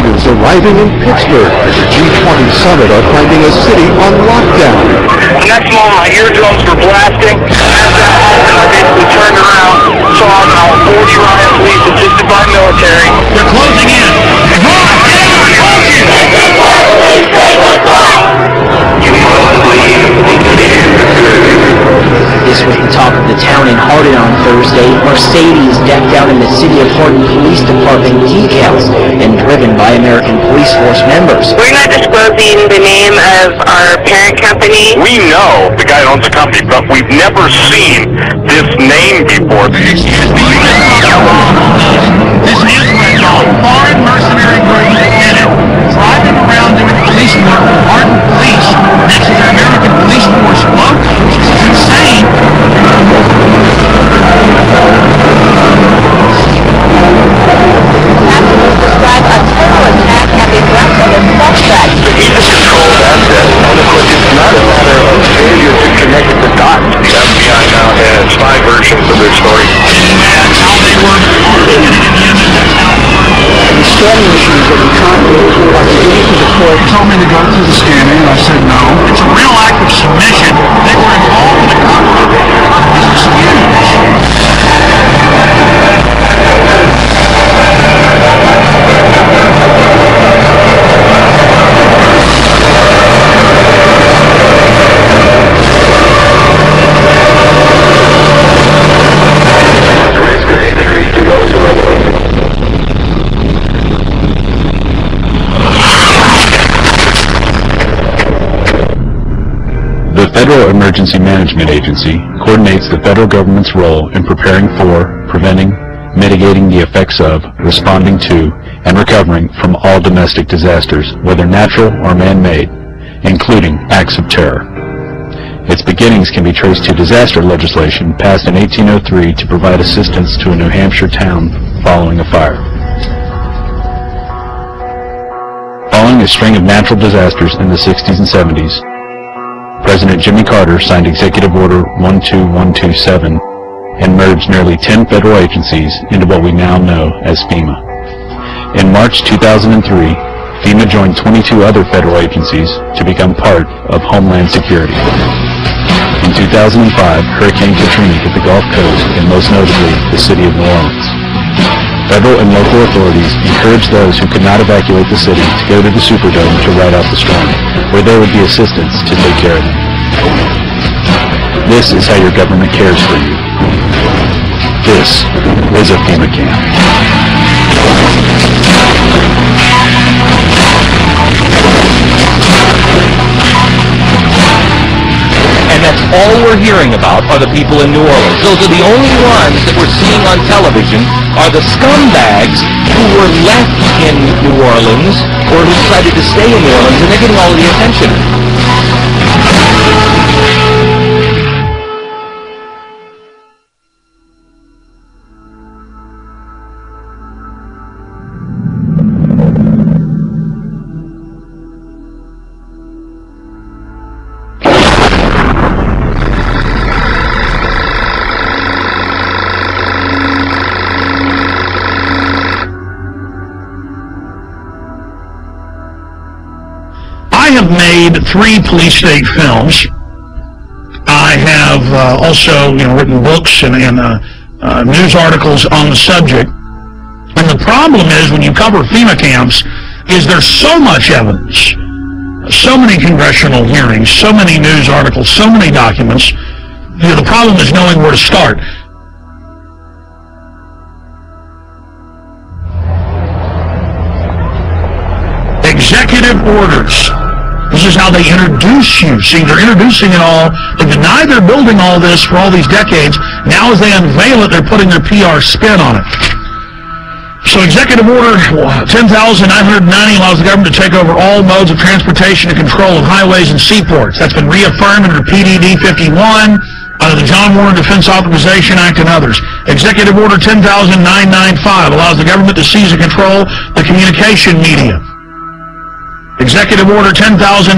leaders arriving in Pittsburgh as the G20 summit are finding a city on lockdown. The next moment, my eardrums were blasting. As that happened, I basically turned around, saw about 40 riot police assisted by military. They're closing in. Come on, get out! This was the talk of the town in Hardin on Thursday. Mercedes decked out in the City of Hardin Police Department decals and driven by American Police Force members. We're not disclosing the name of our parent company. We know the guy owns the company, but we've never seen this name before. Excuse me, this is a foreign mercenary group in it, driving around doing police work with Hardin Police next to their American Police Force logo. This is insane. Describe a terror attack at the arrest of a suspect. He's a controlled asset, and of course it's not a matter of failure to connect the dots. The FBI now has 5 versions of their story. That's how they were arming it in Yemen. That's how they were. The scanning machines that we can't are beginning to deploy. They told me to go through the scanning, and I said no. It's a real act of submission. They were involved in a conflict. This is huge. The Federal Emergency Management Agency coordinates the federal government's role in preparing for, preventing, mitigating the effects of, responding to, and recovering from all domestic disasters, whether natural or man-made, including acts of terror. Its beginnings can be traced to disaster legislation passed in 1803 to provide assistance to a New Hampshire town following a fire. Following a string of natural disasters in the 60s and 70s, President Jimmy Carter signed Executive Order 12127 and merged nearly 10 federal agencies into what we now know as FEMA. In March 2003, FEMA joined 22 other federal agencies to become part of Homeland Security. In 2005, Hurricane Katrina hit the Gulf Coast and most notably the city of New Orleans. Federal and local authorities encouraged those who could not evacuate the city to go to the Superdome to ride out the storm, where there would be assistance to take care of them. This is how your government cares for you. This is a FEMA camp. And that's all we're hearing about are the people in New Orleans. Those are the only ones that we're seeing on television are the scumbags who were left in New Orleans or who decided to stay in New Orleans, and they're getting all of the attention. I have made 3 police state films. I have also, written books and news articles on the subject. And the problem is, when you cover FEMA camps, is there's so much evidence, so many congressional hearings, so many news articles, so many documents. The problem is knowing where to start. Executive orders. This is how they introduce you. See, they're introducing it all. They deny they're building all this for all these decades. Now as they unveil it, they're putting their PR spin on it. So Executive Order 10,990 allows the government to take over all modes of transportation and control of highways and seaports. That's been reaffirmed under PDD 51, under the John Warner Defense Authorization Act and others. Executive Order 10,995 allows the government to seize and control the communication media. Executive Order 10,997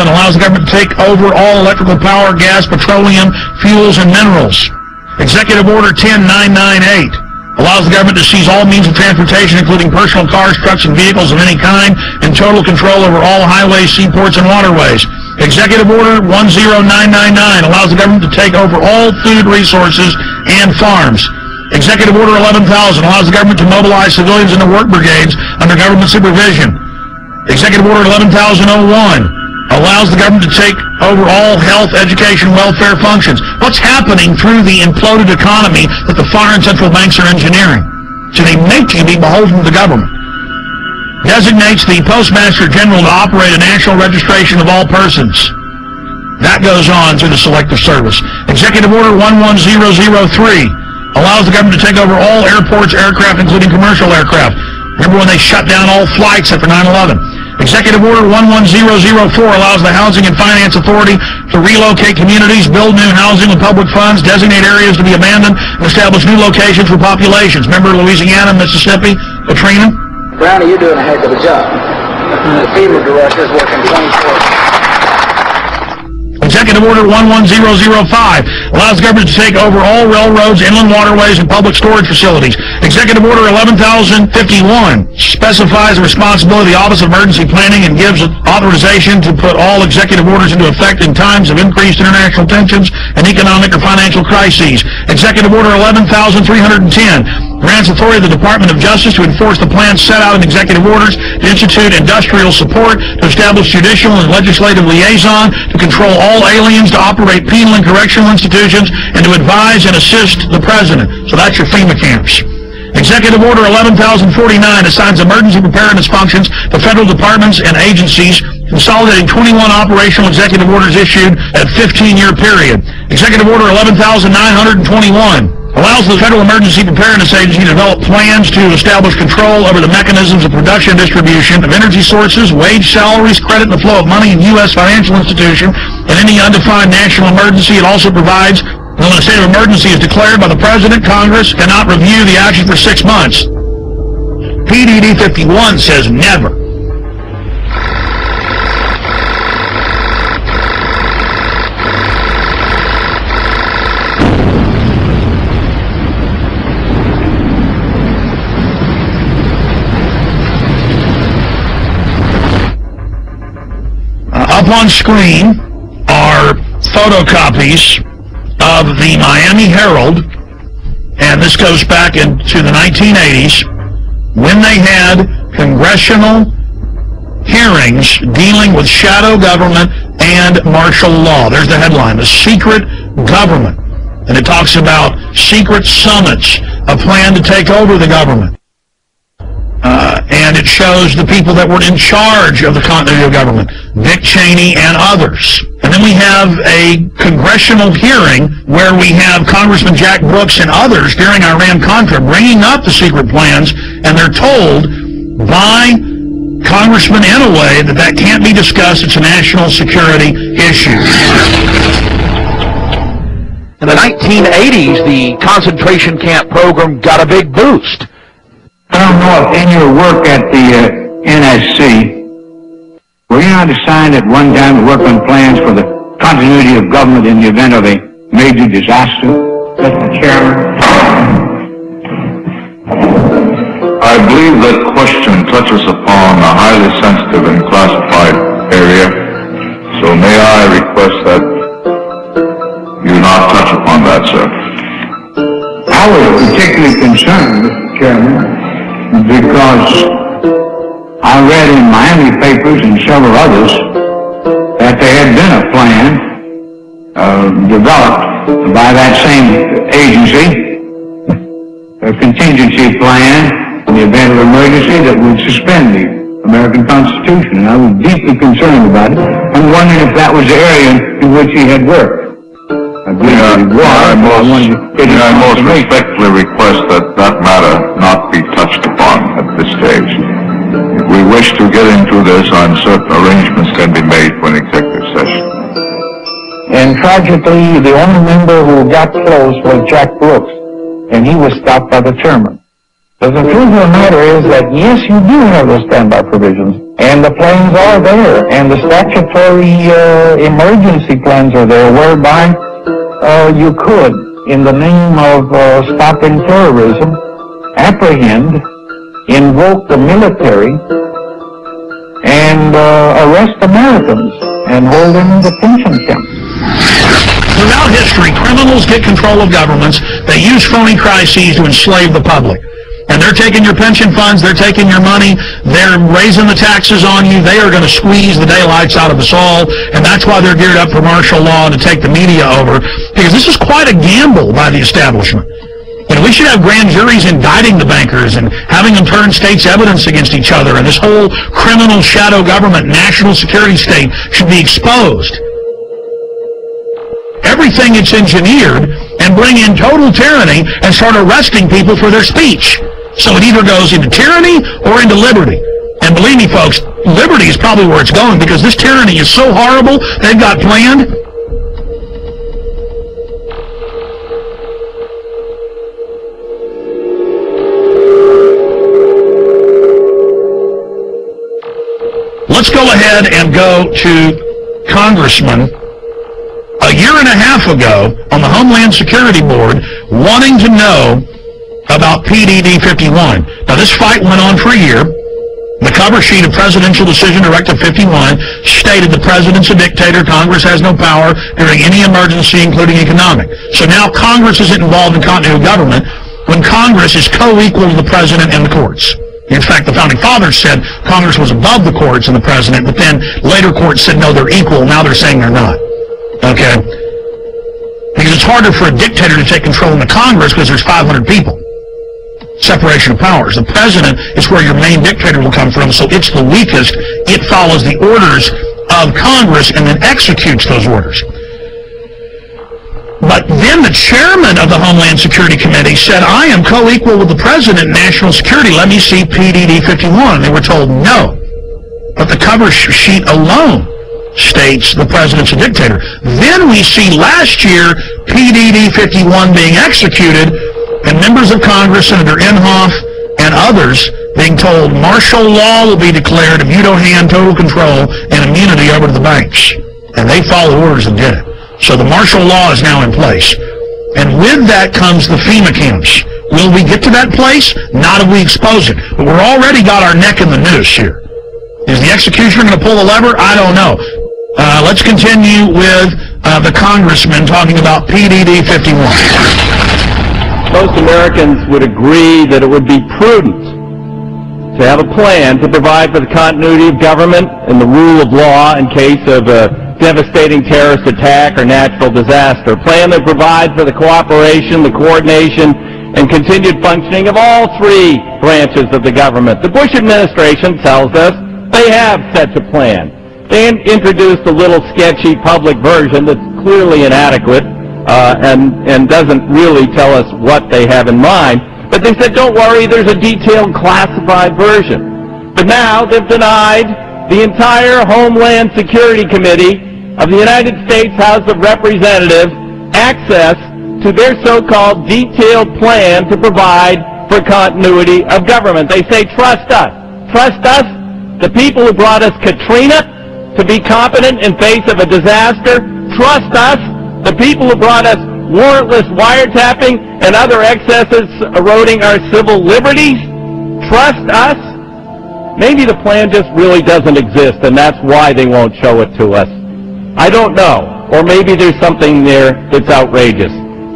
allows the government to take over all electrical power, gas, petroleum, fuels, and minerals. Executive Order 10,998 allows the government to seize all means of transportation, including personal cars, trucks, and vehicles of any kind, and total control over all highways, seaports, and waterways. Executive Order 10999 allows the government to take over all food resources and farms. Executive Order 11,000 allows the government to mobilize civilians into work brigades under government supervision. Executive Order 11,001 allows the government to take over all health, education, welfare functions. What's happening through the imploded economy that the foreign central banks are engineering? So they make you be beholden to the government. Designates the Postmaster General to operate a national registration of all persons. That goes on through the Selective Service. Executive Order 11003 allows the government to take over all airports, aircraft, including commercial aircraft. Remember when they shut down all flights after 9/11? Executive Order 11004 allows the Housing and Finance Authority to relocate communities, build new housing with public funds, designate areas to be abandoned, and establish new locations for populations. Remember Louisiana, Mississippi, Katrina? Brownie, you're doing a heck of a job. The FEMA director's working 24. Executive Order 11005 allows the government to take over all railroads, inland waterways, and public storage facilities. Executive Order 11,051 specifies the responsibility of the Office of Emergency Planning and gives authorization to put all executive orders into effect in times of increased international tensions and economic or financial crises. Executive Order 11,310 grants authority to the Department of Justice to enforce the plans set out in executive orders, to institute industrial support, to establish judicial and legislative liaison, to control all aliens, to operate penal and correctional institutions, and to advise and assist the President. So that's your FEMA camps. Executive Order 11,049 assigns emergency preparedness functions to federal departments and agencies, consolidating 21 operational executive orders issued at a 15-year period. Executive Order 11,921 allows the Federal Emergency Preparedness Agency to develop plans to establish control over the mechanisms of production and distribution of energy sources, wage salaries, credit, and the flow of money in U.S. financial institution, and any undefined national emergency. It also provides when a state of emergency is declared by the President, Congress cannot review the action for 6 months. PDD 51 says never. Up on screen are photocopies of the Miami Herald, and this goes back into the 1980s, when they had congressional hearings dealing with shadow government and martial law. There's the headline, The Secret Government. And it talks about secret summits, a plan to take over the government. And it shows the people that were in charge of the continuity of government, Dick Cheney and others. And then we have a congressional hearing where we have Congressman Jack Brooks and others during Iran-Contra bringing up the secret plans, and they're told by Congressman Inouye that that can't be discussed. It's a national security issue. In the 1980s, the concentration camp program got a big boost. I don't know if in your work at the NSC, were you not assigned at one time to work on plans for the continuity of government in the event of a major disaster, Mr. Chairman? I believe that question touches upon a highly sensitive and classified area, so may I request that you not touch upon that, sir. I was particularly concerned, Mr. Chairman, because I read in Miami papers and several others that there had been a plan developed by that same agency, a contingency plan in the event of emergency that would suspend the American Constitution. And I was deeply concerned about it. I'm wondering if that was the area in which he had worked. I most respectfully request that that matter not be touched upon at this stage. If we wish to get into this, I'm certain arrangements can be made for an executive session. And tragically, the only member who got close was Jack Brooks, and he was stopped by the chairman. So the truth of the matter is that, yes, you do have those standby provisions, and the plans are there, and the statutory emergency plans are there, whereby you could, in the name of stopping terrorism, apprehend, invoke the military, and arrest Americans and hold them in detention camps. Throughout history, criminals get control of governments. They use phony crises to enslave the public. And they're taking your pension funds, they're taking your money, they're raising the taxes on you, they are going to squeeze the daylights out of us all, and that's why they're geared up for martial law to take the media over, because this is quite a gamble by the establishment. You know, we should have grand juries indicting the bankers and having them turn states' evidence against each other, and this whole criminal shadow government, national security state should be exposed. Everything it's engineered, and bring in total tyranny and start arresting people for their speech. So it either goes into tyranny or into liberty. And believe me, folks, liberty is probably where it's going, because this tyranny is so horrible they've got planned. Let's go ahead and go to Congressman. A year and a half ago, on the Homeland Security Board, wanting to know about PDD 51. Now, this fight went on for a year. The cover sheet of Presidential Decision Directive 51 stated the president's a dictator, Congress has no power during any emergency, including economic. So now Congress isn't involved in continuity of government when Congress is co-equal to the president and the courts. In fact, the Founding Fathers said Congress was above the courts and the president, but then later courts said, no, they're equal. Now they're saying they're not. Okay? Because it's harder for a dictator to take control in the Congress because there's 500 people. Separation of powers. The president is where your main dictator will come from, so it's the weakest. It follows the orders of Congress and then executes those orders. But then the chairman of the Homeland Security Committee said, I am co-equal with the president in national security. Let me see PDD 51. They were told no. But the cover sheet alone states the president's a dictator. Then we see last year PDD 51 being executed, and members of Congress, Senator Inhofe and others, being told martial law will be declared if you don't hand total control and immunity over to the banks. And they followed orders and did it. So the martial law is now in place. And with that comes the FEMA camps. Will we get to that place? Not if we expose it. But we're already got our neck in the noose here. Is the executioner going to pull the lever? I don't know. Let's continue with the congressman talking about PDD 51. Most Americans would agree that it would be prudent to have a plan to provide for the continuity of government and the rule of law in case of a devastating terrorist attack or natural disaster. A plan that provides for the cooperation, the coordination, and continued functioning of all three branches of the government. The Bush administration tells us they have such a plan. They introduced a little sketchy public version that's clearly inadequate and doesn't really tell us what they have in mind. But they said, don't worry, there's a detailed classified version. But now they've denied the entire Homeland Security Committee of the United States House of Representatives access to their so-called detailed plan to provide for continuity of government. They say, trust us. Trust us, the people who brought us Katrina, to be competent in face of a disaster. Trust us, the people who brought us warrantless wiretapping and other excesses eroding our civil liberties. Trust us. Maybe the plan just really doesn't exist, and that's why they won't show it to us. I don't know. Or maybe there's something there that's outrageous.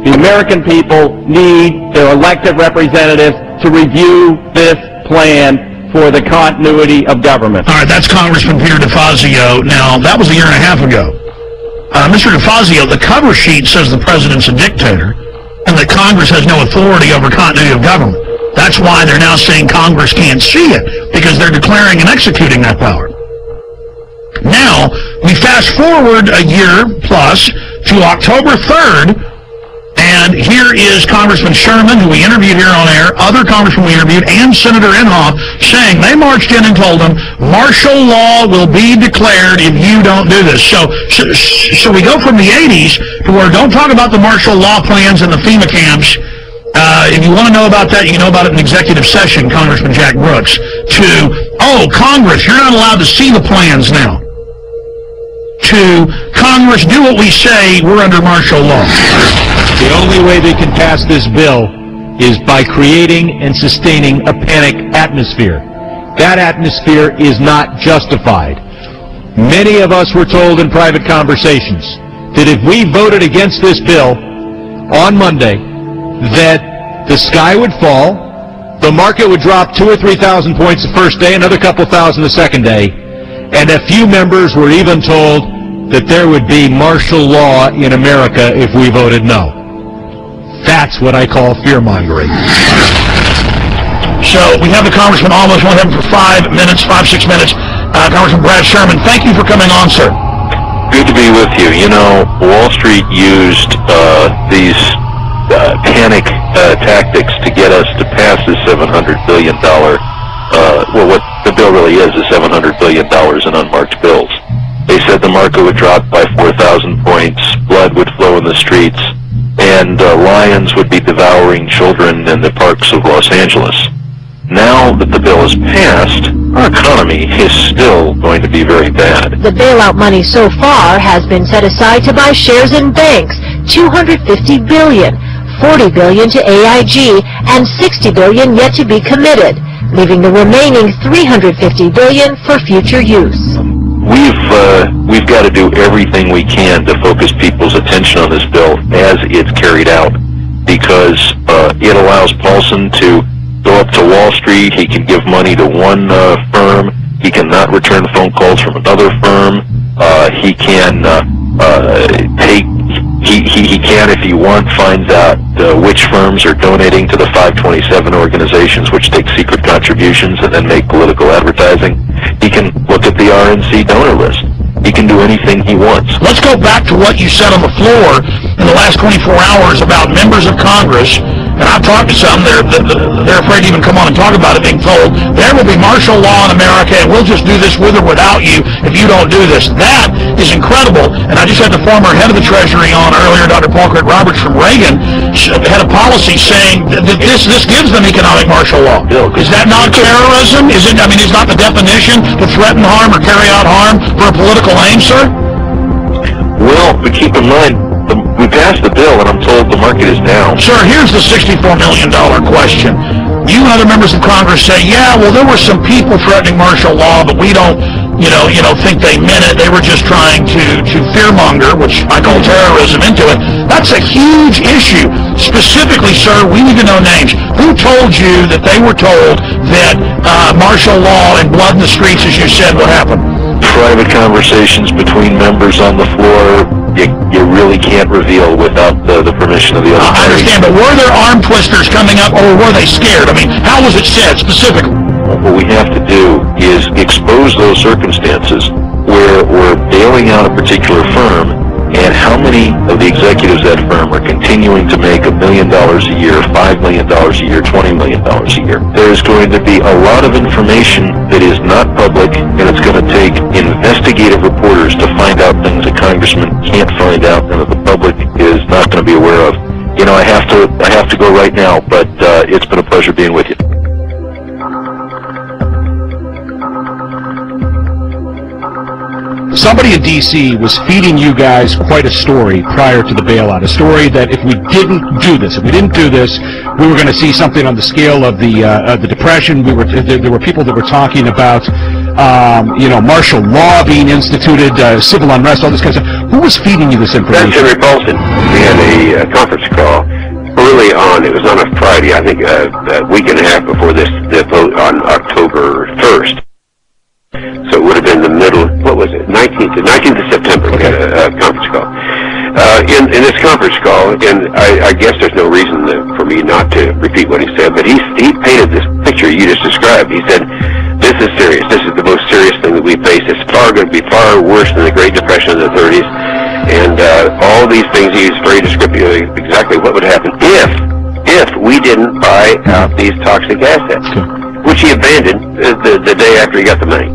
The American people need their elected representatives to review this plan for the continuity of government. All right, that's Congressman Peter DeFazio. Now, that was a year and a half ago. Mr. DeFazio, the cover sheet says the president's a dictator and that Congress has no authority over continuity of government. That's why they're now saying Congress can't see it, because they're declaring and executing that power. Now, we fast forward a year plus to October 3rd, and here is Congressman Sherman, who we interviewed here on air, other congressmen we interviewed, and Senator Inhofe, saying they marched in and told them, martial law will be declared if you don't do this. So we go from the 80s to where don't talk about the martial law plans and the FEMA camps. If you want to know about that, you can know about it in executive session, Congressman Jack Brooks, to, oh, Congress, you're not allowed to see the plans now. To, Congress, do what we say, we're under martial law. The only way they can pass this bill is by creating and sustaining a panic atmosphere. That atmosphere is not justified. Many of us were told in private conversations that if we voted against this bill on Monday, that the sky would fall, the market would drop 2,000 or 3,000 points the first day, another couple thousand the second day, and a few members were even told that there would be martial law in America if we voted no. That's what I call fear-mongering. So we have the Congressman almost. We'll have him for 5 minutes, 5-6 minutes. Congressman Brad Sherman, thank you for coming on, sir. Good to be with you. You know, Wall Street used these panic tactics to get us to pass the $700 billion, well, what the bill really is $700 billion in unmarked bills. They said the market would drop by 4,000 points, blood would flow in the streets, and lions would be devouring children in the parks of Los Angeles. Now that the bill is passed, our economy is still going to be very bad. The bailout money so far has been set aside to buy shares in banks, $250 billion, $40 billion to AIG, and $60 billion yet to be committed, leaving the remaining $350 billion for future use. We've got to do everything we can to focus people's attention on this bill as it's carried out, because it allows Paulson to go up to Wall Street. He can give money to one firm. He cannot return phone calls from another firm. He can he can, if he wants, finds out which firms are donating to the 527 organizations, which take secret contributions and then make political advertising. He can look at the RNC donor list. He can do anything he wants. Let's go back to what you said on the floor in the last 24 hours about members of Congress. And I've talked to some, they're afraid to even come on and talk about it, being told there will be martial law in America and we'll just do this with or without you if you don't do this. That is incredible. And I just had the former head of the Treasury on earlier, Dr. Paul Craig Roberts from Reagan, had a policy saying that this gives them economic martial law. Is that not terrorism? Is it, I mean, is not the definition to threaten harm or carry out harm for a political aim, sir? Well, but keep in mind, we passed the bill, and I'm told the market is down. Sir, here's the $64 million question. You and other members of Congress say, yeah, well, there were some people threatening martial law, but we don't, think they meant it. They were just trying to fearmonger, which I call terrorism, into it. That's a huge issue. Specifically, sir, we need to know names. Who told you that they were told that martial law and blood in the streets, as you said, would happen? Private conversations between members on the floor, you really can't reveal without the permission of the other party. I understand, but were there arm twisters coming up, or were they scared? I mean, how was it said specifically? What we have to do is expose those circumstances where we're bailing out a particular firm, and how many of the executives of that firm are continuing to make $1 million a year, $5 million a year, $20 million a year. There's going to be a lot of information that is not public, and it's going to take investigative reporters to find out things that congressmen can't find out and that the public is not going to be aware of. You know, I have to go right now, but it's been a pleasure being with you. Somebody in D.C. was feeding you guys quite a story prior to the bailout, a story that if we didn't do this, we were going to see something on the scale of the Depression. There were people that were talking about, martial law being instituted, civil unrest, all this kind of stuff. Who was feeding you this information? That's Henry Paulson. We had a conference call early on. It was on a Friday, I think a week and a half before the vote on October 1st. So it would have been the middle, what was it, 19th of September, we had a conference call. In this conference call, and I guess there's no reason for me not to repeat what he said, but he painted this picture you just described. He said, this is serious. This is the most serious thing that we face. It's going to be far worse than the Great Depression of the 30s. And all these things, he used very descriptive, exactly what would happen if we didn't buy out these toxic assets, which he abandoned the day after he got the money.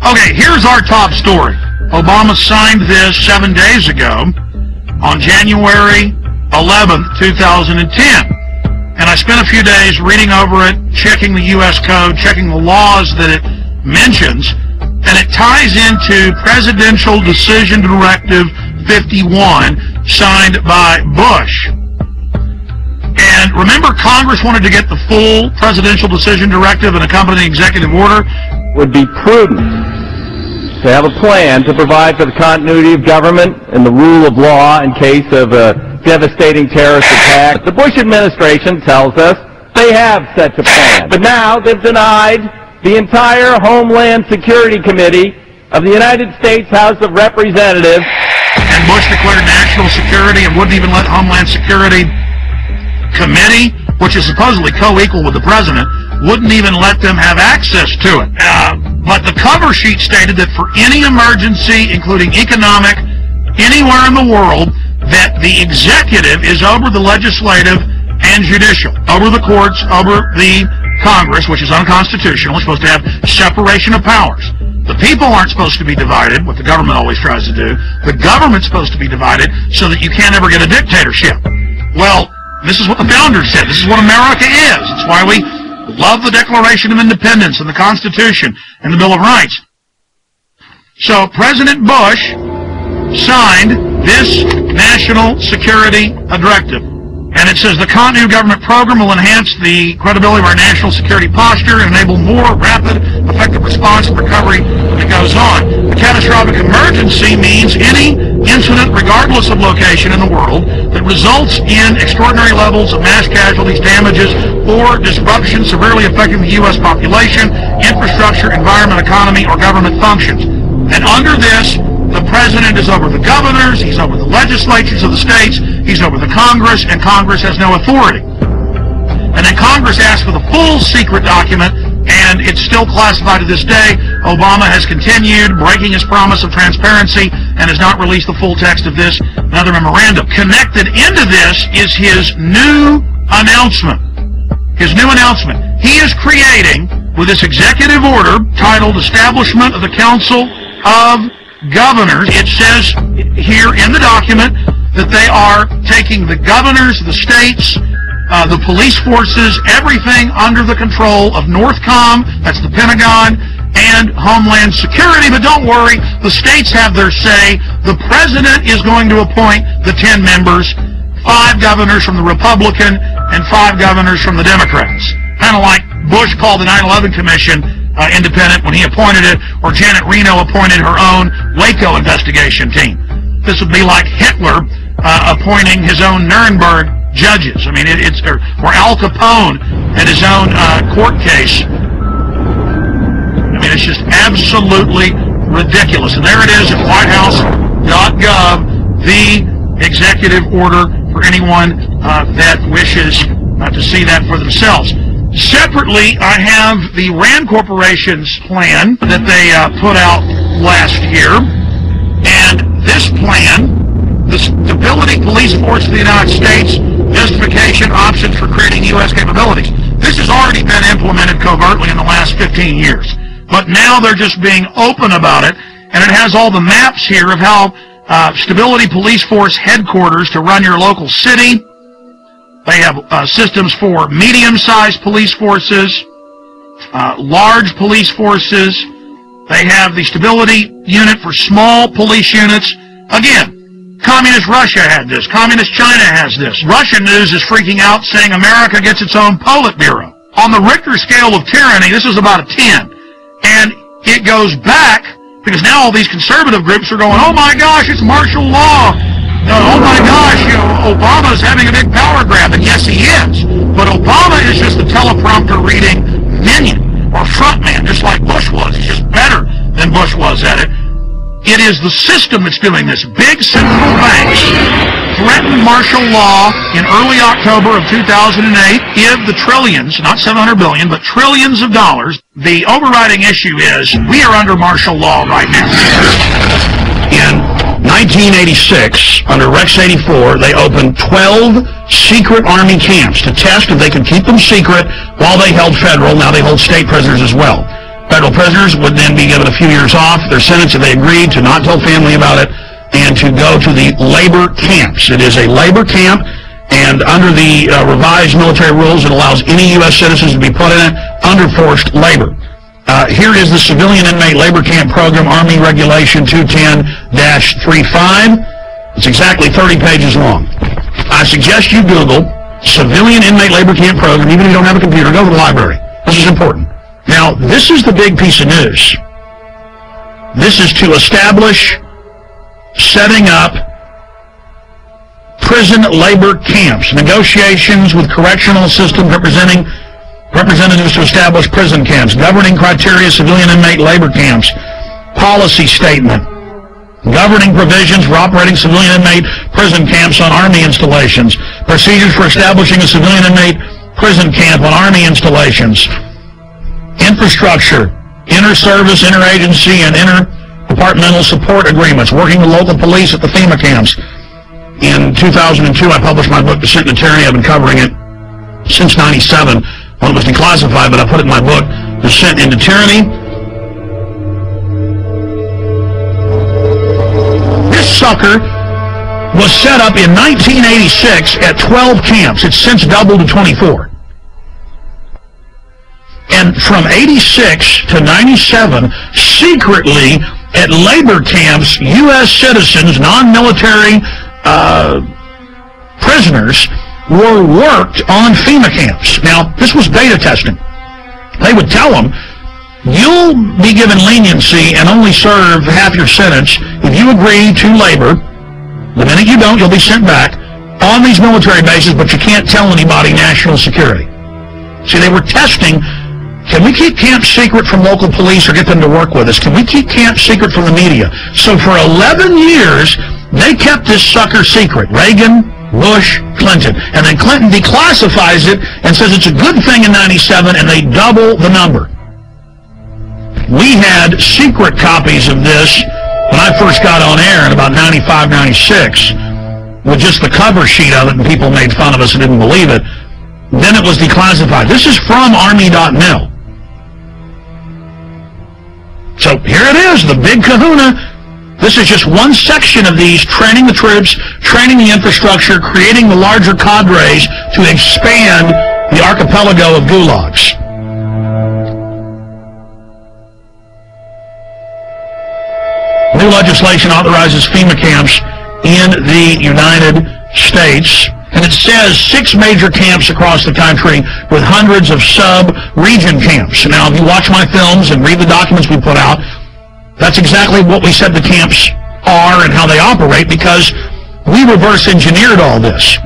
Okay, here's our top story. Obama signed this 7 days ago on January 11th, 2010. And I spent a few days reading over it, checking the U.S. code, checking the laws that it mentions, and it ties into Presidential Decision Directive 51, signed by Bush. And remember, Congress wanted to get the full Presidential Decision Directive and accompanying executive order? Would be prudent to have a plan to provide for the continuity of government and the rule of law in case of a devastating terrorist attack. The Bush administration tells us they have such a plan. But now they've denied the entire Homeland Security Committee of the United States House of Representatives. And Bush declared national security and wouldn't even let Homeland Security Committee, which is supposedly co-equal with the president, wouldn't even let them have access to it. But the cover sheet stated that for any emergency, including economic, anywhere in the world, that the executive is over the legislative and judicial, over the courts, over the Congress, which is unconstitutional. It's supposed to have separation of powers. The people aren't supposed to be divided, what the government always tries to do. The government's supposed to be divided so that you can't ever get a dictatorship. Well, this is what the founders said. This is what America is. It's why we love the Declaration of Independence and the Constitution and the Bill of Rights. So President Bush signed this National Security Directive. And it says the continuity of government program will enhance the credibility of our national security posture and enable more rapid, effective response and recovery. And it goes on. A catastrophic emergency means any incident, regardless of location in the world, that results in extraordinary levels of mass casualties, damages, or disruption severely affecting the U.S. population, infrastructure, environment, economy, or government functions. And under this, the president is over the governors, he's over the legislatures of the states, he's over the Congress, and Congress has no authority. And then Congress asked for the full secret document, and it's still classified to this day. Obama has continued breaking his promise of transparency and has not released the full text of this another memorandum. Connected into this is his new announcement. His new announcement. He is creating, with this executive order titled Establishment of the Council of Governors, it says here in the document that they are taking the governors, the states, the police forces, everything under the control of NORTHCOM, that's the Pentagon, and Homeland Security. But don't worry, the states have their say. The president is going to appoint the 10 members, 5 governors from the Republican and 5 governors from the Democrats. Kind of like Bush called the 9/11 Commission independent when he appointed it, or Janet Reno appointed her own Waco investigation team. This would be like Hitler appointing his own Nuremberg judges. I mean, or Al Capone had his own court case. I mean, it's just absolutely ridiculous. And there it is at whitehouse.gov, the executive order for anyone that wishes to see that for themselves. Separately, I have the RAND Corporation's plan that they put out last year. And this plan, the Stability Police Force of the United States, justification, options for creating U.S. capabilities. This has already been implemented covertly in the last 15 years. But now they're just being open about it. And it has all the maps here of how Stability Police Force headquarters to run your local city. They have systems for medium-sized police forces, large police forces. They have the stability unit for small police units. Again, Communist Russia had this. Communist China has this. Russian news is freaking out, saying America gets its own Politburo. On the Richter scale of tyranny, this is about a 10. And it goes back, because now all these conservative groups are going, oh my gosh, it's martial law. Oh my gosh, you know, Obama's having a big power grab, and yes, he is. But Obama is just a teleprompter reading minion or frontman, just like Bush was. He's just better than Bush was at it. It is the system that's doing this. Big central banks threatened martial law in early October of 2008. Give the trillions, not $700 billion, but trillions of dollars. The overriding issue is we are under martial law right now. In 1986, under Rex 84, they opened 12 secret Army camps to test if they could keep them secret while they held federal. Now they hold state prisoners as well. Federal prisoners would then be given a few years off their sentence if they agreed to not tell family about it and to go to the labor camps. It is a labor camp, And under the revised military rules, it allows any U.S. citizens to be put in it under forced labor. Here is the Civilian Inmate Labor Camp Program, Army Regulation 210-35. It's exactly 30 pages long. I suggest you Google Civilian Inmate Labor Camp Program. Even if you don't have a computer, go to the library. This is important. Now, this is the big piece of news. This is to establish setting up prison labor camps, negotiations with correctional systems representatives to establish prison camps, governing criteria, civilian inmate labor camps, policy statement, governing provisions for operating civilian inmate prison camps on Army installations, procedures for establishing a civilian inmate prison camp on Army installations, infrastructure, inter-service, interagency, and interdepartmental support agreements, working with local police at the FEMA camps. In 2002, I published my book, Descent into Tyranny. I've been covering it since 97, when it was declassified, but I put it in my book, Descent into Tyranny. This sucker was set up in 1986 at 12 camps. It's since doubled to 24. And from 86 to 97, secretly at labor camps, U.S. citizens, non-military prisoners, were worked on FEMA camps. Now, this was beta testing. They would tell them, you'll be given leniency and only serve half your sentence if you agree to labor. The minute you don't, you'll be sent back on these military bases, but you can't tell anybody national security. See, they were testing, can we keep camp secret from local police or get them to work with us? Can we keep camp secret from the media? So for 11 years, they kept this sucker secret. Reagan, Bush, Clinton. And then Clinton declassifies it and says it's a good thing in 97, and they double the number. We had secret copies of this when I first got on air in about 95, 96, with just the cover sheet of it, and people made fun of us and didn't believe it. Then it was declassified. This is from Army.mil. So here it is, the big kahuna. This is just one section of these, training the troops, training the infrastructure, creating the larger cadres to expand the archipelago of gulags. New legislation authorizes FEMA camps in the United States, and it says 6 major camps across the country with hundreds of sub-region camps. Now, if you watch my films and read the documents we put out, that's exactly what we said the camps are and how they operate, because we reverse engineered all this.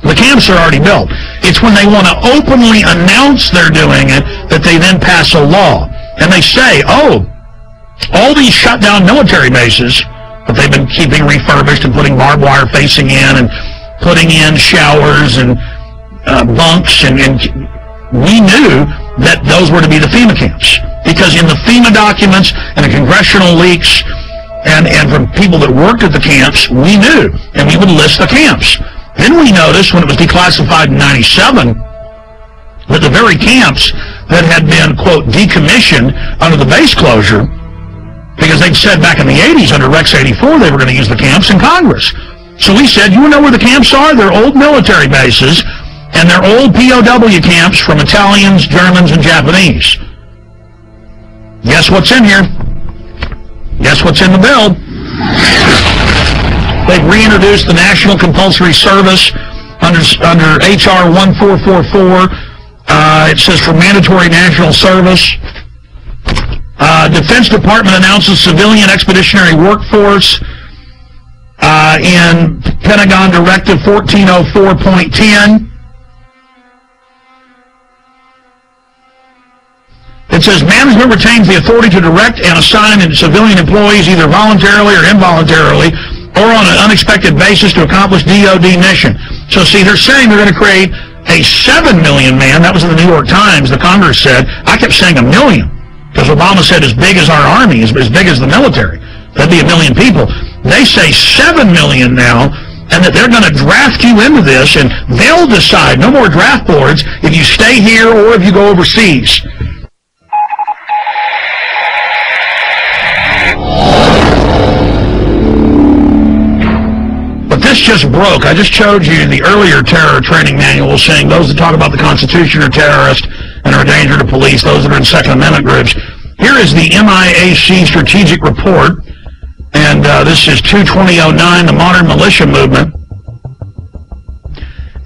The camps are already built. It's when they want to openly announce they're doing it that they then pass a law. And they say, oh, all these shut down military bases that they've been keeping refurbished and putting barbed wire facing in and putting in showers and bunks, and we knew that those were to be the FEMA camps. Because in the FEMA documents and the congressional leaks and from people that worked at the camps, we knew, and we would list the camps. Then we noticed when it was declassified in 97 that the very camps that had been, quote, decommissioned under the base closure, because they'd said back in the 80s under Rex 84 they were going to use the camps in Congress. So we said, you know where the camps are? They're old military bases, and they're old POW camps from Italians, Germans, and Japanese. Guess what's in here? Guess what's in the bill? They've reintroduced the National Compulsory Service under H.R. 1444. It says for mandatory national service. Defense Department announces civilian expeditionary workforce in Pentagon Directive 1404.10. It says management retains the authority to direct and assign civilian employees either voluntarily or involuntarily or on an unexpected basis to accomplish DOD mission. So see, they're saying they're going to create a 7 million man. That was in the New York Times. The Congress said. I kept saying a million because Obama said as big as our army, as big as the military. That'd be 1 million people. They say 7 million now, and that they're going to draft you into this, and they'll decide, no more draft boards, if you stay here or if you go overseas. this just broke. I just showed you the earlier terror training manual saying those that talk about the Constitution are terrorists and are a danger to police, those that are in Second Amendment groups. Here is the MIAC strategic report, and this is 2/2009, the modern militia movement.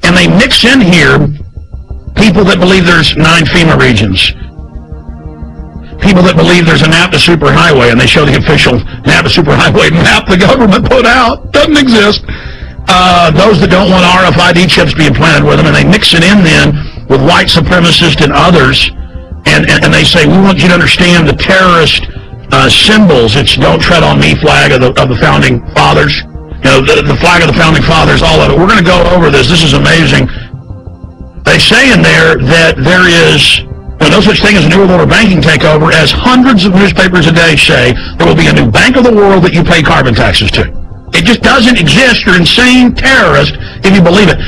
And they mix in here people that believe there's 9 FEMA regions, people that believe there's a NAPTA superhighway, and they show the official NAPTA superhighway map the government put out. Doesn't exist. Those that don't want RFID chips being planted with them, and they mix it in then with white supremacists and others, and they say, we want you to understand the terrorist symbols. It's don't tread on me flag of the Founding Fathers. You know, the flag of the Founding Fathers, all of it. We're going to go over this. This is amazing. They say in there that there is no such thing as a New World Order banking takeover, as hundreds of newspapers a day say there will be a new bank of the world that you pay carbon taxes to. It just doesn't exist. You're insane terrorist if you believe it.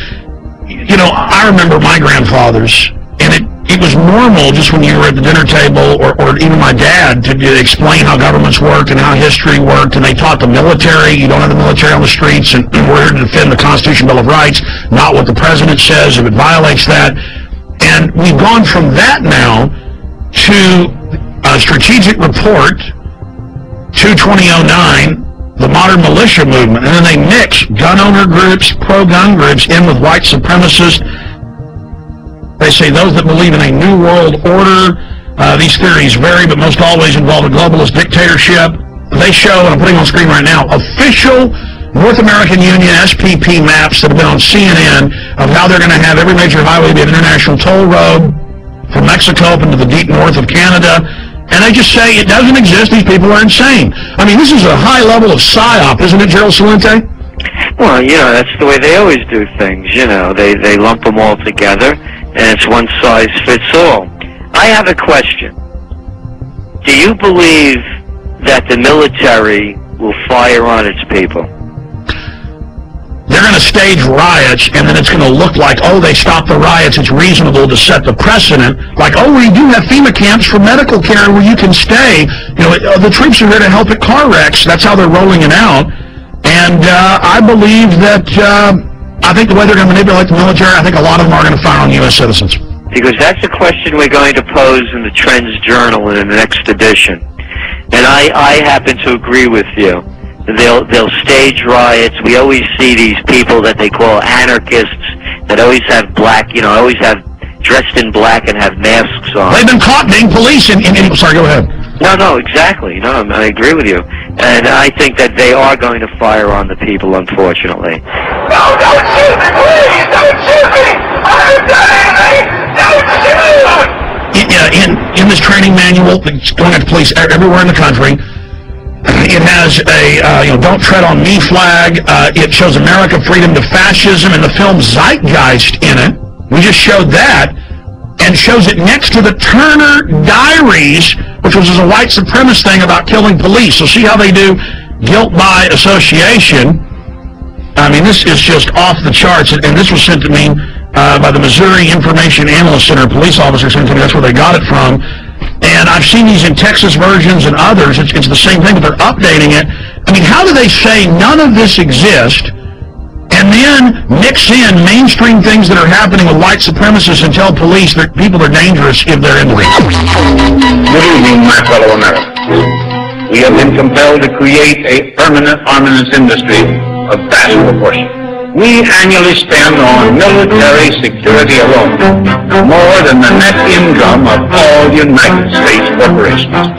You know, I remember my grandfathers, and it was normal just when you were at the dinner table, or even my dad, to explain how governments worked and how history worked, and they taught the military. You don't have the military on the streets, and we're here to defend the Constitution, Bill of Rights, not what the president says if it violates that. And we've gone from that now to a strategic report, 2/2009, the modern militia movement, and then they mix gun owner groups, pro-gun groups in with white supremacists. They say those that believe in a new world order, these theories vary, but most always involve a globalist dictatorship. They show, and I'm putting on screen right now, official North American Union SPP maps that have been on CNN of how they're going to have every major highway be an international toll road from Mexico up into the deep north of Canada. And they just say it doesn't exist. These people are insane. I mean, this is a high level of psyop, isn't it, Gerald Salente? Well, you know, that's the way they always do things. You know, they lump them all together, and it's one size fits all. I have a question. Do you believe that the military will fire on its people? They're going to stage riots, and then it's going to look like, oh, they stopped the riots, it's reasonable to set the precedent. Like, oh, we do have FEMA camps for medical care where you can stay. You know, the troops are here to help at car wrecks. That's how they're rolling it out. And I believe that, I think the way they're going to manipulate the military, I think a lot of them are going to fire on U.S. citizens. Because that's a question we're going to pose in the Trends Journal in the next edition. And I happen to agree with you. They'll stage riots. We always see these people that they call anarchists that always have black, you know, always have dressed in black and have masks on. They've been caught being police sorry, go ahead. No, exactly. No, I agree with you. And I think that they are going to fire on the people, unfortunately. No, don't shoot me, please! Don't shoot me! I'm dying! Don't shoot! In this training manual that's going out to police everywhere in the country, it has a, don't tread on me flag. It shows America, freedom to fascism, and the film Zeitgeist in it. We just showed that, and shows it next to the Turner Diaries, which was a white supremacist thing about killing police. So see how they do guilt by association. I mean, this is just off the charts, and this was sent to me by the Missouri Information Analyst Center. Police officer sent to me. That's where they got it from. And I've seen these in Texas versions and others. It's the same thing, but they're updating it. I mean, how do they say none of this exists and then mix in mainstream things that are happening with white supremacists and tell police that people are dangerous if they're into it? Good evening, my fellow Americans. We have been compelled to create a permanent armaments industry of vast proportion. We annually spend on military security alone more than the net income of all United States corporations.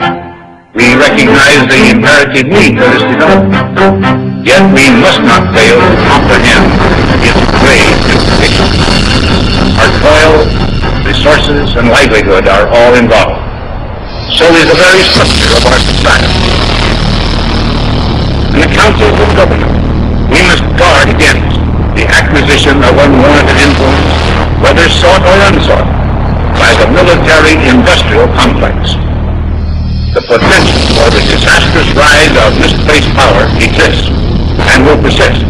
We recognize the imperative need for this development, yet we must not fail to comprehend its grave implications. Our toil, resources, and livelihood are all involved. So is the very structure of our society. In the councils of government, we must guard against the acquisition of unwarranted influence, whether sought or unsought, by the military-industrial complex. The potential for the disastrous rise of misplaced power exists and will persist.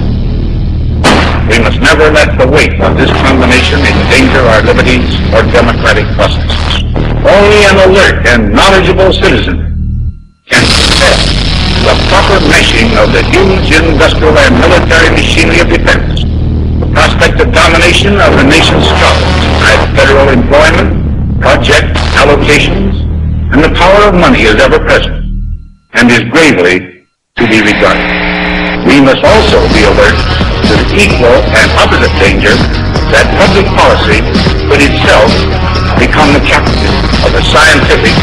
We must never let the weight of this combination endanger our liberties or democratic processes. Only an alert and knowledgeable citizen can prepare the proper meshing of the huge industrial and military machinery of defense effective domination of the nation's jobs by federal employment, project allocations, and the power of money is ever present and is gravely to be regarded. We must also be alert to the equal and opposite danger that public policy could itself become the captive of a scientific,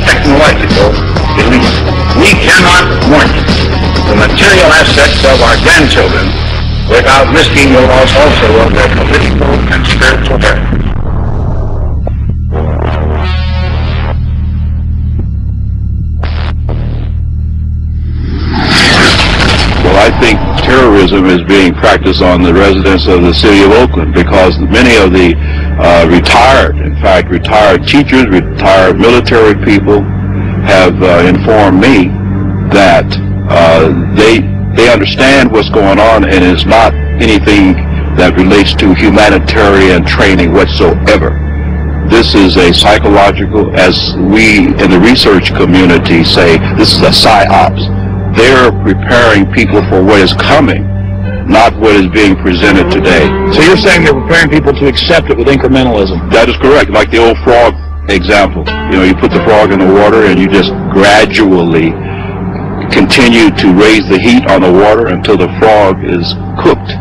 technological elite. We cannot want the material assets of our grandchildren without risking the loss also of their political and spiritual heritage. Well, I think terrorism is being practiced on the residents of the city of Oakland because many of the retired teachers, retired military people have informed me that they understand what's going on, and it's not anything that relates to humanitarian training whatsoever. This is a psychological, as we in the research community say, this is a psyops. They're preparing people for what is coming, not what is being presented today. So you're saying they're preparing people to accept it with incrementalism? That is correct. Like the old frog example. You know, you put the frog in the water and you just gradually continue to raise the heat on the water until the frog is cooked.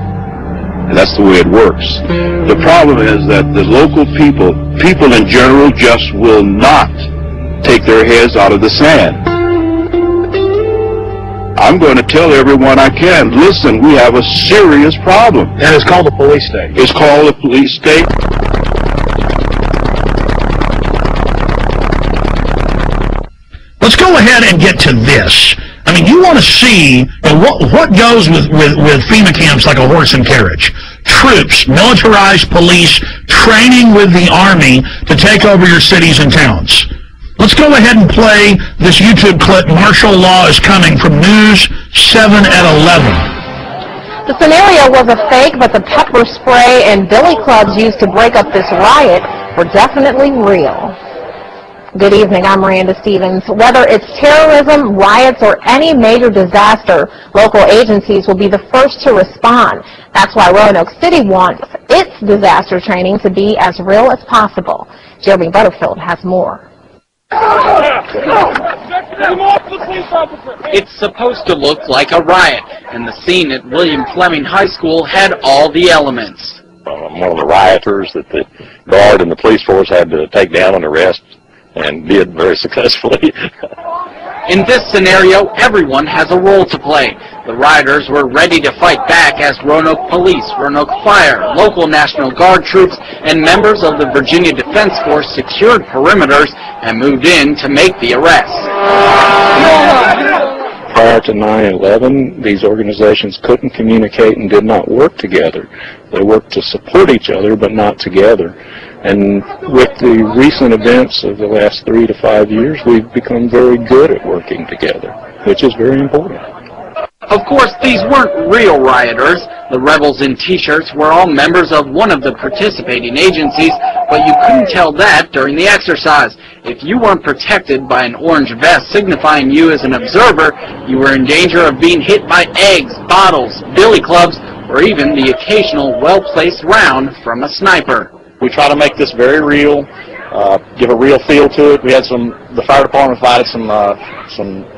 And that's the way it works. The problem is that the local people in general just will not take their heads out of the sand. I'm going to tell everyone I can, listen, we have a serious problem. And it's called a police state. It's called a police state. Let's go ahead and get to this. I mean, you want to see what goes with FEMA camps like a horse and carriage. Troops, militarized police, training with the Army to take over your cities and towns. Let's go ahead and play this YouTube clip, Martial Law is Coming, from News 7 at 11. The scenario was a fake, but the pepper spray and billy clubs used to break up this riot were definitely real. Good evening, I'm Miranda Stevens. Whether it's terrorism, riots, or any major disaster, local agencies will be the first to respond. That's why Roanoke City wants its disaster training to be as real as possible. Jeremy Butterfield has more. It's supposed to look like a riot, and the scene at William Fleming High School had all the elements. One of the rioters that the guard and the police force had to take down and arrest, and did very successfully. In this scenario, everyone has a role to play. The rioters were ready to fight back as Roanoke Police, Roanoke Fire, local National Guard troops, and members of the Virginia Defense Force secured perimeters and moved in to make the arrests. Prior to 9/11, these organizations couldn't communicate and did not work together. They worked to support each other, but not together. And with the recent events of the last 3 to 5 years, we've become very good at working together, which is very important. Of course, these weren't real rioters. The rebels in T-shirts were all members of one of the participating agencies, but you couldn't tell that during the exercise. If you weren't protected by an orange vest signifying you as an observer, you were in danger of being hit by eggs, bottles, billy clubs, or even the occasional well-placed round from a sniper. We try to make this very real, give a real feel to it. We had the fire department provided some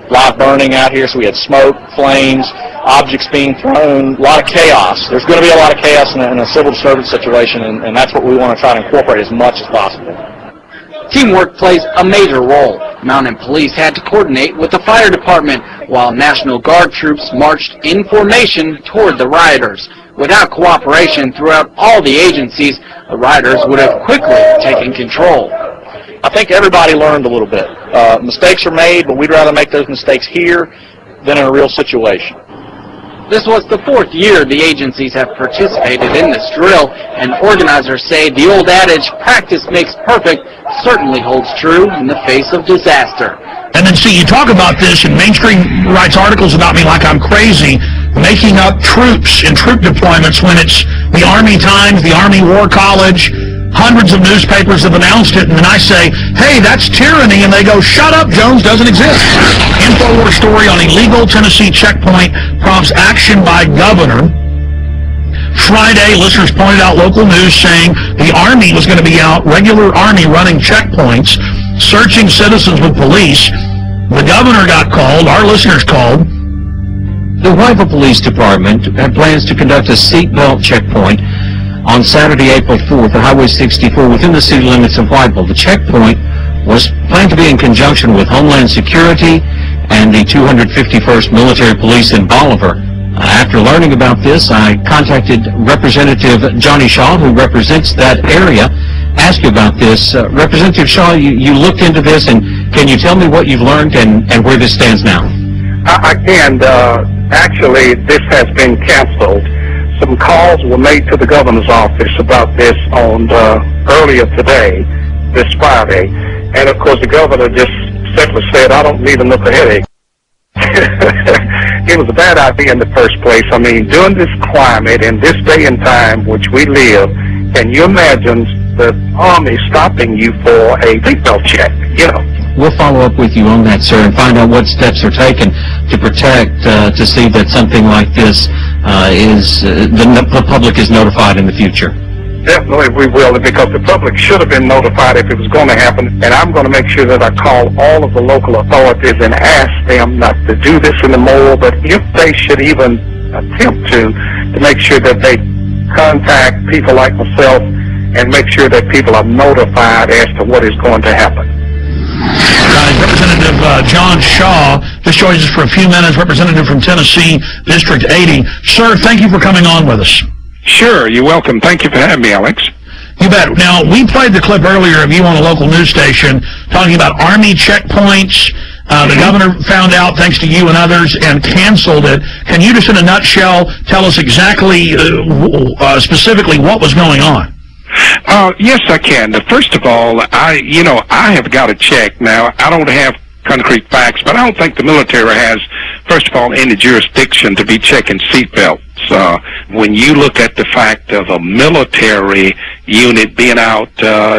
live burning out here, so we had smoke, flames, objects being thrown, a lot of chaos. There's going to be a lot of chaos in a civil disturbance situation, and that's what we want to try to incorporate as much as possible. Teamwork plays a major role. Mountain Police had to coordinate with the fire department, while National Guard troops marched in formation toward the rioters. Without cooperation throughout all the agencies, the rioters would have quickly taken control. I think everybody learned a little bit. Mistakes are made, but we'd rather make those mistakes here than in a real situation. This was the 4th year the agencies have participated in this drill, and organizers say the old adage, practice makes perfect, certainly holds true in the face of disaster. And then see, you talk about this, and mainstream writes articles about me like I'm crazy, making up troops and troop deployments when it's the Army Times, the Army War College, hundreds of newspapers have announced it, and then I say, hey, that's tyranny, and they go, shut up, Jones doesn't exist. InfoWars story on illegal Tennessee checkpoint prompts action by governor. Friday, listeners pointed out local news saying the Army was going to be out, regular Army running checkpoints, searching citizens with police. The governor got called, our listeners called. The Whiteville Police Department had plans to conduct a seatbelt checkpoint on Saturday, April 4th at Highway 64 within the city limits of Whiteville. The checkpoint was planned to be in conjunction with Homeland Security and the 251st Military Police in Bolivar. After learning about this, I contacted Representative Johnny Shaw, who represents that area, asked you about this. Representative Shaw, you looked into this, and can you tell me what you've learned and where this stands now? I can. Actually, this has been canceled. Some calls were made to the governor's office about this on earlier today, this Friday, and of course the governor just simply said, I don't need another headache. It was a bad idea in the first place. I mean, during this climate, in this day and time which we live, can you imagine the Army stopping you for a seatbelt check, you know? We'll follow up with you on that, sir, and find out what steps are taken to protect, to see that something like this the public is notified in the future. Definitely we will, because the public should have been notified if it was going to happen, and I'm going to make sure that I call all of the local authorities and ask them not to do this anymore, but if they should even attempt to make sure that they contact people like myself and make sure that people are notified as to what is going to happen. Representative John Shaw just joins us for a few minutes, representative from Tennessee, District 80. Sir, thank you for coming on with us. Sure, you're welcome. Thank you for having me, Alex. You bet. Now, we played the clip earlier of you on a local news station talking about Army checkpoints. The governor found out, thanks to you and others, and canceled it. Can you just in a nutshell tell us exactly, specifically what was going on? Yes, I can. First of all, I have got to check. Now, I don't have concrete facts, but I don't think the military has, first of all, any jurisdiction to be checking seatbelts. When you look at the fact of a military unit being out,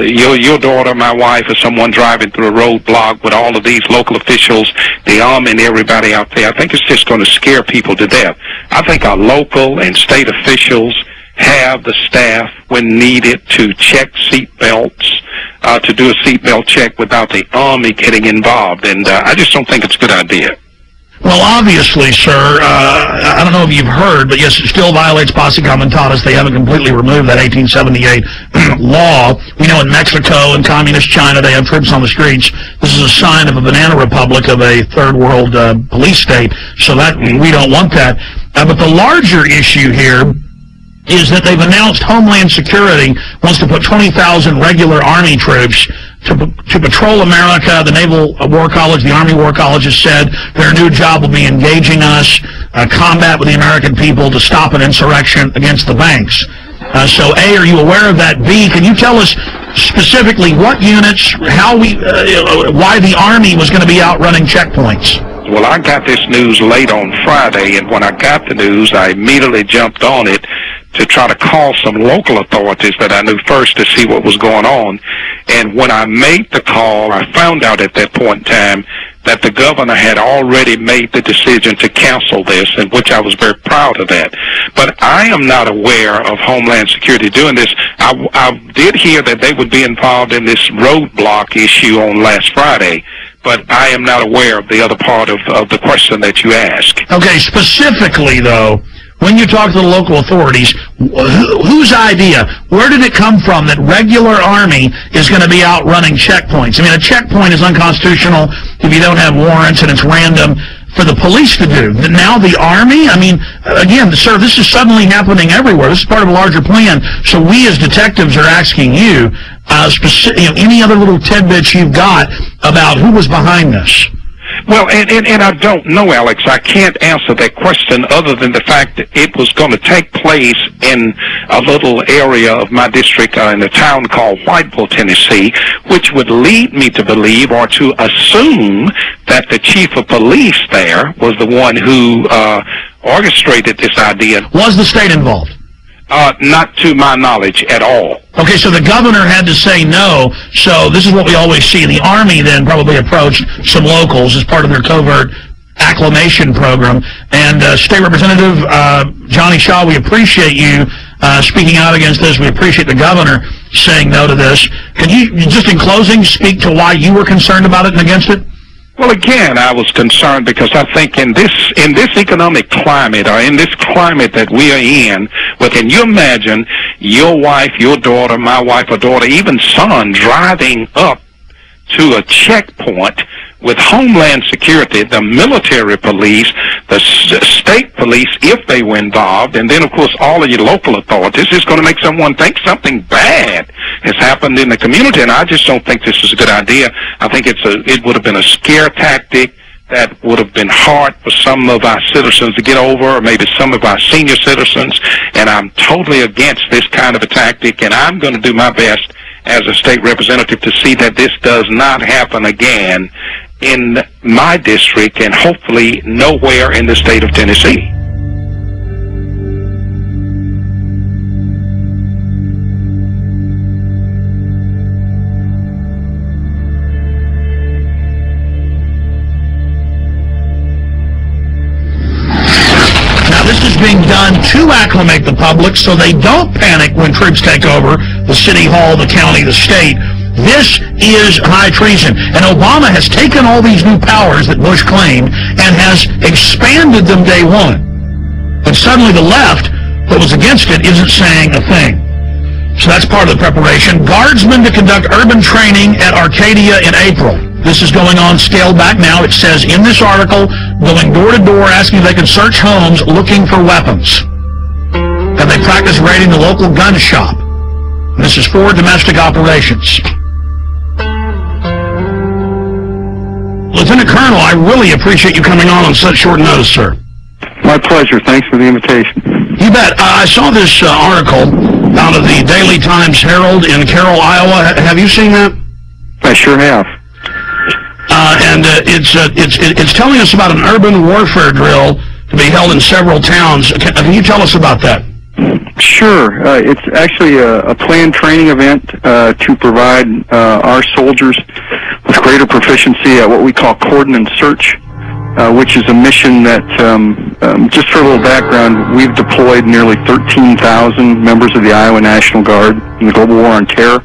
your daughter, my wife, or someone driving through a roadblock with all of these local officials, the Army and everybody out there, I think it's just going to scare people to death. I think our local and state officials have the staff when needed to check seatbelts, to do a seatbelt check without the Army getting involved, and I just don't think it's a good idea. Well, obviously, sir, I don't know if you've heard, but yes, it still violates posse comitatus. They haven't completely removed that 1878 law. We know in Mexico and communist China they have troops on the streets. This is a sign of a banana republic of a third world police state, so that we don't want that. But the larger issue here is that they've announced Homeland Security wants to put 20,000 regular Army troops to patrol America. The Naval War College, the Army War College has said their new job will be engaging us, combat with the American people to stop an insurrection against the banks. So A, are you aware of that? B, can you tell us specifically what units, why the Army was going to be out running checkpoints? Well, I got this news late on Friday, and when I got the news, I immediately jumped on it to try to call some local authorities that I knew first to see what was going on. And when I made the call, I found out at that point in time that the governor had already made the decision to cancel this, and which I was very proud of that. But I am not aware of Homeland Security doing this. I did hear that they would be involved in this roadblock issue on last Friday, but I am not aware of the other part of the question that you asked. Okay, specifically, though, when you talk to the local authorities, whose idea, where did it come from that regular Army is going to be out running checkpoints? I mean, a checkpoint is unconstitutional if you don't have warrants and it's random for the police to do. Now the Army? I mean, again, sir, this is suddenly happening everywhere. This is part of a larger plan. So we as detectives are asking you, any other little tidbits you've got about who was behind this? Well, and I don't know, Alex. I can't answer that question other than the fact that it was going to take place in a little area of my district in a town called Whiteville, Tennessee, which would lead me to believe or to assume that the chief of police there was the one who orchestrated this idea. Was the state involved? Not to my knowledge at all. Okay, so the governor had to say no, so this is what we always see. The Army then probably approached some locals as part of their covert acclimation program. And State Representative Johnny Shaw, we appreciate you speaking out against this. We appreciate the governor saying no to this. Can you, just in closing, speak to why you were concerned about it and against it? Well, again, I was concerned because I think in this economic climate, or in this climate that we are in, well, can you imagine your wife, your daughter, my wife or daughter, even son driving up to a checkpoint with Homeland Security, the military police, the state police, if they were involved, and then, of course, all of your local authorities, is going to make someone think something bad has happened in the community, and I just don't think this is a good idea. I think it would have been a scare tactic that would have been hard for some of our citizens to get over, or maybe some of our senior citizens, and I'm totally against this kind of a tactic, and I'm going to do my best as a state representative to see that this does not happen again in my district and hopefully nowhere in the state of Tennessee. This is being done to acclimate the public so they don't panic when troops take over the city hall, the county, the state. This is high treason. And Obama has taken all these new powers that Bush claimed and has expanded them day one. But suddenly the left that was against it isn't saying a thing. So that's part of the preparation. Guardsmen to conduct urban training at Arcadia in April. This is going on scaled back now. It says in this article, going door to door asking if they can search homes looking for weapons. And they practice raiding the local gun shop. And this is for domestic operations. Lieutenant Colonel, I really appreciate you coming on such short notice, sir. My pleasure. Thanks for the invitation. You bet. I saw this article out of the Daily Times Herald in Carroll, Iowa. Have you seen that? I sure have. And it's telling us about an urban warfare drill to be held in several towns. Can you tell us about that? Sure. It's actually a planned training event to provide our soldiers with greater proficiency at what we call coordinate search, which is a mission that, just for a little background, we've deployed nearly 13,000 members of the Iowa National Guard in the global war on terror.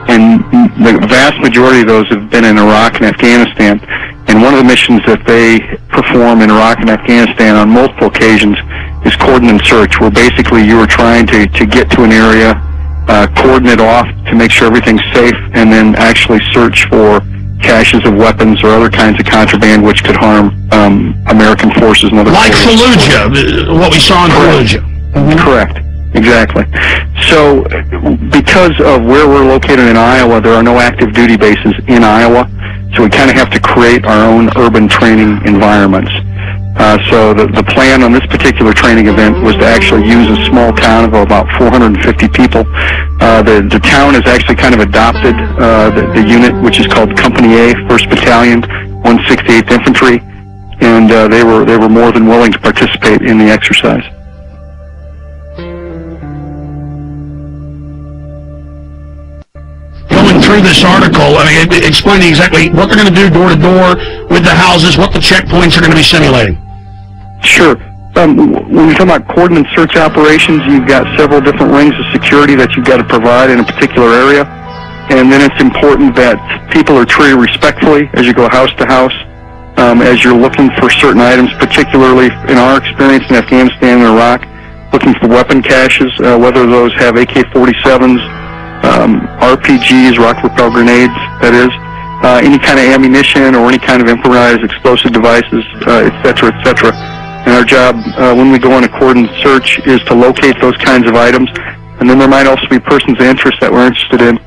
And the vast majority of those have been in Iraq and Afghanistan. And one of the missions that they perform in Iraq and Afghanistan on multiple occasions is coordinate search, where basically you are trying to get to an area, coordinate off to make sure everything's safe, and then actually search for caches of weapons or other kinds of contraband which could harm American forces and other like forces. Fallujah, what we saw in Fallujah. Mm-hmm. Correct. Exactly. So because of where we're located in Iowa, there are no active duty bases in Iowa, so we kind of have to create our own urban training environments. So the plan on this particular training event was to actually use a small town of about 450 people. The town has actually kind of adopted the unit, which is called Company A, 1st Battalion, 168th Infantry, and they were more than willing to participate in the exercise. Going through this article, I mean, explaining exactly what they're going to do door to door with the houses, what the checkpoints are going to be simulating. Sure. When we talk about coordinate search operations, you've got several different rings of security that you've got to provide in a particular area. And then it's important that people are treated respectfully as you go house to house, as you're looking for certain items, particularly in our experience in Afghanistan and Iraq, looking for weapon caches, whether those have AK-47s, RPGs, rocket repel grenades, that is, any kind of ammunition or any kind of improvised explosive devices, et cetera, et cetera. And our job, when we go on a coordinate search, is to locate those kinds of items. And then there might also be persons of interest that we're interested in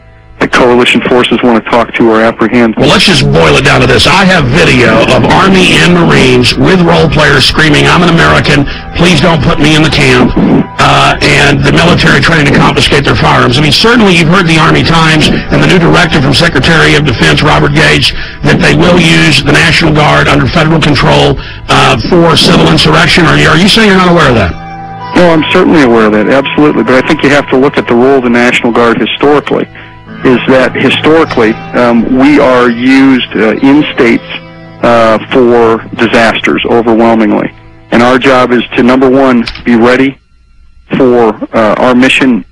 that coalition forces want to talk to or apprehend. Well, let's just boil it down to this. I have video of Army and Marines with role players screaming, "I'm an American, please don't put me in the camp," and the military trying to confiscate their firearms. I mean, certainly you've heard the Army Times and the new directive from Secretary of Defense Robert Gates that they will use the National Guard under federal control for civil insurrection. Are you saying you're not aware of that? No, I'm certainly aware of that, absolutely. But I think you have to look at the role of the National Guard historically. Is that historically we are used in states for disasters overwhelmingly. And our job is to, number one, be ready for our mission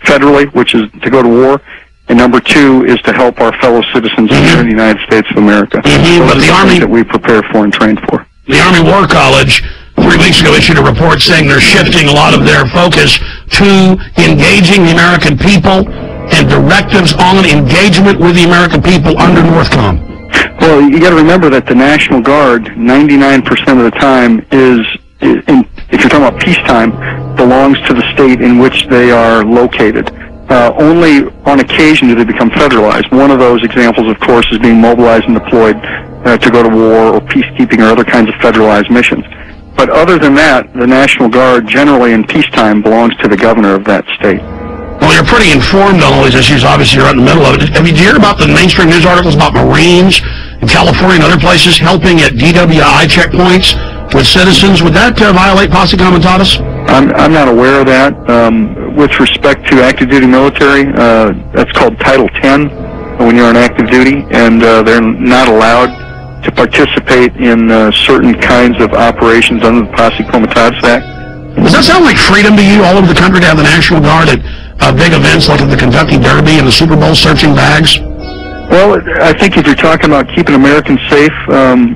federally, which is to go to war, and number two is to help our fellow citizens here in the United States of America. But the Army that we prepare for and train for. The Army War College 3 weeks ago issued a report saying they're shifting a lot of their focus to engaging the American people and directives on engagement with the American people under Northcom. Well, you got to remember that the National Guard, 99% of the time, is, if you're talking about peacetime, belongs to the state in which they are located. Only on occasion do they become federalized. One of those examples, of course, is being mobilized and deployed to go to war or peacekeeping or other kinds of federalized missions. But other than that, the National Guard generally in peacetime belongs to the governor of that state. Well, you're pretty informed on all these issues. Obviously, you're right in the middle of it. Did you hear about the mainstream news articles about Marines in California and other places helping at DWI checkpoints with citizens? Would that violate posse comitatus? I'm not aware of that. With respect to active duty military, that's called Title 10 when you're on active duty, and they're not allowed to participate in certain kinds of operations under the Posse Comitatus Act. Does that sound like freedom to you all over the country to have the National Guard at big events like at the Kentucky Derby and the Super Bowl searching bags? Well, I think if you're talking about keeping Americans safe,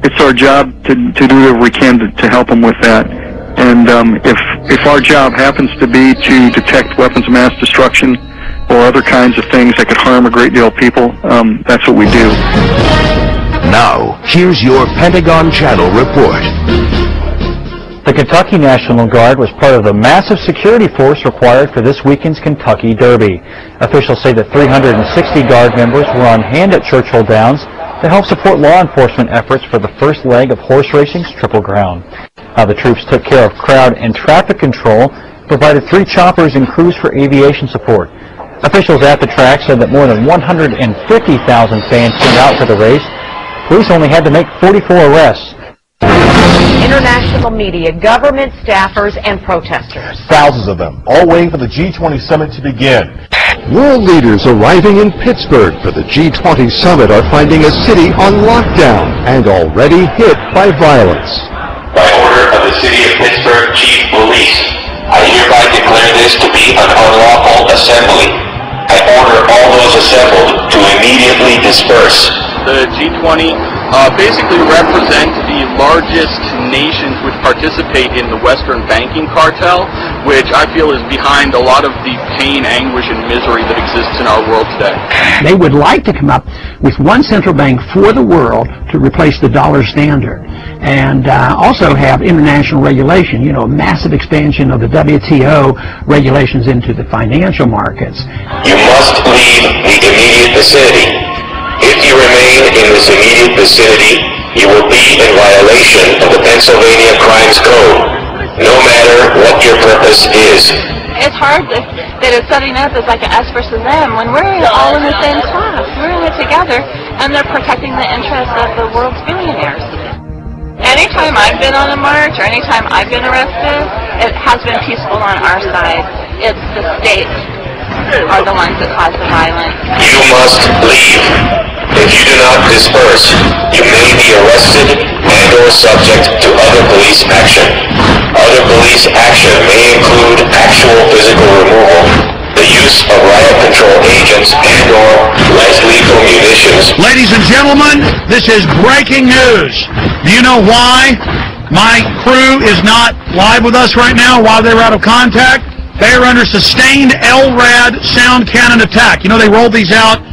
it's our job to do whatever we can to help them with that. And if our job happens to be to detect weapons of mass destruction or other kinds of things that could harm a great deal of people, that's what we do. Now, here's your Pentagon Channel report. The Kentucky National Guard was part of the massive security force required for this weekend's Kentucky Derby. Officials say that 360 Guard members were on hand at Churchill Downs to help support law enforcement efforts for the first leg of horse racing's Triple Crown. The troops took care of crowd and traffic control, provided 3 choppers and crews for aviation support. Officials at the track said that more than 150,000 fans turned out for the race. Police only had to make 44 arrests. International media, government staffers, and protesters. Thousands of them, all waiting for the G20 summit to begin. World leaders arriving in Pittsburgh for the G20 summit are finding a city on lockdown and already hit by violence. By order of the City of Pittsburgh Chief Police, I hereby declare this to be an unlawful assembly. I order all those assembled to immediately disperse. The G20 basically represents the largest nations which participate in the Western banking cartel, which I feel is behind a lot of the pain, anguish, and misery that exists in our world today. They would like to come up with one central bank for the world to replace the dollar standard, and also have international regulation, massive expansion of the WTO regulations into the financial markets. You must leave the immediate vicinity. If you remain in this immediate vicinity, you will be in violation of the Pennsylvania Crimes Code, no matter what your purpose is. It's hard that it's setting up as like an us versus them when we're all in the same class. We're in it together, and they're protecting the interests of the world's billionaires. Anytime I've been on a march or anytime I've been arrested, it has been peaceful on our side. It's the states are the ones that cause the violence. You must leave. If you do not disperse, you may be arrested and or subject to other police action. Other police action may include actual physical removal, the use of riot control agents and or less lethal munitions. Ladies and gentlemen, this is breaking news. Do you know why my crew is not live with us right now, why they're out of contact? They are under sustained LRAD sound cannon attack. They rolled these out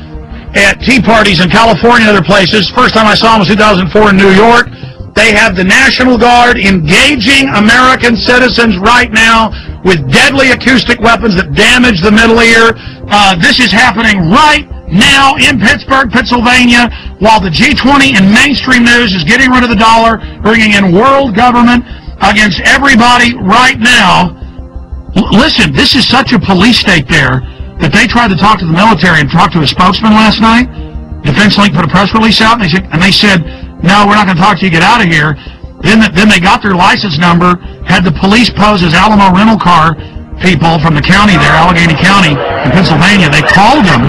at tea parties in California and other places. First time I saw them was 2004 in New York. They have the National Guard engaging American citizens right now with deadly acoustic weapons that damage the middle ear. This is happening right now in Pittsburgh, Pennsylvania, while the G20 and mainstream news is getting rid of the dollar, bringing in world government against everybody right now. Listen, this is such a police state there that they tried to talk to the military and talk to a spokesman last night. Defense Link put a press release out, and they said, no, we're not going to talk to you, get out of here. Then they got their license number, had the police pose as Alamo rental car people from the county there, Allegheny County in Pennsylvania. They called them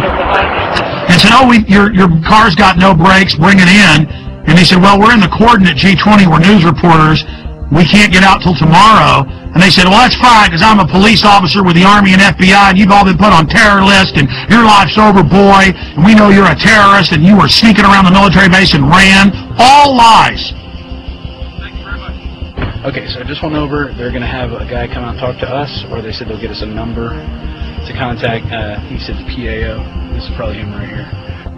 and said, oh, your car's got no brakes, bring it in. And they said, well, we're in the coordinate G20, we're news reporters, we can't get out till tomorrow. And they said, well, that's fine because I'm a police officer with the Army and FBI and you've all been put on terror list and your life's over, boy, and we know you're a terrorist and you were sneaking around the military base and ran. All lies. Okay, so I just went over. They're going to have a guy come out and talk to us, or they said they'll get us a number to contact. He said the PAO. This is probably him right here.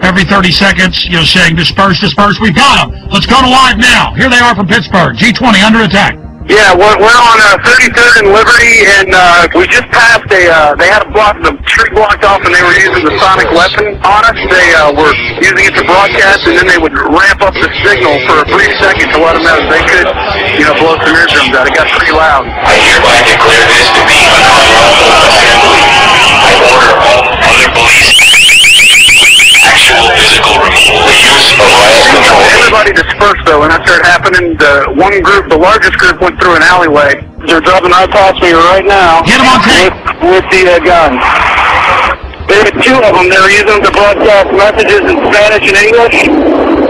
Every 30 seconds, you know, saying, disperse, disperse. We've got them. Let's go to live now. Here they are from Pittsburgh. G20 under attack. Yeah, we're on 33rd and Liberty, and we just passed they had the street blocked off, and they were using the sonic weapon on us. They were using it to broadcast, and then they would ramp up the signal for a brief second to let them know that they could, you know, blow some eardrums out. It got pretty loud. I hereby declare this to be an unlawful assembly. I order all other police actual physical removal, the use of riot control. Everybody dispersed, though, and that started happening. One group, the largest group, went through an alleyway. They're dropping right past me right now. Get them on tape. With the gun. There were two of them. They were using them to broadcast messages in Spanish and English.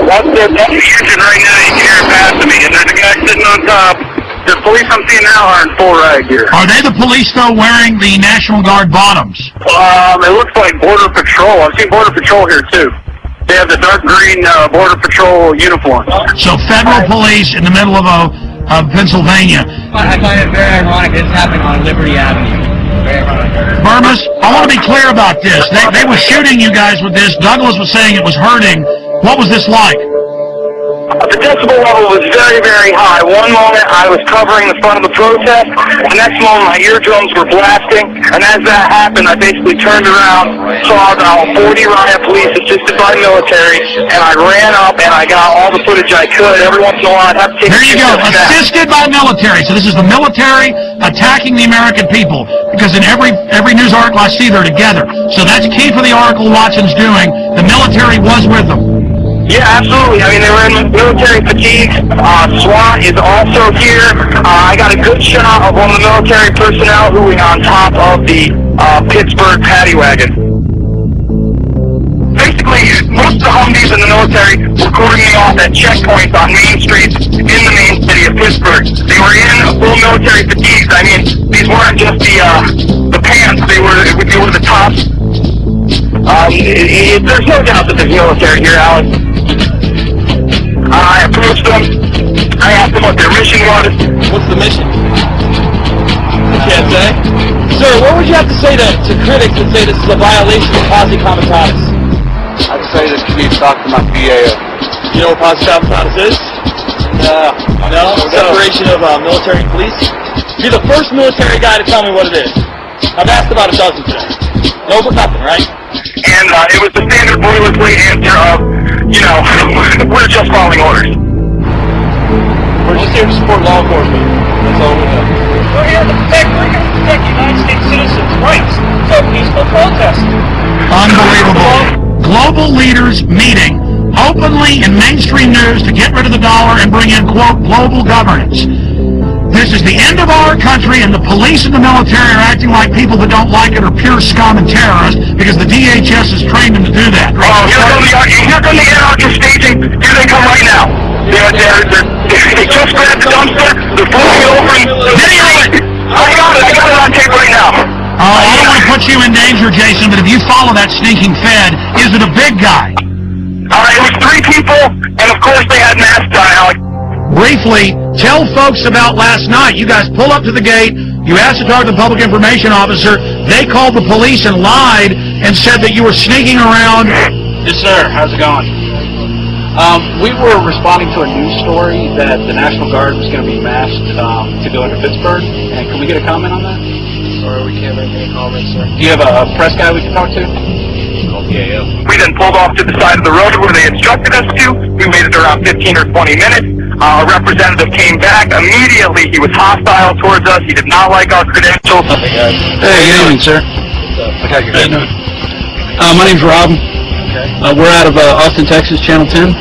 That's using right now. You can hear it passing me. And there's a guy sitting on top. The police I'm seeing now are in full rag here. Are they the police, though, wearing the National Guard bottoms? It looks like Border Patrol. I've seen Border Patrol here, too. They have the dark green Border Patrol uniforms. So federal police in the middle of Pennsylvania. I find it very ironic it's happening on Liberty Avenue. Very ironic. Burmis, I want to be clear about this. They were shooting you guys with this. Douglas was saying it was hurting. What was this like? The decibel level was very, very high. One moment I was covering the front of the protest. The next moment my eardrums were blasting. And as that happened, I basically turned around, saw about 40 riot police assisted by military, and I ran up and I got all the footage I could. Every once in a while I'd have to take There you go, assisted by military. So this is the military attacking the American people. Because in every news article I see they're together. So that's key for the article Watson's doing. The military was with them. Yeah, absolutely. I mean, they were in military fatigues. SWAT is also here. I got a good shot of one of the military personnel who was on top of the Pittsburgh paddy wagon. Basically, most of the Humvees in the military were quartering me off at checkpoints on Main Street in the main city of Pittsburgh. They were in full military fatigues. I mean, these weren't just the pants. They were the tops. There's no doubt that there's military here, Alex. I approached them. I asked them what their mission was. What's the mission? You can't say. Sir, what would you have to say to critics that say this is a violation of Posse Comitatus? I'd say this should be talked to my PAO. You know what Posse Comitatus is? No? Separation of military and police? You're the first military guy to tell me what it is. I've asked about a dozen today. No, but nothing, right? And it was the standard boilerplate answer of, you know, we're just following orders. We're just here to support law enforcement. That's all we know. We're here to protect United States citizens' rights to peaceful protest. Unbelievable. Global leaders meeting openly in mainstream news to get rid of the dollar and bring in, quote, global governance. This is the end of our country, and the police and the military are acting like people that don't like it are pure scum and terrorists because the DHS has trained them to do that. Oh, here come the anarchist staging. Here they come right now. They just grabbed the dumpster. They're pulling it over. Video it. I got it on tape right now. Oh, I don't want to put you in danger, Jason, but if you follow that stinking Fed, is it a big guy? It was 3 people, and of course they had masks on, Alex. Briefly, tell folks about last night. You guys pull up to the gate. You asked to talk to the public information officer. They called the police and lied and said that you were sneaking around. Yes, sir. How's it going? We were responding to a news story that the National Guard was going to be masked to go into Pittsburgh. And can we get a comment on that? Or we can't make any comments, sir. Do you have a press guy we can talk to? We then pulled off to the side of the road where they instructed us to. We waited around 15 or 20 minutes. A representative came back. Immediately, he was hostile towards us. He did not like our credentials. Hey, good evening, sir. Okay, good evening. My name's Rob. Okay. We're out of Austin, Texas, Channel 10.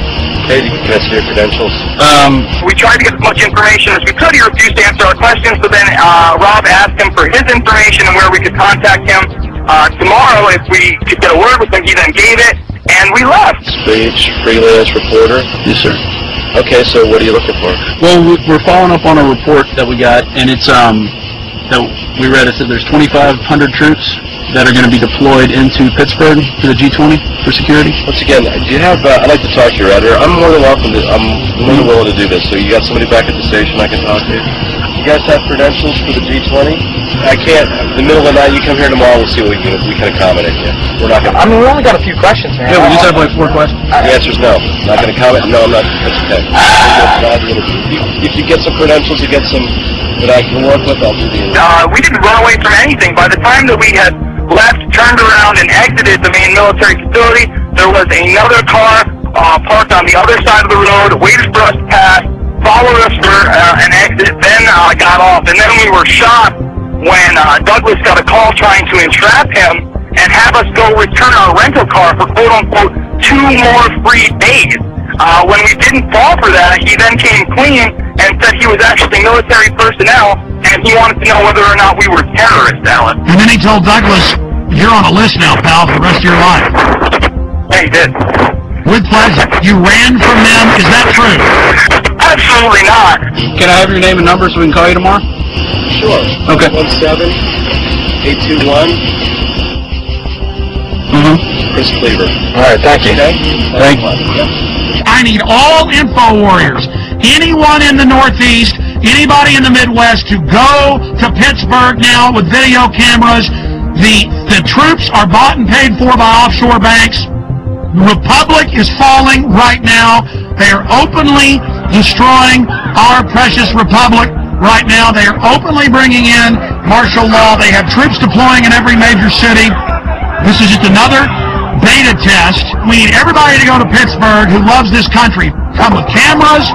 Okay, can I see your credentials? We tried to get as much information as we could. He refused to answer our questions, so then Rob asked him for his information and where we could contact him. Tomorrow, if we could get a word with him, he then gave it, and we left. Speech, freelance reporter? Yes, sir. Okay, so what are you looking for? Well, we're following up on a report that we got, and it's that we read, it said there's 2,500 troops that are going to be deployed into Pittsburgh to the G20 for security. Once again, do you have, I'd like to talk to your editor. I'm more than welcome to, I'm more than willing to do this. So you got somebody back at the station I can talk to? You guys have credentials for the G20? I can't, in the middle of the night, you come here tomorrow, we'll see what we can accommodate you. We're not going to... I mean, we only got a few questions, man. Yeah, we just have like 4 questions. The answer's no. Not going to comment? No, I'm not. That's okay. If you get some credentials, you get some that I can work with, I'll do the We didn't run away from anything. By the time that we had left, turned around, and exited the main military facility, there was another car parked on the other side of the road, waited for us to pass, followed us for an exit, then got off. And then we were shocked when Douglas got a call trying to entrap him and have us go return our rental car for quote-unquote 2 more free days. When we didn't fall for that, he then came clean and said he was actually military personnel, and he wanted to know whether or not we were terrorists, Alex. And then he told Douglas, you're on a list now, pal, for the rest of your life. Yeah, he did. With pleasure. You ran from them. Is that true? Absolutely not. Can I have your name and number so we can call you tomorrow? Sure. Okay. 1-7-821. Chris Cleaver. All right, thank you. Okay? Thank you. I need all info warriors. Anyone in the Northeast, anybody in the Midwest to go to Pittsburgh now with video cameras. The troops are bought and paid for by offshore banks. The Republic is falling right now. They are openly destroying our precious Republic right now. They are openly bringing in martial law. They have troops deploying in every major city. This is just another beta test. We need everybody to go to Pittsburgh who loves this country. Come with cameras,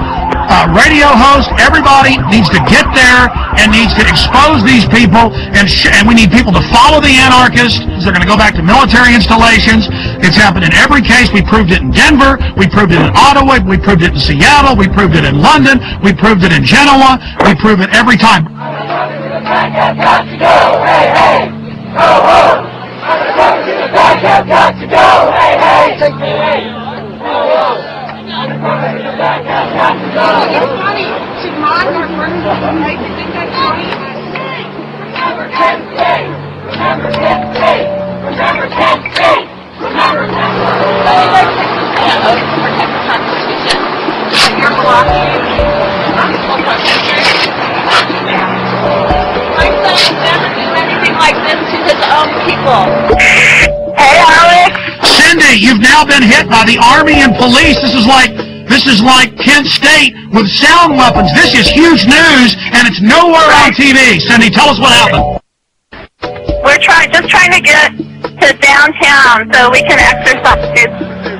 radio hosts. Everybody needs to get there and needs to expose these people, and we need people to follow the anarchists. They're going to go back to military installations. It's happened in every case. We proved it in Denver. We proved it in Ottawa. We proved it in Seattle. We proved it in London. We proved it in Genoa. We prove it every time. Hey, Alex. Cindy, you've now been hit by the Army and police. This is like Kent State with sound weapons. This is huge news, and it's nowhere on TV. Cindy, tell us what happened. We're just trying to get to downtown so we can exercise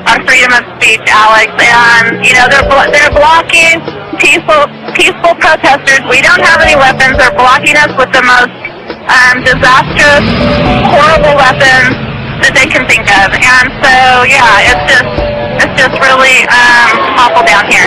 our freedom of speech, Alex. And they're blocking peaceful protesters. We don't have any weapons. They're blocking us with the most disastrous, horrible weapons that they can think of. And so, yeah, it's just really awful down here.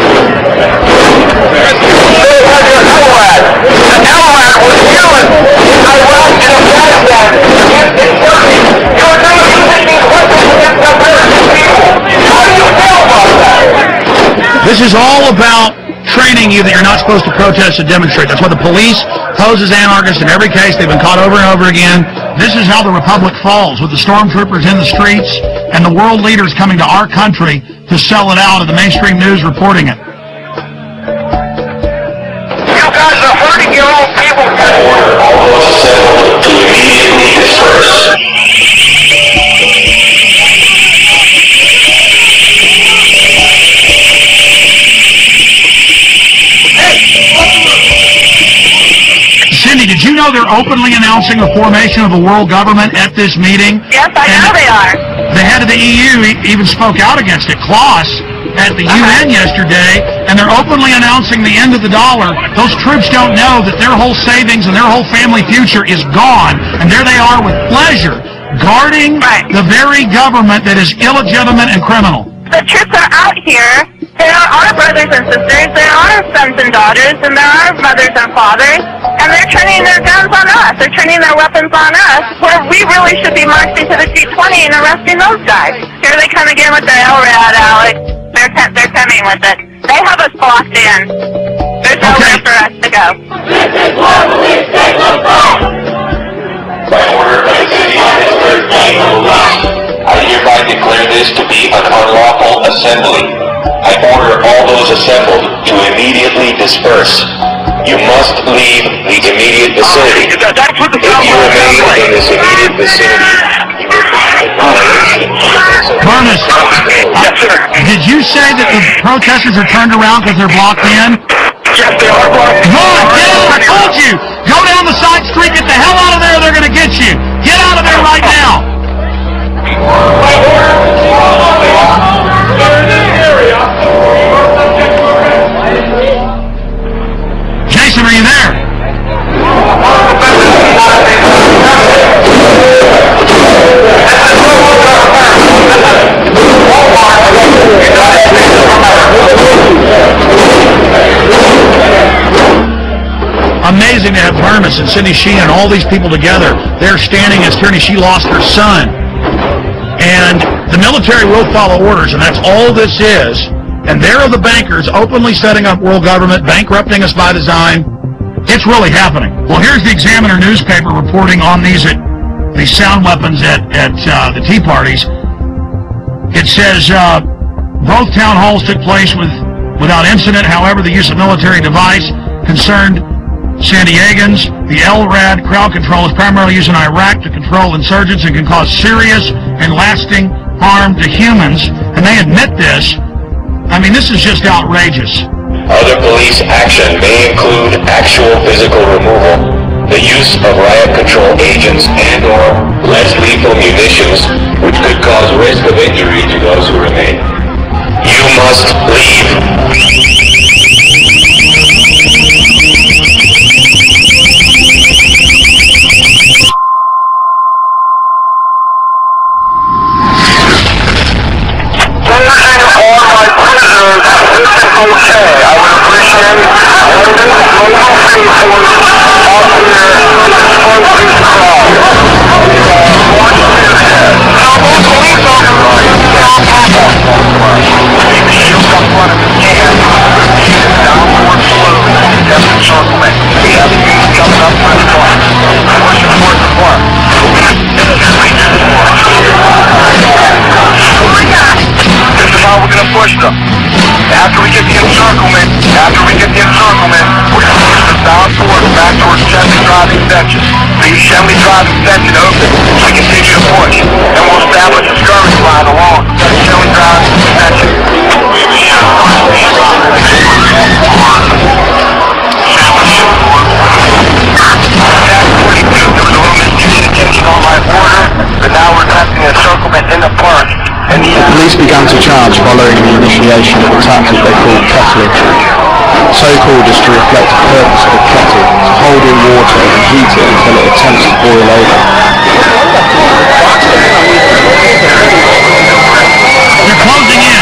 This is all about training you that you're not supposed to protest and demonstrate. That's why the police pose as anarchists in every case. They've been caught over and over again. This is how the Republic falls, with the stormtroopers in the streets and the world leaders coming to our country to sell it out, and the mainstream news reporting it. You guys are hurting your own people. All those assembled to immediately disperse. Cindy, did you know they're openly announcing the formation of a world government at this meeting? Yes, I know they are. The head of the EU even spoke out against it, Klaus, at the UN yesterday, and they're openly announcing the end of the dollar. Those troops don't know that their whole savings and their whole family future is gone, and there they are with pleasure, guarding the very government that is illegitimate and criminal. The troops are out here. There are our brothers and sisters, there are sons and daughters, and there are mothers and fathers, and they're turning their guns on us. They're turning their weapons on us, where we really should be marching to the G20 and arresting those guys. Here they come again with the LRAD, Alex. They're coming with it. They have us blocked in. There's nowhere for us to go. This is what police take us from. By order of the City of Pittsburgh Police, I hereby declare this to be an unlawful assembly. I order all those assembled to immediately disperse. You must leave the immediate vicinity. If you remain in this immediate vicinity, you will be in violation. Burnis, Yes, sir. did you say that the protesters are turned around because they're blocked in? Yes, they are blocked. Good, get out, I told you! Go down the side street, get the hell out of there, they're gonna get you! Get out of there right now! Jason, are you there? Amazing to have Burmis and Cindy Sheehan and all these people together. They're standing as tyranny. She lost her son. And the military will follow orders, and that's all this is. And there are the bankers openly setting up world government, bankrupting us by design. It's really happening. Well, here's the Examiner newspaper reporting on these sound weapons at the Tea Parties. It says both town halls took place without incident. However, the use of military device concerned San Diegans. The LRAD crowd control is primarily used in Iraq to control insurgents and can cause serious and lasting harm to humans. And they admit this. I mean, this is just outrageous. Other police action may include actual physical removal, the use of riot control agents and/or less lethal munitions, which could cause risk of injury to those who remain. You must leave. After we get the encirclement, we're going to push the southward back towards Chevy Drive Extension. Leave Chevy Drive Extension open so we continue to push. And we'll establish a skirmish line along Chevy Drive Extension. But now we're testing a encirclement in the park. The police began to charge following the initiation of a tactic they called kettling. So called as to reflect the purpose of a kettle, to hold in water and heat it until it attempts to boil over. They're closing in.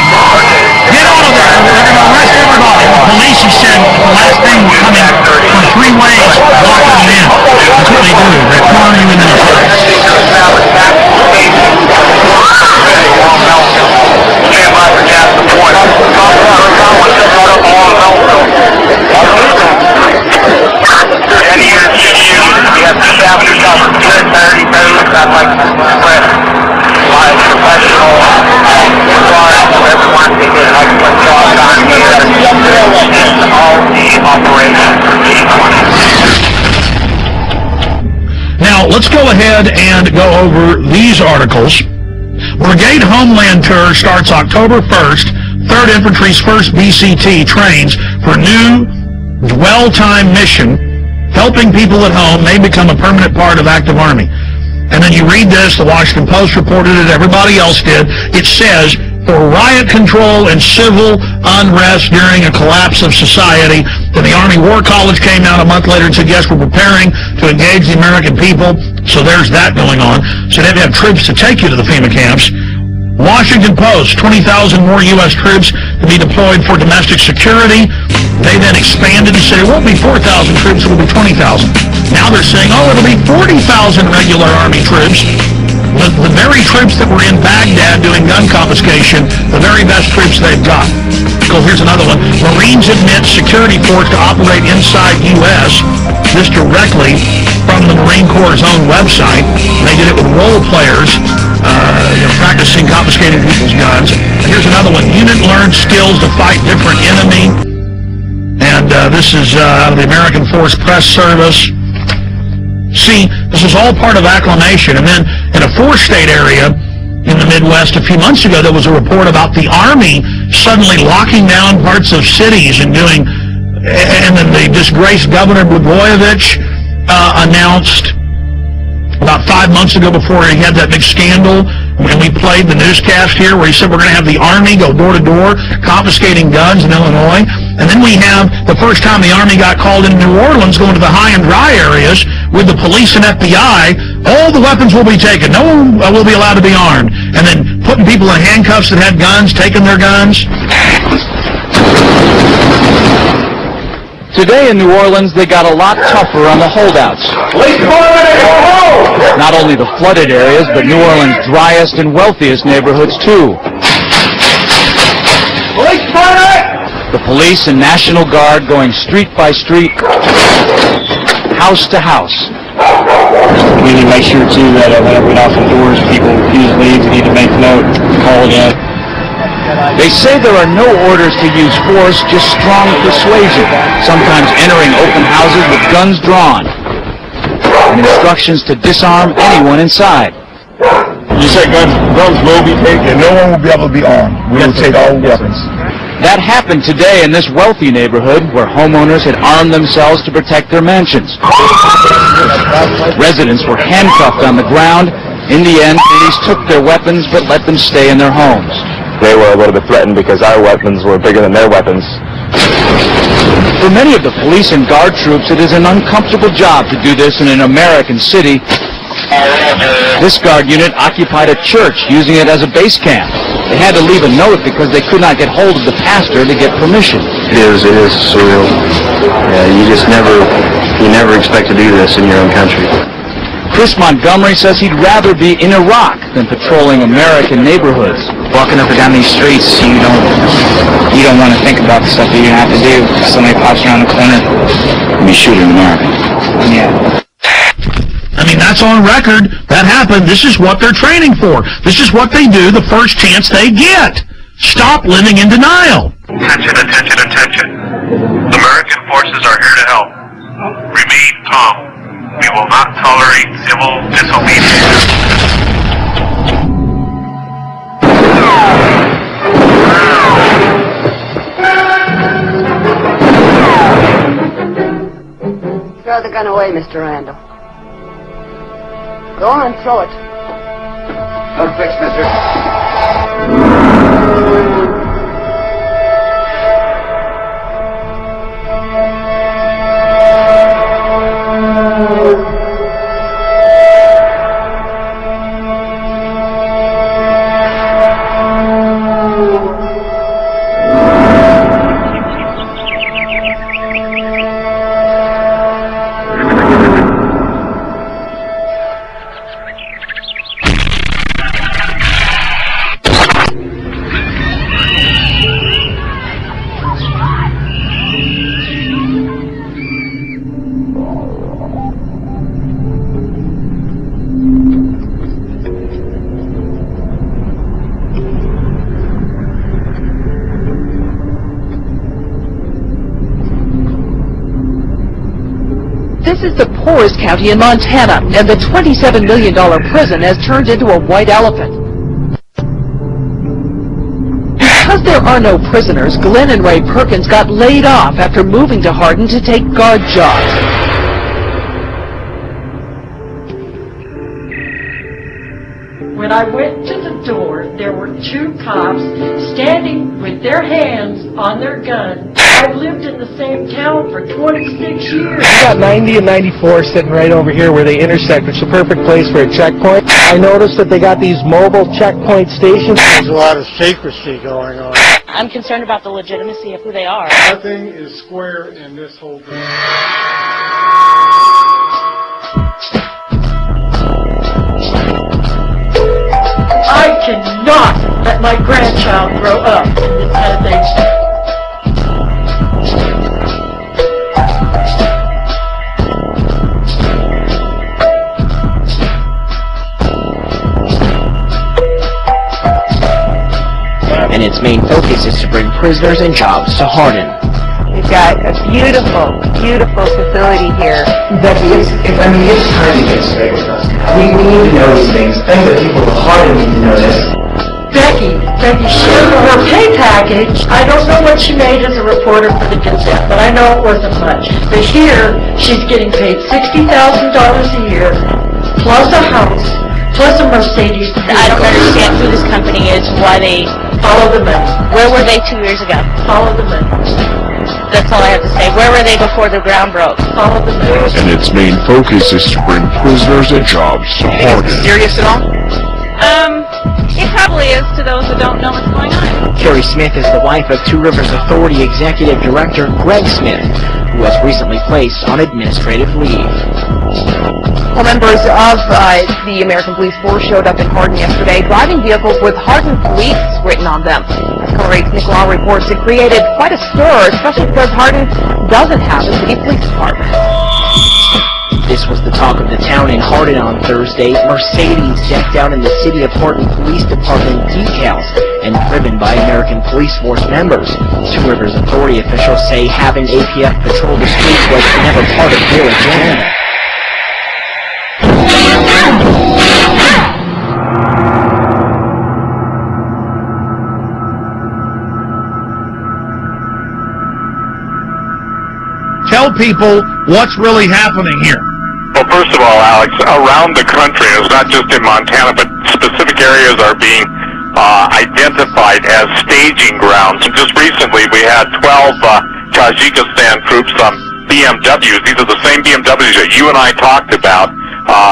Get out of there. They're going to arrest everybody. The police have said the last thing was coming from 3 ways, blocking them in. That's what they do. They corner you in the face. Now, let's go ahead and go over these articles. Brigade Homeland Tour starts October 1st. 3rd Infantry's 1st BCT trains for new dwell time mission. Helping people at home may become a permanent part of active Army. And then you read this, the Washington Post reported it, everybody else did. It says, for riot control and civil unrest during a collapse of society. Then the Army War College came out a month later and said, yes, we're preparing to engage the American people. So there's that going on. So they have troops to take you to the FEMA camps. Washington Post, 20,000 more U.S. troops to be deployed for domestic security. They then expanded and said it won't be 4,000 troops, it will be 20,000. Now they're saying, oh, it'll be 40,000 regular Army troops. The very troops that were in Baghdad doing gun confiscation, the very best troops they've got. So here's another one. Marines admit security force to operate inside U.S. This directly from the Marine Corps' own website. They did it with role players, practicing confiscating people's guns. And here's another one. Unit learned skills to fight different enemy. And this is out of the American Force Press Service. See, this is all part of acclimation. And then in a four-state area in the Midwest a few months ago, there was a report about the Army suddenly locking down parts of cities and then the disgraced Governor Blagojevich announced about 5 months ago, before he had that big scandal, when we played the newscast here where he said we're going to have the Army go door to door confiscating guns in Illinois. And then we have the first time the Army got called into New Orleans, going to the high and dry areas with the police and FBI. All the weapons will be taken. No one will be allowed to be armed. And then putting people in handcuffs that had guns, taking their guns. Today in New Orleans, they got a lot tougher on the holdouts. Not only the flooded areas, but New Orleans' driest and wealthiest neighborhoods, too. The police and National Guard going street by street, house to house. We need to make sure, too, that whenever we knock on doors, people use leads, need to make note, call again. They say there are no orders to use force, just strong persuasion, sometimes entering open houses with guns drawn, and instructions to disarm anyone inside. You said guns will be taken. No one will be able to be armed. We will take all weapons. That happened today in this wealthy neighborhood where homeowners had armed themselves to protect their mansions. Residents were handcuffed on the ground. In the end, police took their weapons but let them stay in their homes. They were a little bit threatened because our weapons were bigger than their weapons. For many of the police and guard troops, it is an uncomfortable job to do this in an American city. This guard unit occupied a church, using it as a base camp. They had to leave a note because they could not get hold of the pastor to get permission. It is surreal. Yeah, you never expect to do this in your own country. Chris Montgomery says he'd rather be in Iraq than patrolling American neighborhoods. Walking up and down these streets, you don't want to think about the stuff that you have to do. Somebody pops around the corner, and you shoot an American. Yeah. I mean, that's on record. That happened. This is what they're training for. This is what they do the first chance they get. Stop living in denial. Attention, attention, attention. American forces are here to help. Remain calm. We will not tolerate civil disobedience. Throw the gun away, Mr. Randall. Go on, throw it. Don't fix, mister. This is the poorest county in Montana, and the $27 million prison has turned into a white elephant. Because there are no prisoners, Glenn and Ray Perkins got laid off after moving to Hardin to take guard jobs. When I went to the door, there were two cops standing with their hands on their guns. I've lived in the same town for 26 years. We got 90 and 94 sitting right over here where they intersect. It's a perfect place for a checkpoint. I noticed that they got these mobile checkpoint stations. There's a lot of secrecy going on. I'm concerned about the legitimacy of who they are. Nothing is square in this whole thing. let my grandchild grow up. It's how they... And its main focus is to bring prisoners and jobs to Hardin. We've got a beautiful, beautiful facility here. Becky, it's time to get straight with us. We need to know these things. I think that people of Hardin need to know this. Becky, her pay package, I don't know what she made as a reporter for the Gazette, but I know it wasn't much. But here, she's getting paid $60,000 a year, plus a house, plus a Mercedes. I don't understand who this company is, why they... Follow the money. Where were they 2 years ago? Follow the money. That's all I have to say. Where were they before the ground broke? Follow the money. And its main focus is to bring prisoners and jobs to Hardin. Serious at all? It probably is to those who don't know what's going on. Carrie Smith is the wife of Two Rivers Authority Executive Director Greg Smith, who was recently placed on administrative leave. Well, members of the American Police Force showed up in Hardin yesterday, driving vehicles with Hardin Police written on them. As Color 8's Nicolau reports, it created quite a stir, especially because Hardin doesn't have a city police department. This was the talk of the town in Hardin on Thursday. Mercedes decked out in the City of Hardin Police Department decals and driven by American Police Force members. Two Rivers Authority officials say having APF patrol the streets was never part of their agenda. Tell people what's really happening here. Well, first of all, Alex, around the country, it's not just in Montana, but specific areas are being identified as staging grounds. And just recently, we had 12 Tajikistan troops on BMWs. These are the same BMWs that you and I talked about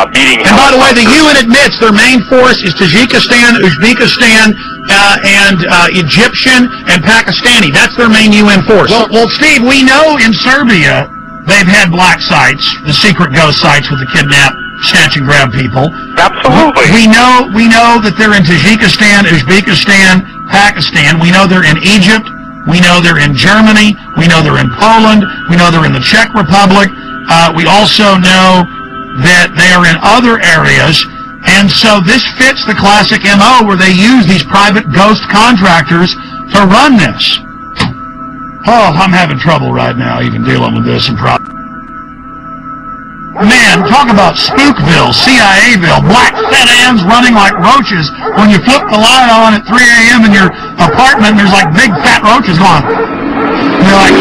beating. And by the way, the UN admits their main force is Tajikistan, Uzbekistan, and Egyptian and Pakistani. That's their main UN force. Well, Steve, we know in Serbia they've had black sites, the secret ghost sites with the kidnap, snatch and grab people. Absolutely. We know that they're in Tajikistan, Uzbekistan, Pakistan. We know they're in Egypt. We know they're in Germany. We know they're in Poland. We know they're in the Czech Republic. We also know that they are in other areas. And so this fits the classic MO where they use these private ghost contractors to run this. Oh, I'm having trouble right now even dealing with this. Man, talk about Spookville, CIAville, black sedans running like roaches. When you flip the light on at 3 a.m. in your apartment, there's like big fat roaches going. And you're like,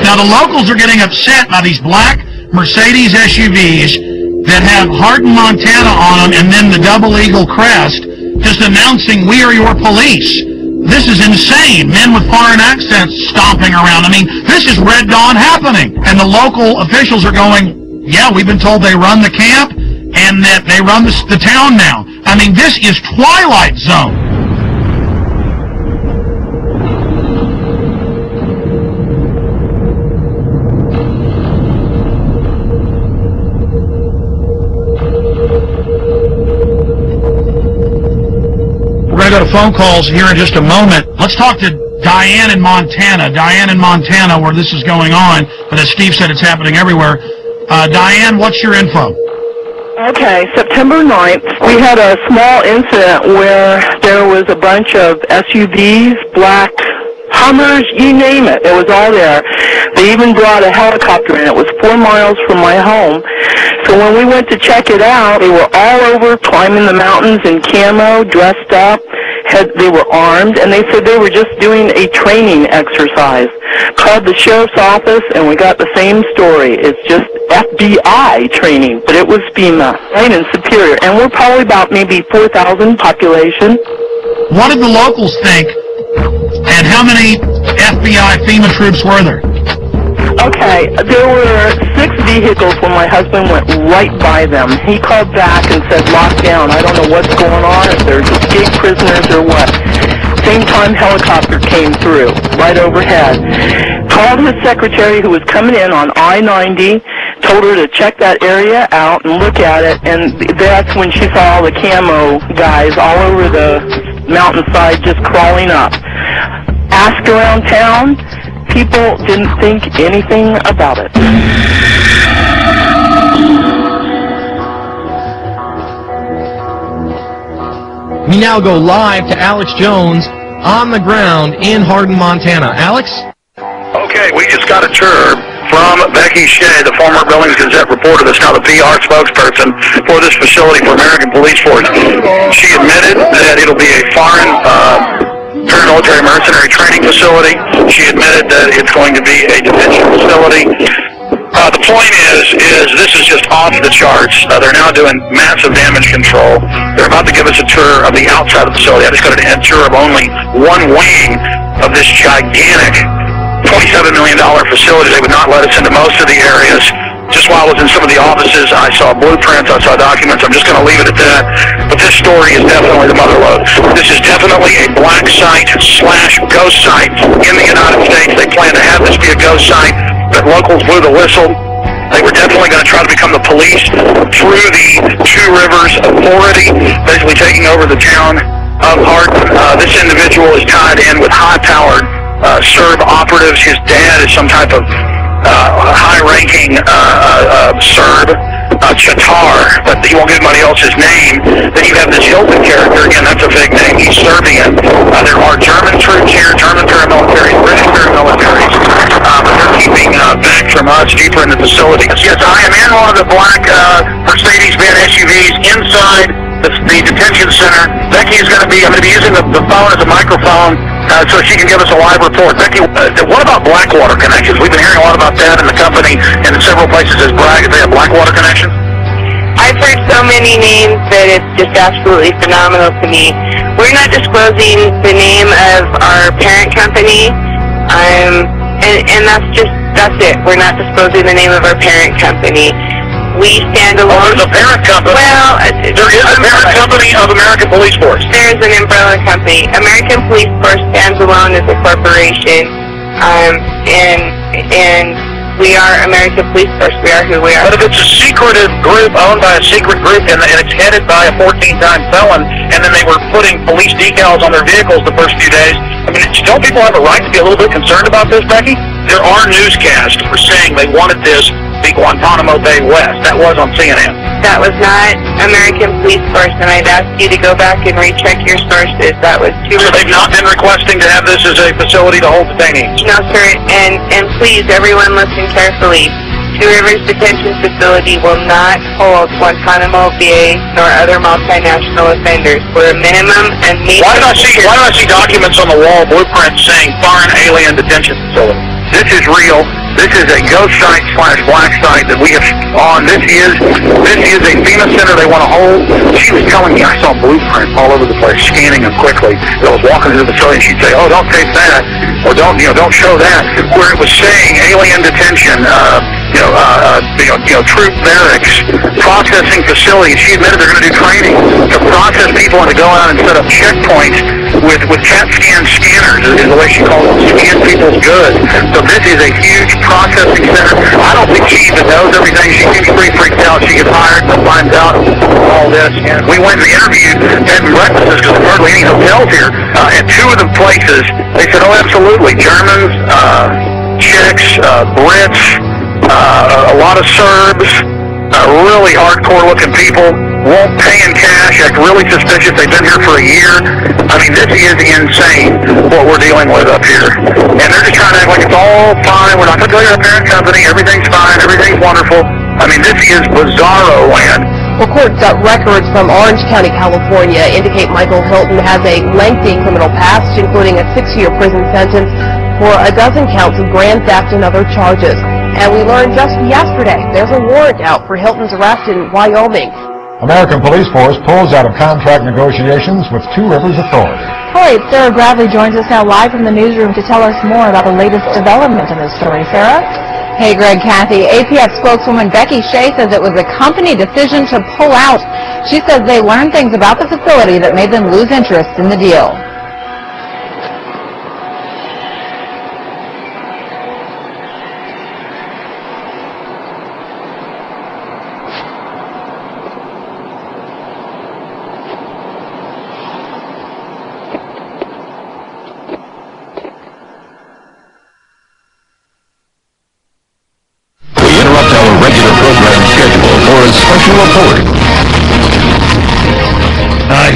now the locals are getting upset by these black Mercedes SUVs that have Hardin, Montana on them and then the double eagle crest just announcing we are your police. This is insane. Men with foreign accents stomping around. I mean, this is Red Dawn happening. And the local officials are going, yeah, we've been told they run the camp and that they run the town now. I mean, this is Twilight Zone. We're going to go to phone calls here in just a moment. Let's talk to Diane in Montana. Diane in Montana, where this is going on. But as Steve said, it's happening everywhere. Diane, what's your info? Okay, September 9th, we had a small incident where there was a bunch of SUVs, black Hummers, you name it. It was all there. They even brought a helicopter in. It was 4 miles from my home. So when we went to check it out, they were all over climbing the mountains in camo, dressed up. They were armed, and they said they were just doing a training exercise. Called the sheriff's office, and we got the same story. It's just FBI training, but it was FEMA, right in Superior. And we're probably about maybe 4,000 population. What did the locals think, and how many FBI FEMA troops were there? Okay, there were 6 vehicles when my husband went right by them. He called back and said, lock down. I don't know what's going on, if there's escaped prisoners or what. Same time, helicopter came through, right overhead. Called his secretary who was coming in on I-90, told her to check that area out and look at it, and that's when she saw all the camo guys all over the mountainside just crawling up. Ask around town, people didn't think anything about it. We now go live to Alex Jones on the ground in Hardin, Montana. Alex? Okay, we just got a tour from Becky Shea, the former Billings Gazette reporter that's now the PR spokesperson for this facility for American Police Force. She admitted that it'll be a foreign paramilitary mercenary training facility. She admitted that it's going to be a detention facility. The point is this is just off the charts. They're now doing massive damage control. They're about to give us a tour of the outside of the facility. I just got a tour of only one wing of this gigantic $27 million facility. They would not let us into most of the areas. Just while I was in some of the offices, I saw blueprints, I saw documents. I'm just going to leave it at that. But this story is definitely the mother lode. This is definitely a black site / ghost site in the United States. They plan to have this be a ghost site, but locals blew the whistle. They were definitely going to try to become the police through the Two Rivers Authority, basically taking over the town of Hardin. This individual is tied in with high-powered Serb operatives. His dad is some type of high-ranking Serb, Chatar, but he won't give anybody else his name. Then you have this Hilton character. Again, that's a fake name. He's Serbian. There are German troops here, German paramilitaries, British paramilitaries, but they're keeping back from us deeper in the facility. Yes, I am in one of the black Mercedes-Benz SUVs inside the detention center. Becky is going to be, I'm going to be using the phone as a microphone so she can give us a live report. Becky, what about Blackwater connections? We've been hearing a lot about that, and the company and in several places has bragged that they have Blackwater connections. I've heard so many names that it's just absolutely phenomenal to me. We're not disclosing the name of our parent company, and that's it. We're not disclosing the name of our parent company. We stand alone. Oh, there's a parent company. Well, there is a parent company of American Police Force. There's an umbrella company. American Police Force stands alone as a corporation, and we are American Police Force. We are who we are. But if it's a secretive group owned by a secret group and it's headed by a 14-time felon, and then they were putting police decals on their vehicles the first few days, I mean, don't people have a right to be a little bit concerned about this, Becky? There are newscasts for saying they wanted this to be Guantanamo Bay West. That was on CNN. That was not American Police Force, and I'd ask you to go back and recheck your sources. That was too. So they've not been requesting to have this as a facility to hold detainees? No, sir, and please, everyone listen carefully. Two Rivers Detention Facility will not hold Guantanamo Bay nor other multinational offenders. We're a minimum and medium. Why do I see documents on the wall, blueprints saying foreign alien detention facility? This is real. This is a ghost site / black site that we have on. This is a FEMA center they want to hold. She was telling me, I saw blueprints all over the place, scanning them quickly. I was walking into the facility and she'd say, oh, don't take that, or don't show that. Where it was saying alien detention, troop barracks, processing facilities. She admitted they're going to do training to process people and to go out and set up checkpoints with CAT scan scanners, is the way she calls them, scan people's goods. So this is a huge processing center. I don't think she even knows everything. She seems pretty freaked out. She gets hired and finds out all this. And we went and interviewed bed and breakfasts because there's hardly any hotels here. At two of the places, they said, oh, absolutely. Germans, Czechs, Brits, a lot of Serbs, really hardcore-looking people, won't pay in cash, act really suspicious. They've been here for a year. I mean, this is insane what we're dealing with up here. And they're just trying to act like it's all fine. We're not going to go to our parent company. Everything's fine. Everything's wonderful. I mean, this is bizarro land. Well, court records from Orange County, California indicate Michael Hilton has a lengthy criminal past, including a 6-year prison sentence for a dozen counts of grand theft and other charges. And we learned just yesterday there's a warrant out for Hilton's arrest in Wyoming. American Police Force pulls out of contract negotiations with Two Rivers Authority. All right, Sarah Bradley joins us now live from the newsroom to tell us more about the latest development in this story. Sarah? Hey, Greg, Kathy. APF spokeswoman Becky Shea says it was a company decision to pull out. She says they learned things about the facility that made them lose interest in the deal. report.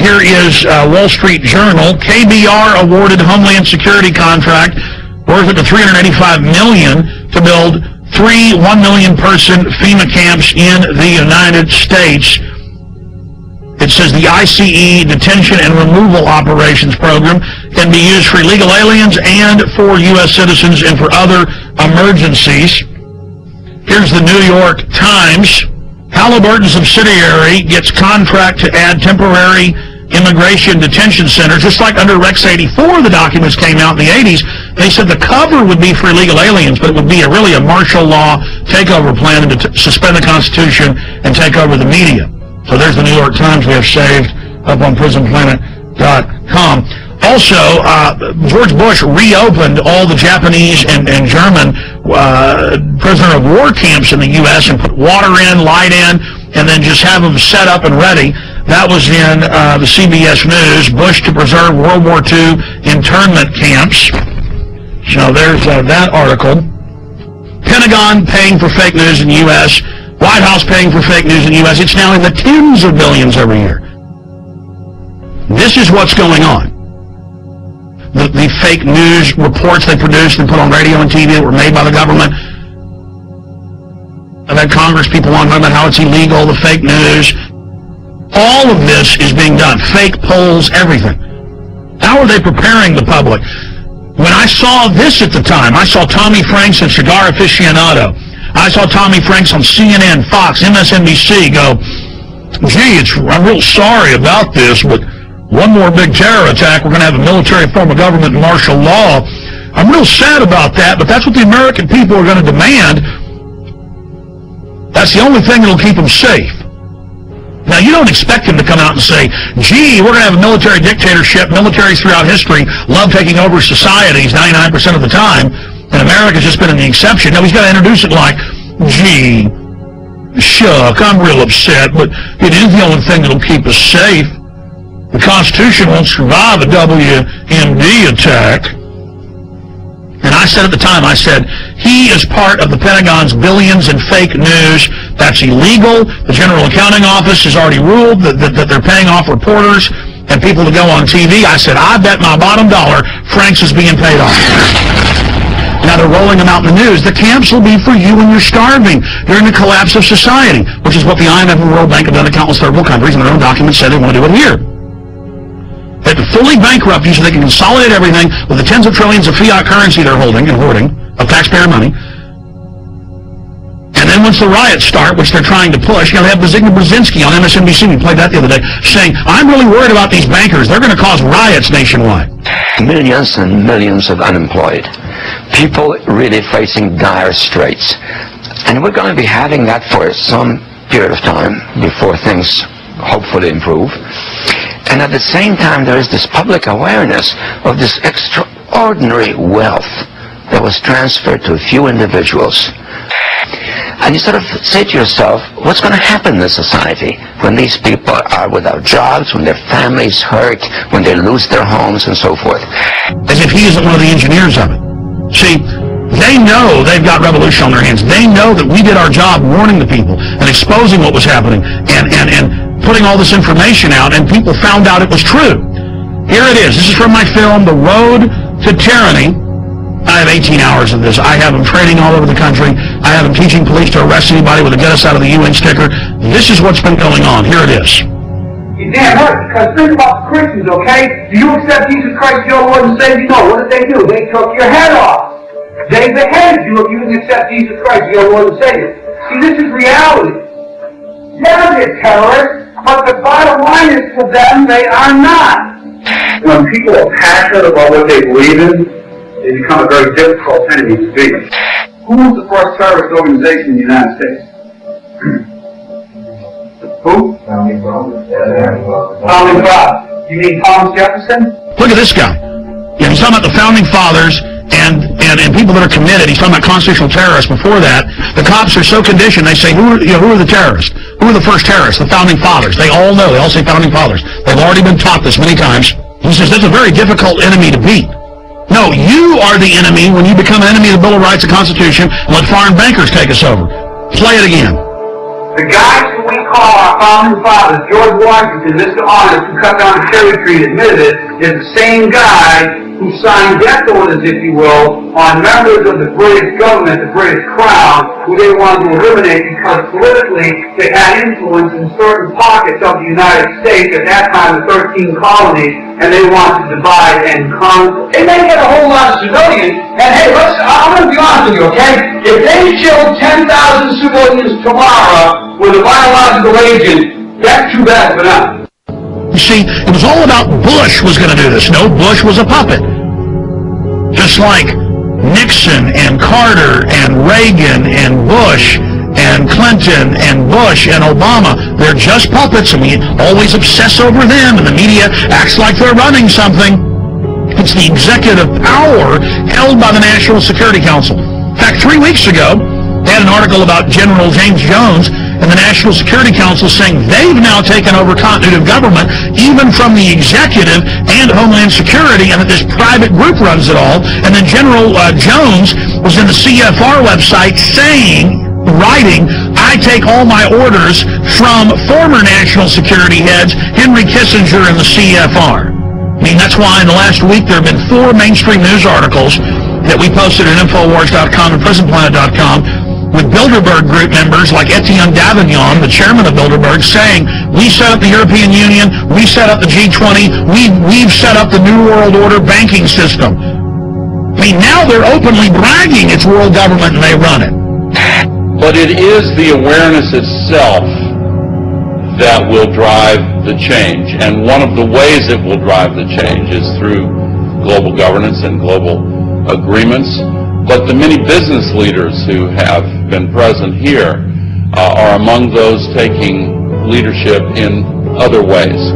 Here is Wall Street Journal. KBR awarded Homeland Security contract worth up to $385 million to build 3 1 million person FEMA camps in the United States. It says the ICE detention and removal operations program can be used for illegal aliens and for U.S. citizens and for other emergencies. Here's the New York Times. Halliburton subsidiary gets contract to add temporary immigration detention centers. Just like under Rex 84, the documents came out in the 80s. They said the cover would be for illegal aliens, but it would be really a martial law takeover plan to suspend the Constitution and take over the media. So there's the New York Times we have saved up on prisonplanet.com. Also, George Bush reopened all the Japanese and German prisoner of war camps in the U.S. and put water in, light in, and then just have them set up and ready. That was in the CBS News. Bush to preserve World War II internment camps. So there's that article. Pentagon paying for fake news in the U.S. White House paying for fake news in the U.S. It's now in the tens of billions every year. This is what's going on. The fake news reports they produced and put on radio and TV that were made by the government. I've had Congress people on talking about how it's illegal, the fake news. All of this is being done. Fake polls, everything. How are they preparing the public? When I saw this at the time, I saw Tommy Franks and Cigar Aficionado. I saw Tommy Franks on CNN, Fox, MSNBC go, gee, I'm real sorry about this, but one more big terror attack, we're going to have a military form of government and martial law. I'm real sad about that, but that's what the American people are going to demand. That's the only thing that will keep them safe. Now, you don't expect him to come out and say, gee, we're going to have a military dictatorship. Militaries throughout history love taking over societies 99% of the time, and America's just been an exception. No, he's got to introduce it like, gee, shuck, I'm real upset, but it is the only thing that will keep us safe. The Constitution won't survive a WMD attack. And I said at the time, I said, he is part of the Pentagon's billions in fake news. That's illegal. The General Accounting Office has already ruled that they're paying off reporters and people to go on TV. I said, I bet my bottom dollar Franks is being paid off. Now they're rolling them out in the news. The camps will be for you when you're starving during the collapse of society, which is what the IMF and the World Bank have done to countless third world countries, and their own documents say they want to do it here. They have to fully bankrupt you so they can consolidate everything with the tens of trillions of fiat currency they're holding and hoarding of taxpayer money. And then once the riots start, which they're trying to push, they have Zygmunt Brzezinski on MSNBC, we played that the other day, saying, I'm really worried about these bankers. They're going to cause riots nationwide. Millions and millions of unemployed. People really facing dire straits. And we're going to be having that for some period of time before things hopefully improve. And at the same time, there is this public awareness of this extraordinary wealth that was transferred to a few individuals. And you sort of say to yourself, what's going to happen in this society when these people are without jobs, when their families hurt, when they lose their homes and so forth? As if he isn't one of the engineers of it. See, they know they've got revolution on their hands. They know that we did our job warning the people and exposing what was happening and putting all this information out, and people found out it was true. Here it is. This is from my film, The Road to Tyranny. I have 18 hours of this. I have them training all over the country. I have them teaching police to arrest anybody with a get us out of the UN sticker. This is what's been going on. Here it is. You're damn right, because think about the Christians, okay? Do you accept Jesus Christ, your Lord and Savior? No. What did they do? They took your head off. They beheaded you if you didn't accept Jesus Christ, your Lord and Savior. See, this is reality. Yeah, they're terrorists, but the bottom line is for them, they are not. When people are passionate about what they believe in, they become a very difficult enemy to beat. Who was the first terrorist organization in the United States? Who? Founding Fathers. Founding Fathers. You mean Thomas Jefferson? Look at this guy. Yeah, he's talking about the Founding Fathers and people that are committed. He's talking about constitutional terrorists. Before that, the cops are so conditioned, they say, who are the terrorists? Who are the first terrorists? The Founding Fathers. They all know. They all say Founding Fathers. They've already been taught this many times. He says that's a very difficult enemy to beat. No, you are the enemy when you become an enemy of the Bill of Rights, the Constitution, and let foreign bankers take us over. Play it again. The guys who we call our founding fathers, George Washington, Mr. Honest, who cut down a cherry tree and admitted it, is the same guy who signed death orders, if you will, on members of the British government, the British Crown, who they wanted to eliminate because politically they had influence in certain pockets of the United States, at that time the 13 colonies, and they wanted to divide and conquer. They may get a whole lot of civilians, and hey, I'm going to be honest with you, okay? If they killed 10,000 civilians tomorrow with a biological agent, that's too bad for them. You see, it was all about Bush was going to do this. No, Bush was a puppet. Just like Nixon and Carter and Reagan and Bush and Clinton and Bush and Obama, they're just puppets, and we always obsess over them, and the media acts like they're running something. It's the executive power held by the National Security Council. In fact, 3 weeks ago, they had an article about General James Jones and the National Security Council saying they've now taken over continuity of government, even from the executive and Homeland Security, and that this private group runs it all. And then General Jones was in the CFR website writing, I take all my orders from former national security heads, Henry Kissinger and the CFR. I mean, that's why in the last week there have been 4 mainstream news articles that we posted at Infowars.com and PrisonPlanet.com with Bilderberg group members like Etienne Davignon, the chairman of Bilderberg, saying, we set up the European Union, we set up the G20, we've set up the New World Order banking system. I mean, now they're openly bragging it's world government and they run it. But it is the awareness itself that will drive the change. And one of the ways it will drive the change is through global governance and global agreements. But the many business leaders who have been present here are among those taking leadership in other ways.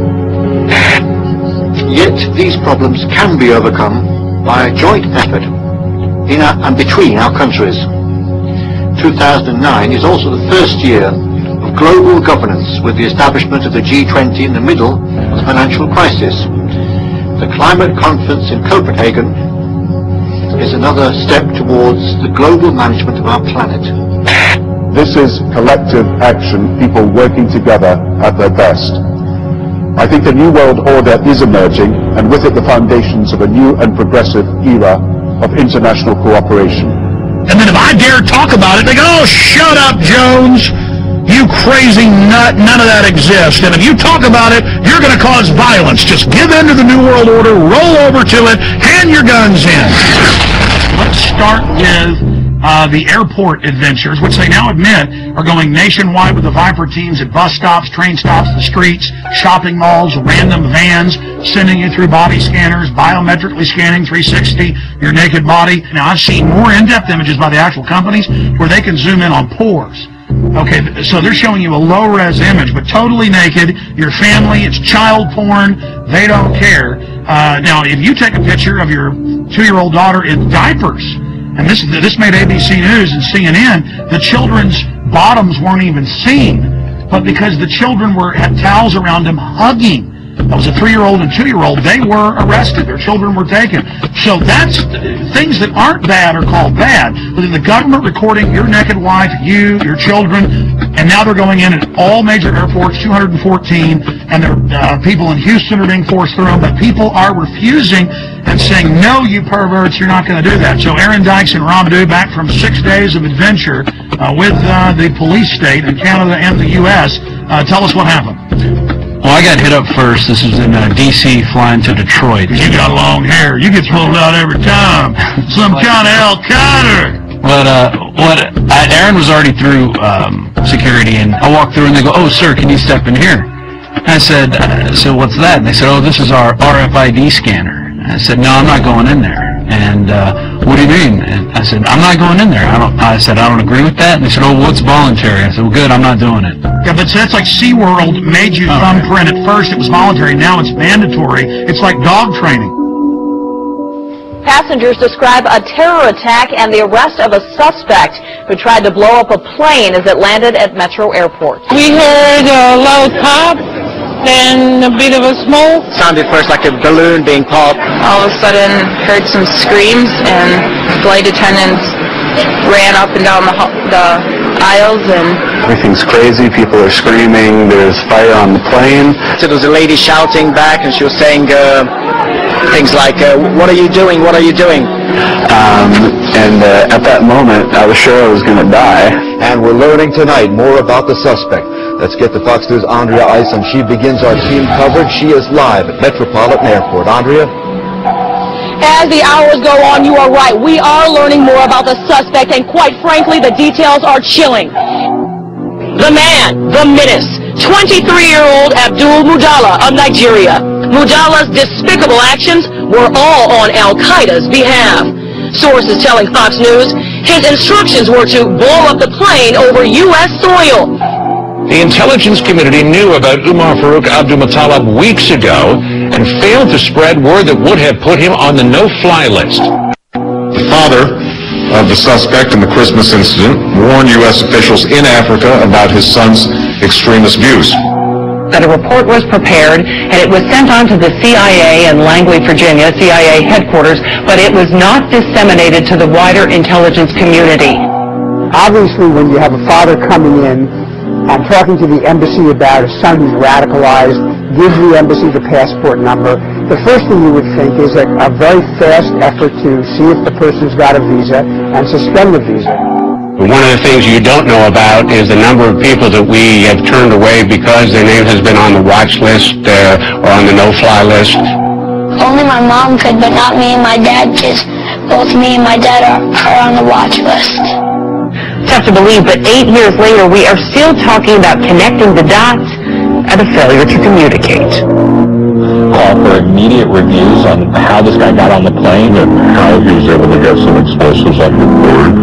Yet these problems can be overcome by a joint effort in and between our countries. 2009 is also the first year of global governance, with the establishment of the G20 in the middle of the financial crisis. The climate conference in Copenhagen is another step towards the global management of our planet. This is collective action, people working together at their best. I think a new world order is emerging, and with it the foundations of a new and progressive era of international cooperation. And then if I dare talk about it, they go, oh, shut up, Jones. You crazy nut, none of that exists. And if you talk about it, you're going to cause violence. Just give in to the New World Order, roll over to it, hand your guns in. Let's start with the airport adventures, which they now admit are going nationwide with the Viper teams at bus stops, train stops, the streets, shopping malls, random vans, sending you through body scanners, biometrically scanning 360 your naked body. Now, I've seen more in-depth images by the actual companies where they can zoom in on pores. Okay, so they're showing you a low-res image, but totally naked, your family, it's child porn, they don't care. Now, if you take a picture of your 2-year-old daughter in diapers, and this made ABC News and CNN, the children's bottoms weren't even seen, but because the children had towels around them hugging. That was a 3-year-old and 2-year-old. They were arrested. Their children were taken. So that's things that aren't bad are called bad. But then the government recording your naked wife, you, your children, and now they're going in at all major airports, 214, and people in Houston are being forced through them, but people are refusing and saying, no, you perverts, you're not going to do that. So Aaron Dykes and Ramadou, back from 6 days of adventure with the police state in Canada and the U.S., tell us what happened. Well, I got hit up first. This was in D.C. flying to Detroit. You got long hair. You get pulled out every time. Some kind of Al-Qaeda. But Aaron was already through security, and I walked through, and they go, "Oh, sir, can you step in here?" And I said, "So what's that?" And they said, "Oh, this is our RFID scanner." And I said, "No, I'm not going in there." And what do you mean? And I said, "I'm not going in there." I said, "I don't agree with that." And they said, "Oh, well, it's voluntary." I said, "Well, good, I'm not doing it." Yeah, but that's like SeaWorld made you thumbprint at first. It was voluntary. Now it's mandatory. It's like dog training. Passengers describe a terror attack and the arrest of a suspect who tried to blow up a plane as it landed at Metro Airport. We heard a loud pop, then a bit of a smoke. Sounded first like a balloon being popped. All of a sudden heard some screams, and flight attendants ran up and down the aisles and... Everything's crazy. People are screaming. There's fire on the plane. So there was a lady shouting back, and she was saying things like, what are you doing? What are you doing? At that moment, I was sure I was going to die. And we're learning tonight more about the suspect. Let's get to Fox News' Andrea Isom. She begins our team coverage. She is live at Metropolitan Airport. Andrea? As the hours go on, you are right. We are learning more about the suspect, and quite frankly, the details are chilling. The man, the menace, 23-year-old Abdul Mudala of Nigeria. Mudala's despicable actions were all on Al-Qaeda's behalf. Sources telling Fox News his instructions were to blow up the plane over U.S. soil. The intelligence community knew about Umar Farouk Abdulmutallab weeks ago and failed to spread word that would have put him on the no-fly list. The father of the suspect in the Christmas incident warned U.S. officials in Africa about his son's extremist views. That a report was prepared and it was sent on to the CIA in Langley, Virginia, CIA headquarters, but it was not disseminated to the wider intelligence community. Obviously, when you have a father coming in and talking to the embassy about a son who's radicalized, gives the embassy the passport number, the first thing you would think is a very fast effort to see if the person's got a visa and suspend the visa. One of the things you don't know about is the number of people that we have turned away because their name has been on the watch list or on the no-fly list. Only my mom could, but not me and my dad, because both me and my dad are on the watch list. Tough to believe, but 8 years later, we are still talking about connecting the dots and a failure to communicate. Call for immediate reviews on how this guy got on the plane and how he was able to get some explosives on your board.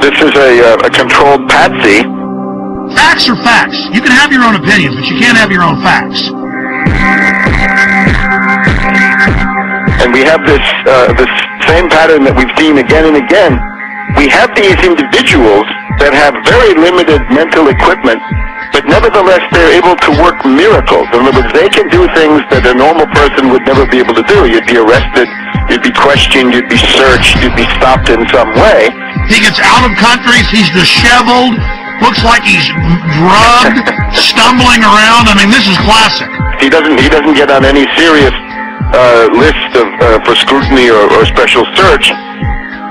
This is a controlled patsy. Facts are facts. You can have your own opinions, but you can't have your own facts. And we have this same pattern that we've seen again and again. We have these individuals that have very limited mental equipment, but nevertheless they're able to work miracles. In other words, they can do things that a normal person would never be able to do. You'd be arrested, you'd be questioned, you'd be searched, you'd be stopped in some way. He gets out of countries, he's disheveled, looks like he's drugged, stumbling around. I mean, this is classic. He doesn't get on any serious list for scrutiny or special search.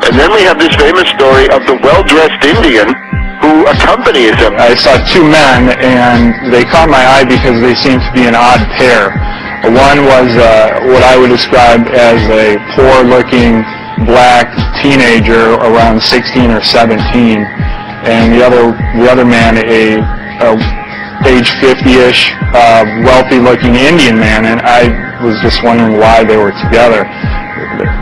And then we have this famous story of the well-dressed Indian who accompanies him. I saw two men, and they caught my eye because they seemed to be an odd pair. One was what I would describe as a poor-looking black teenager around 16 or 17, and the other man, a age 50-ish, wealthy-looking Indian man, and I was just wondering why they were together.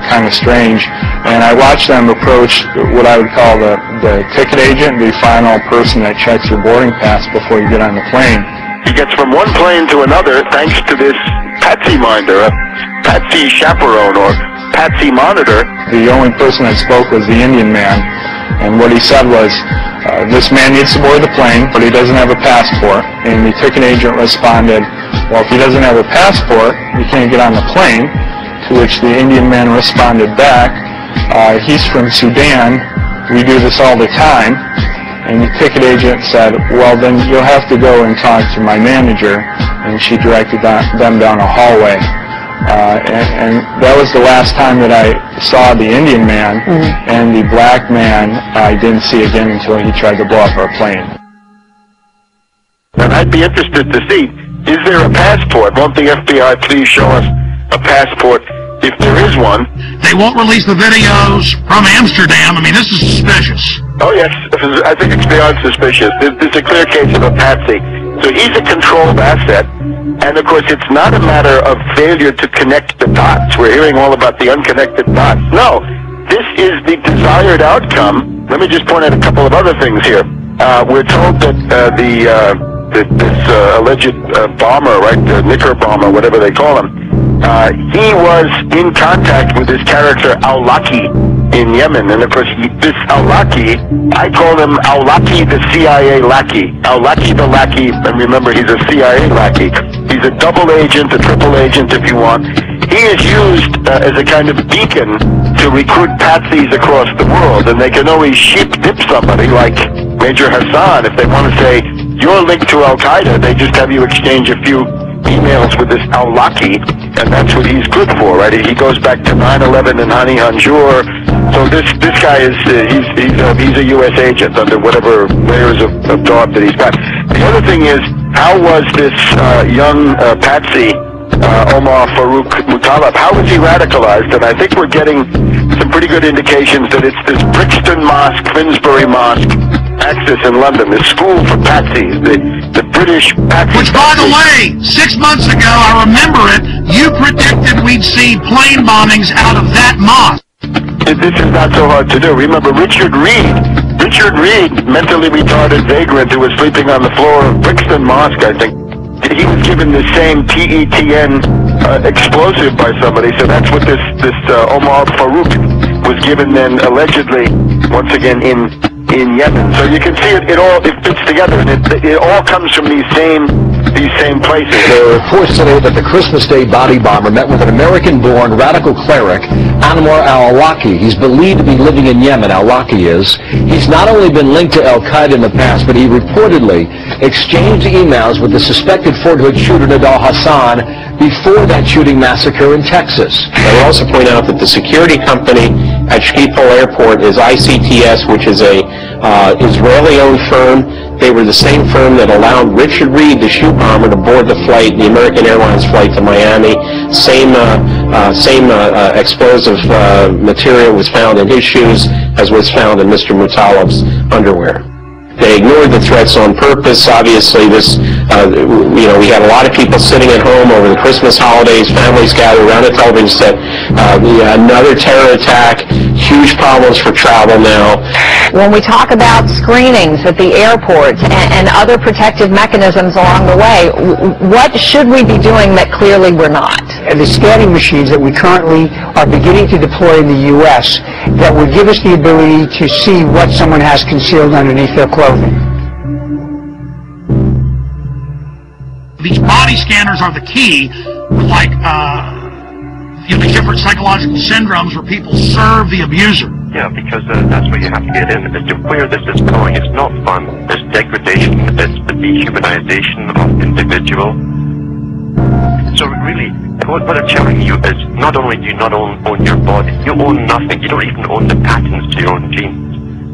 Kind of strange. And I watched them approach what I would call the ticket agent, the final person that checks your boarding pass before you get on the plane. He gets from one plane to another thanks to this patsy minder, a patsy chaperone or patsy monitor. The only person that spoke was the Indian man, and what he said was, this man needs to board the plane, but he doesn't have a passport. And the ticket agent responded, well, if he doesn't have a passport, he can't get on the plane. To which the Indian man responded back, he's from Sudan, we do this all the time. And the ticket agent said, well, then you'll have to go and talk to my manager. And she directed them down a hallway. And that was the last time that I saw the Indian man, and the black man I didn't see again until he tried to blow up our plane. And I'd be interested to see, is there a passport? Won't the FBI please show us a passport if there is one? They won't release the videos from Amsterdam. I mean, this is suspicious. Oh, yes. I think it's beyond suspicious. There's a clear case of a patsy. So he's a controlled asset. And, of course, it's not a matter of failure to connect the dots. We're hearing all about the unconnected dots. No. This is the desired outcome. Let me just point out a couple of other things here. We're told that this alleged bomber, right, the Knicker bomber, whatever they call him, he was in contact with this character Al-Laki in Yemen. And of course, this Al-Laki, I call him Al-Laki the CIA lackey. Al-Laki the lackey, and remember, he's a CIA lackey. He's a double agent, a triple agent if you want. he is used as a kind of beacon to recruit patsies across the world, and they can always sheep dip somebody like Major Hassan. If they want to say, you're linked to Al-Qaeda, they just have you exchange a few emails with this Al-Laki, and that's what he's good for, right? He goes back to 9/11 and Hani Hanjour. So this guy is he's a U.S. agent under whatever layers of garb that he's got. The other thing is, how was this young patsy Omar Farouk Mutallab, how was he radicalized? And I think we're getting some pretty good indications that it's this Brixton Mosque, Finsbury Mosque axis in London, this school for patsies, the British patsies. Which, by the way, 6 months ago, I remember it, you predicted we'd see plane bombings out of that mosque. This is not so hard to do. Remember Richard Reed, mentally retarded vagrant who was sleeping on the floor of Brixton Mosque, I think. He was given the same PETN explosive by somebody, so that's what this Omar Farouk was given then allegedly, once again, in Yemen. So you can see it fits together, and it all comes from these same places. There are reports today that the Christmas Day body bomber met with an American-born radical cleric, Anwar al-Awlaki. He's believed to be living in Yemen, al-Awlaki is. He's not only been linked to al-Qaeda in the past, but he reportedly exchanged emails with the suspected Fort Hood shooter Nidal Hassan before that shooting massacre in Texas. I would also point out that the security company at Schiphol Airport is ICTS, which is a Israeli-owned firm. They were the same firm that allowed Richard Reed, the shoe bomber, to board the flight, the American Airlines flight to Miami. Same explosive material was found in his shoes as was found in Mr. Mutallab's underwear. They ignored the threats on purpose. Obviously, we had a lot of people sitting at home over the Christmas holidays, families gathered around a television set. Another terror attack, huge problems for travel now. When we talk about screenings at the airport and other protective mechanisms along the way, what should we be doing that clearly we're not? And the scanning machines that we currently are beginning to deploy in the U.S. that would give us the ability to see what someone has concealed underneath their clothing. These body scanners are the key, like these different psychological syndromes where people serve the abuser. Yeah, because that's where you have to get in. As to where this is going, it's not fun. It's degradation. It's the dehumanization of individual. So really, what they're telling you is not only do you not own your body, you own nothing. You don't even own the patents to your own genes.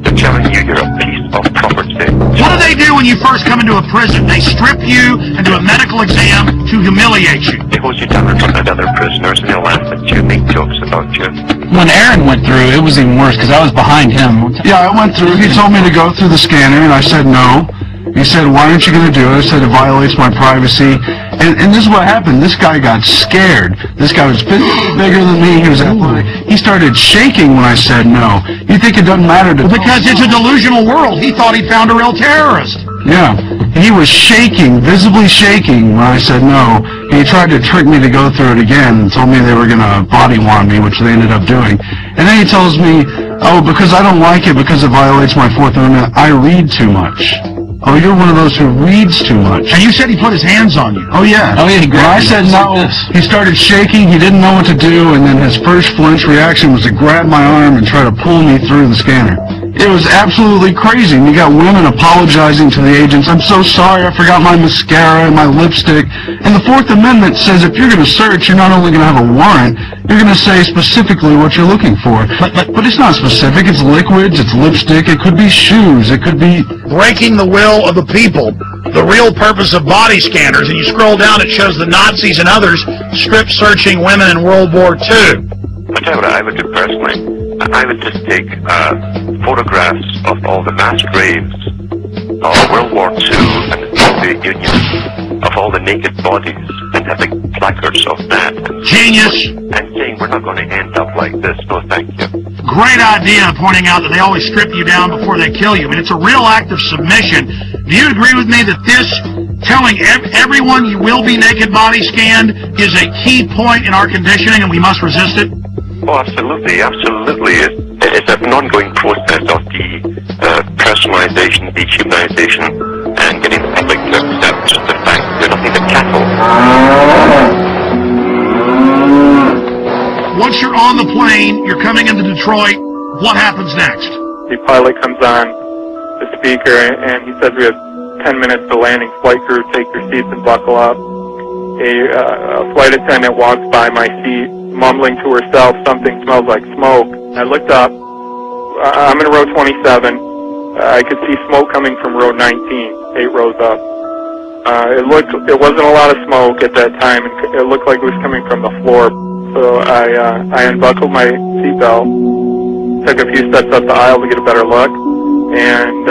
They're telling you you're a piece of property. What do they do when you first come into a prison? They strip you and do a medical exam to humiliate you. They hold you down in front of other prisoners and they'll laugh at you, make jokes about you. When Aaron went through, it was even worse because I was behind him. Yeah, I went through. He told me to go through the scanner, and I said no. He said, why aren't you going to do it? I said, it violates my privacy. And this is what happened. This guy got scared. This guy was bigger than me. He was athletic. He started shaking when I said no. You think it doesn't matter to... Because it's a delusional world. He thought he found a real terrorist. Yeah. He was shaking, visibly shaking when I said no. He tried to trick me to go through it again and told me they were going to body warm me, which they ended up doing. And then he tells me, oh, because I don't like it, because it violates my Fourth Amendment, I read too much. Oh, you're one of those who reads too much. And you said he put his hands on you. Oh, yeah. Oh, yeah, he grabbed I said no. He started shaking. He didn't know what to do. And then his first flinch reaction was to grab my arm and try to pull me through the scanner. It was absolutely crazy. And you got women apologizing to the agents. I'm so sorry. I forgot my mascara and my lipstick. And the Fourth Amendment says if you're going to search, you're not only going to have a warrant, you're going to say specifically what you're looking for. But it's not specific. It's liquids. It's lipstick. It could be shoes. It could be... breaking the will of the people. The real purpose of body scanners, and you scroll down, it shows the Nazis and others strip searching women in World War II. I'll tell you what I would do personally. I would just take photographs of all the mass graves of World War II and the Soviet Union, of all the naked bodies, and have big placards of that. Genius! And saying we're not going to end up like this, no thank you. Great idea, pointing out that they always strip you down before they kill you. I mean, it's a real act of submission. Do you agree with me that this, telling everyone you will be naked body scanned, is a key point in our conditioning and we must resist it? Oh, absolutely, absolutely. It's an ongoing process of personalization, dehumanization, and getting the public to accept just the fact that they're nothing but cattle. on the plane. You're coming into Detroit. What happens next? The pilot comes on the speaker, and he says we have 10 minutes to landing. Flight crew, take your seats and buckle up. A flight attendant walks by my seat, mumbling to herself, something smells like smoke. I looked up. I'm in row 27. I could see smoke coming from row 19, 8 rows up. It wasn't a lot of smoke at that time, and it looked like it was coming from the floor. So I unbuckled my seatbelt, took a few steps up the aisle to get a better look, and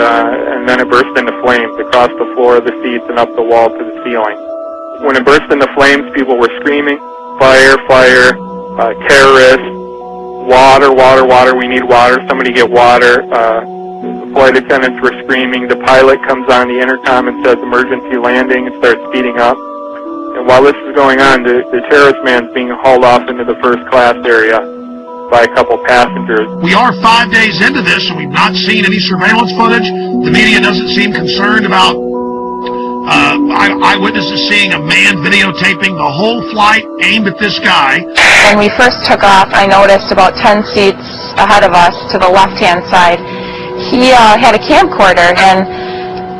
then it burst into flames across the floor of the seats and up the wall to the ceiling. When it burst into flames, people were screaming, fire, fire, terrorists, water, water, water, we need water, somebody get water. Flight attendants were screaming. The pilot comes on the intercom and says emergency landing and starts speeding up. And while this is going on, the terrorist man's being hauled off into the first class area by a couple passengers. We are 5 days into this, and we've not seen any surveillance footage. The media doesn't seem concerned about eyewitnesses seeing a man videotaping the whole flight aimed at this guy. When we first took off, I noticed about 10 seats ahead of us to the left-hand side, he had a camcorder, and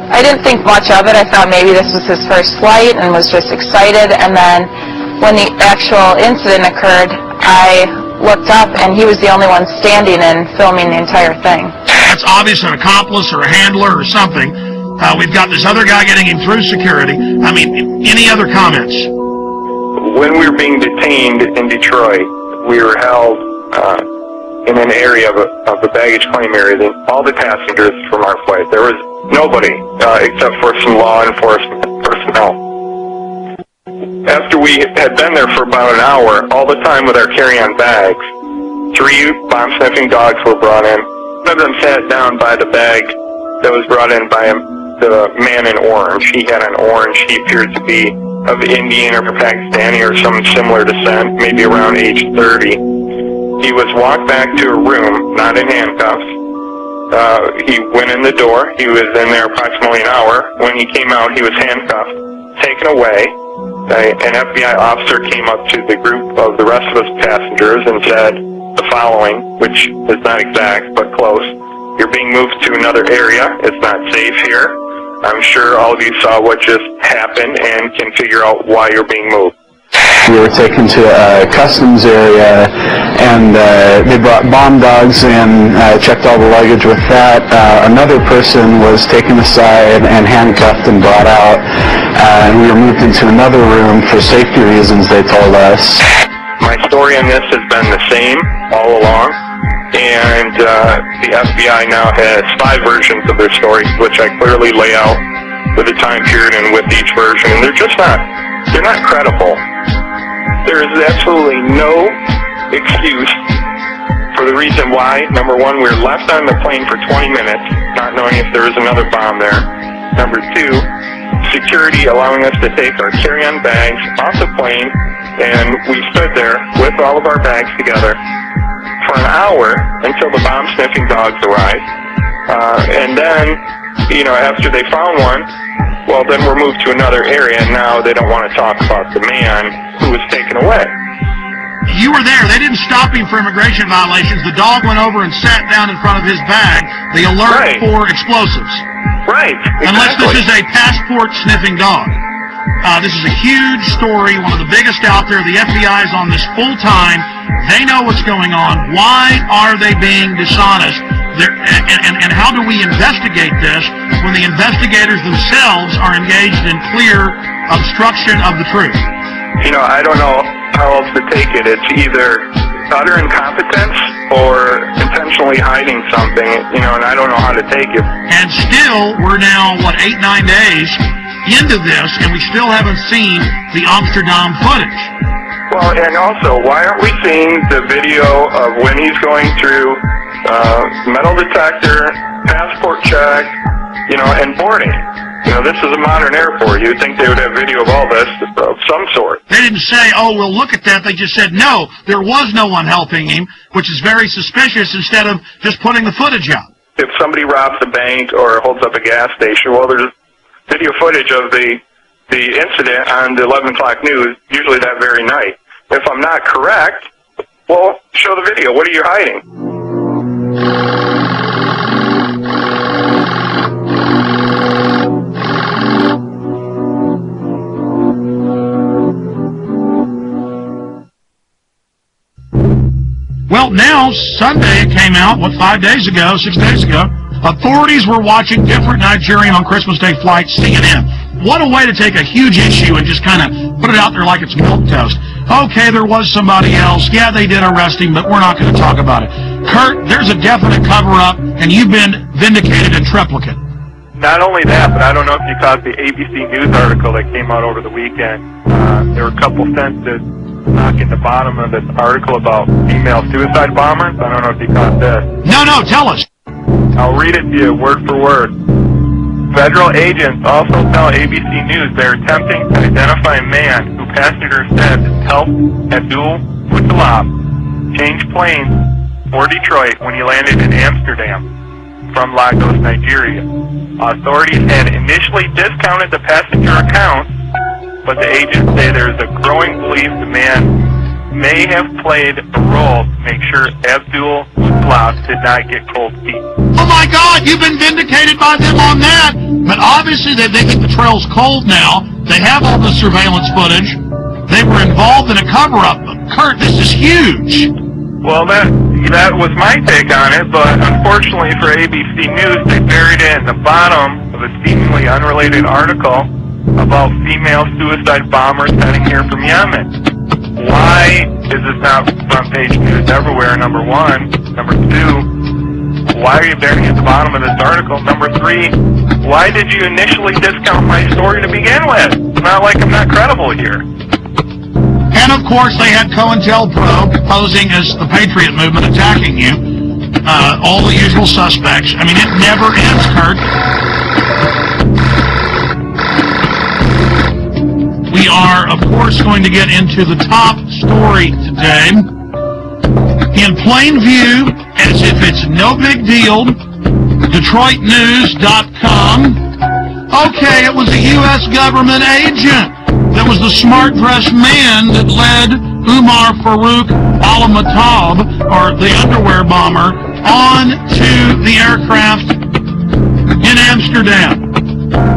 I didn't think much of it. I thought maybe this was his first flight and was just excited. And then when the actual incident occurred, I looked up, and he was the only one standing and filming the entire thing. That's obvious, an accomplice or a handler or something. We've got this other guy getting him through security. I mean, any other comments? When we were being detained in Detroit, we were held in an area of the baggage claim area. All the passengers from our flight, there was nobody except for some law enforcement personnel. After we had been there for about an hour, all the time with our carry-on bags, 3 bomb-sniffing dogs were brought in. One of them sat down by the bag that was brought in by the man in orange. He had an orange. He appeared to be of Indian or Pakistani or some similar descent, maybe around age 30. He was walked back to a room, not in handcuffs. He went in the door. He was in there approximately an hour. When he came out, he was handcuffed, taken away. An FBI officer came up to the group of the rest of us passengers and said the following, which is not exact, but close. You're being moved to another area. It's not safe here. I'm sure all of you saw what just happened and can figure out why you're being moved. We were taken to a customs area, and they brought bomb dogs in, checked all the luggage with that. Another person was taken aside and handcuffed and brought out, and we were moved into another room for safety reasons, they told us. My story on this has been the same all along, and the FBI now has 5 versions of their story, which I clearly lay out with the time period and with each version, and they're not credible. There is absolutely no excuse for the reason why. Number one, we were left on the plane for 20 minutes, not knowing if there was another bomb there. Number 2, security allowing us to take our carry-on bags off the plane, and we stood there with all of our bags together for an hour until the bomb-sniffing dogs arrived. And then, after they found one, well, then we're moved to another area, and now they don't want to talk about the man who was taken away. You were there. They didn't stop him for immigration violations. The dog went over and sat down in front of his bag. The alert for explosives. Right. Exactly. Unless this is a passport-sniffing dog. This is a huge story, one of the biggest out there. The FBI is on this full-time. They know what's going on. Why are they being dishonest? And how do we investigate this when the investigators themselves are engaged in clear obstruction of the truth? I don't know how else to take it. It's either utter incompetence or intentionally hiding something, and I don't know how to take it. And still, we're now, 8-9 days into this, and we still haven't seen the Amsterdam footage. Well, and also, why aren't we seeing the video of when he's going through metal detector, passport check, and boarding? This is a modern airport. You'd think they would have video of all this of some sort. They didn't say, oh, we'll look at that. They just said, no, there was no one helping him, which is very suspicious, instead of just putting the footage out. If somebody robs a bank or holds up a gas station, well, there's video footage of the incident on the 11 o'clock news, usually that very night. If I'm not correct, Well, show the video. What are you hiding? Well, now, Sunday it came out, 5 days ago, 6 days ago, authorities were watching different Nigerian on Christmas Day flights, CNN. What a way to take a huge issue and just kind of put it out there like it's milquetoast. Okay, there was somebody else. Yeah, they did arrest him, but we're not going to talk about it. Kurt, there's a definite cover-up, and you've been vindicated in triplicate. Not only that, but I don't know if you caught the ABC News article that came out over the weekend. There were a couple sentences in the bottom of this article about female suicide bombers. I don't know if you caught this. No, tell us. I'll read it to you word for word. Federal agents also tell ABC News they're attempting to identify a man who passengers said helped Abdul Muttalib change planes for Detroit when he landed in Amsterdam from Lagos, Nigeria. Authorities had initially discounted the passenger accounts, but the agents say there's a growing belief the man may have played a role to make sure Abdul Muttalib did not get cold feet. Oh my God, you've been vindicated by them on that. But obviously they think the trail's cold now. They have all the surveillance footage. They were involved in a cover-up. Kurt, this is huge. Well, that was my take on it, but unfortunately for ABC News, they buried it in the bottom of a seemingly unrelated article about female suicide bombers heading here from Yemen. Why is this not front page news everywhere, number one? Number two, why are you burying it at the bottom of this article? Number three, why did you initially discount my story to begin with? It's not like I'm not credible here. And of course they had COINTELPRO posing as the Patriot movement attacking you. All the usual suspects. I mean, it never ends, Kurt. We are, of course, going to get into the top story today. In plain view, as if it's no big deal, DetroitNews.com. Okay, it was a U.S. government agent that was the smart-dressed man that led Umar Farouk al-Matab, or the underwear bomber, on to the aircraft in Amsterdam.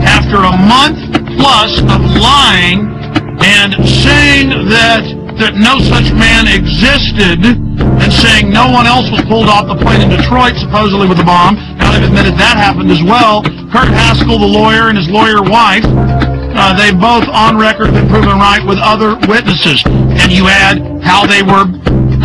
After a month plus of lying and saying that no such man existed and saying no one else was pulled off the plane in Detroit, supposedly with the bomb. Now they've admitted that happened as well. Kurt Haskell, the lawyer, and his lawyer wife, they both on record have been proven right with other witnesses. And you add how they were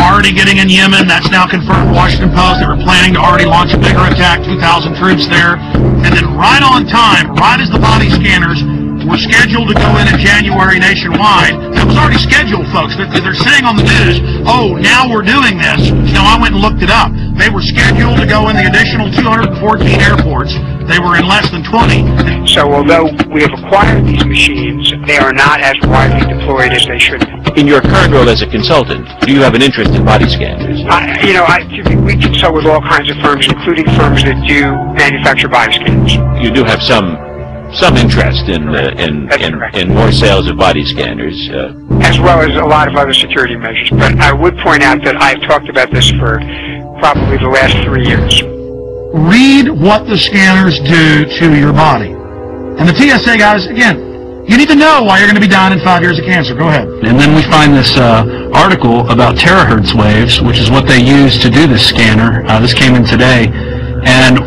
already getting in Yemen. That's now confirmed. Washington Post. They were planning to already launch a bigger attack, 2,000 troops there. And then right on time, right as the body scanners were scheduled to go in January nationwide. That was already scheduled, folks. They're saying on the news, oh, now we're doing this. You know, I went and looked it up. They were scheduled to go in the additional 214 airports. They were in less than 20. So although we have acquired these machines, they are not as widely deployed as they should be. In your current role as a consultant, do you have an interest in body scanners? We consult with all kinds of firms, including firms that do manufacture body scanners. You do have some interest in more sales of body scanners. As well as a lot of other security measures. But I would point out that I've talked about this for probably the last 3 years. Read what the scanners do to your body. And the TSA guys, again, you need to know why you're going to be dying in 5 years of cancer. Go ahead. And then we find this article about terahertz waves, which is what they use to do this scanner. This came in today. And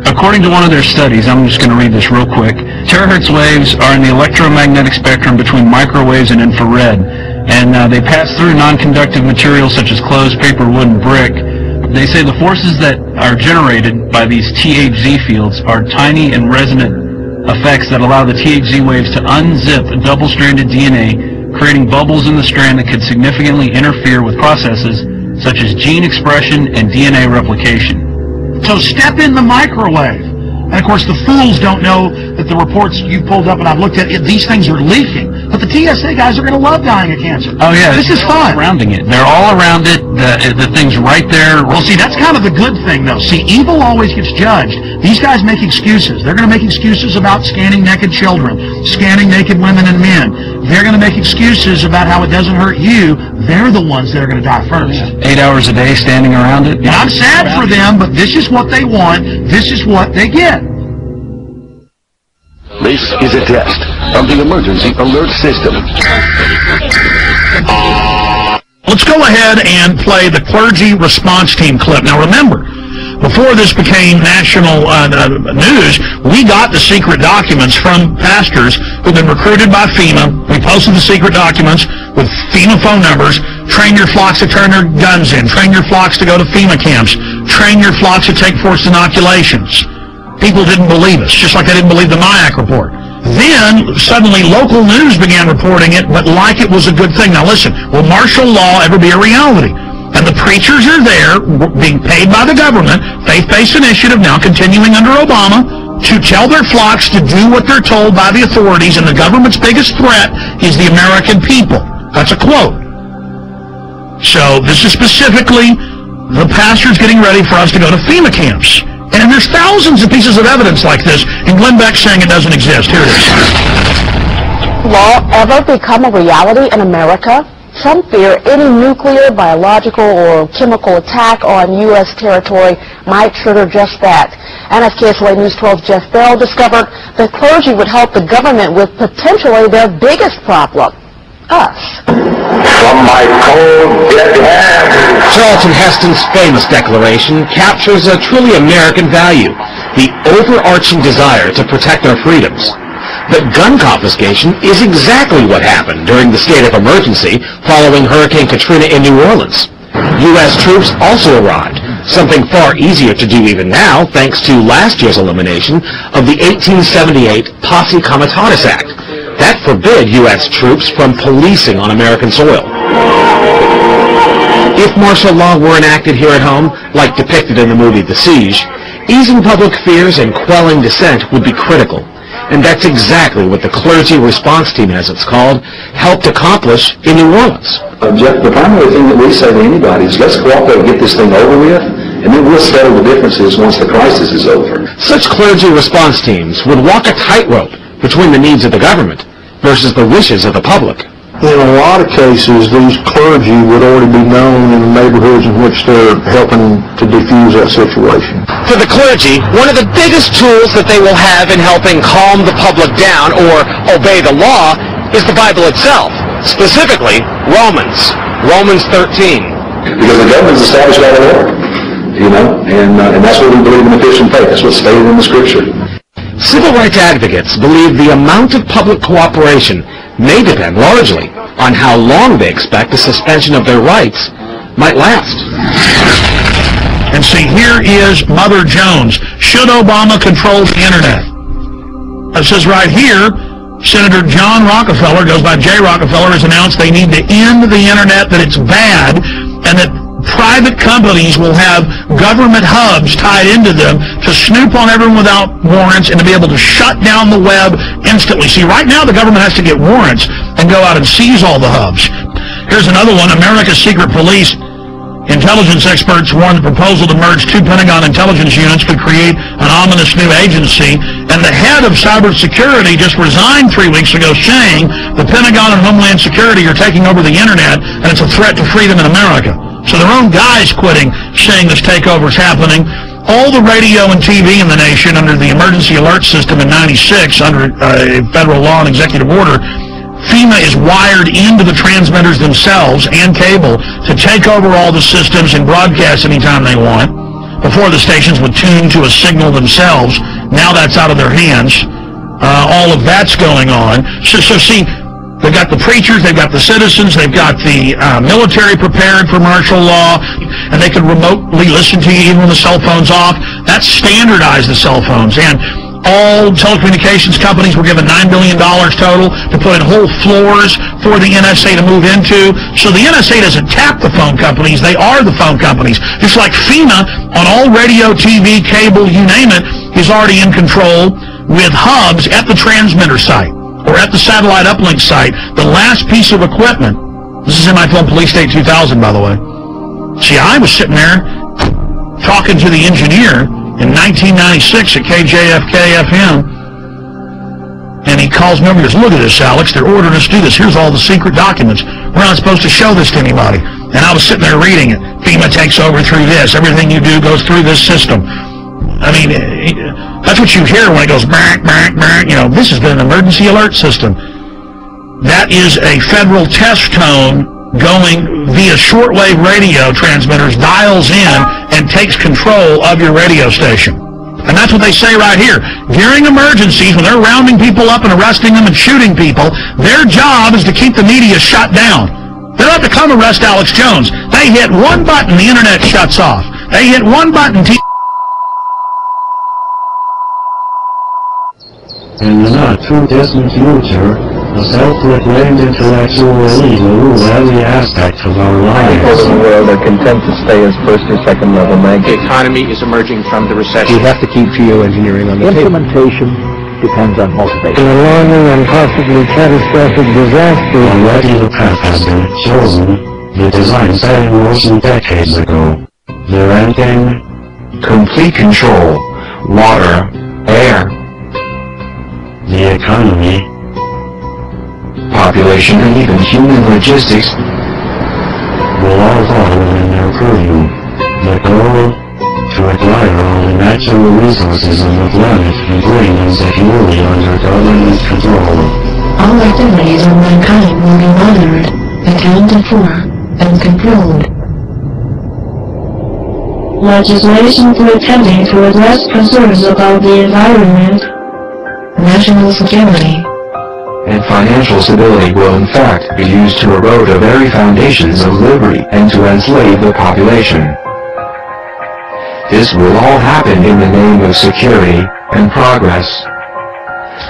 according to one of their studies, I'm just going to read this real quick, terahertz waves are in the electromagnetic spectrum between microwaves and infrared, and they pass through non-conductive materials such as clothes, paper, wood, and brick. They say the forces that are generated by these THZ fields are tiny and resonant effects that allow the THZ waves to unzip double-stranded DNA, creating bubbles in the strand that could significantly interfere with processes such as gene expression and DNA replication. So step in the microwave. And of course the fools don't know that the reports you pulled up and I've looked at, these things are leaking. But the TSA guys are going to love dying of cancer. Oh yeah, this is fun. Surrounding it, they're all around it. The thing's right there. Well, see, that's kind of the good thing, though. See, evil always gets judged. These guys make excuses. They're going to make excuses about scanning naked children, scanning naked women and men. They're going to make excuses about how it doesn't hurt you. They're the ones that are going to die first. 8 hours a day standing around it. And I'm sad for them, but this is what they want. This is what they get. This is a test of the emergency alert system. Let's go ahead and play the clergy response team clip. Now remember, before this became national news, we got the secret documents from pastors who've been recruited by FEMA. We posted the secret documents with FEMA phone numbers. Train your flocks to turn their guns in. Train your flocks to go to FEMA camps. Train your flocks to take forced inoculations. People didn't believe us, just like they didn't believe the MIAC report. Then, suddenly, local news began reporting it, but like it was a good thing. Now listen, will martial law ever be a reality? And the preachers are there, being paid by the government, faith-based initiative, now continuing under Obama, to tell their flocks to do what they're told by the authorities, and the government's biggest threat is the American people. That's a quote. So this is specifically the pastors getting ready for us to go to FEMA camps. And there's thousands of pieces of evidence like this, and Glenn Beck's saying it doesn't exist. Here it is. Law ever become a reality in America? Some fear any nuclear, biological, or chemical attack on U.S. territory might trigger just that. And as KSLA News 12's Jeff Bell discovered, the clergy would help the government with potentially their biggest problem, us. From my cold, dead hand. Charlton Heston's famous declaration captures a truly American value, the overarching desire to protect our freedoms. But gun confiscation is exactly what happened during the state of emergency following Hurricane Katrina in New Orleans. U.S. troops also arrived, something far easier to do even now thanks to last year's elimination of the 1878 Posse Comitatus Act. That forbid U.S. troops from policing on American soil. If martial law were enacted here at home, like depicted in the movie The Siege, easing public fears and quelling dissent would be critical. And that's exactly what the clergy response team, as it's called, helped accomplish in New Orleans. Jeff, the primary thing that we say to anybody is let's cooperate and get this thing over with, and then we'll settle the differences once the crisis is over. Such clergy response teams would walk a tightrope between the needs of the government versus the wishes of the public. In a lot of cases, these clergy would already be known in the neighborhoods in which they're helping to defuse that situation. For the clergy, one of the biggest tools that they will have in helping calm the public down or obey the law is the Bible itself, specifically Romans 13. Because the government's established by the Lord, and that's what we believe in the Christian faith. That's what's stated in the Scripture. Civil rights advocates believe the amount of public cooperation may depend largely on how long they expect the suspension of their rights might last. And see, here is Mother Jones. Should Obama control the internet? It says right here, Senator John Rockefeller, goes by J. Rockefeller, has announced they need to end the internet, that it's bad, and that private companies will have government hubs tied into them to snoop on everyone without warrants and to be able to shut down the web instantly. See, right now the government has to get warrants and go out and seize all the hubs. Here's another one. America's secret police intelligence experts warn the proposal to merge two Pentagon intelligence units could create an ominous new agency. And the head of cybersecurity just resigned 3 weeks ago saying the Pentagon and Homeland Security are taking over the internet and it's a threat to freedom in America. So their own guys quitting, saying this takeover is happening. All the radio and TV in the nation under the emergency alert system in 96, under federal law and executive order, FEMA is wired into the transmitters themselves and cable to take over all the systems and broadcast anytime they want. Before, the stations would tune to a signal themselves. Now that's out of their hands. All of that's going on. So see, they've got the preachers, they've got the citizens, they've got the military prepared for martial law, and they can remotely listen to you even when the cell phone's off. That's standardized, the cell phones. And all telecommunications companies were given $9 billion total to put in whole floors for the NSA to move into. So the NSA doesn't tap the phone companies, they are the phone companies. Just like FEMA, on all radio, TV, cable, you name it, is already in control with hubs at the transmitter site. or at the satellite uplink site, the last piece of equipment, this is in my film Police State 2000, by the way. See, I was sitting there talking to the engineer in 1996 at KJFK-FM, and he calls me over and goes, look at this, Alex, they're ordering us to do this. Here's all the secret documents. We're not supposed to show this to anybody. And I was sitting there reading it. FEMA takes over through this. Everything you do goes through this system. I mean, that's what you hear when it goes, bang, bang, bang. You know, this has been an emergency alert system. That is a federal test tone going via shortwave radio transmitters, dials in, and takes control of your radio station. And that's what they say right here. During emergencies, when they're rounding people up and arresting them and shooting people, their job is to keep the media shut down. They don't have to come arrest Alex Jones. They hit one button, the internet shuts off. They hit one button, In the not-too-distant future, a self-proclaimed intellectual elite will rule every aspect of our lives. People in the world are content to stay as first or second level makers. The economy is emerging from the recession. We have to keep geoengineering on the table. Implementation depends on motivation. An alarming and possibly catastrophic disaster. Already the path has been chosen. The design set in motion decades ago. Their end game? Complete control. Water. Air. The economy. Population and even human logistics will all fall within their purview. The goal? To acquire all the natural resources on the planet and bring them securely under government control. All activities of mankind will be monitored, accounted for, and controlled. Legislation pretending to address concerns about the environment, national security, and financial stability will in fact be used to erode the very foundations of liberty and to enslave the population. This will all happen in the name of security and progress.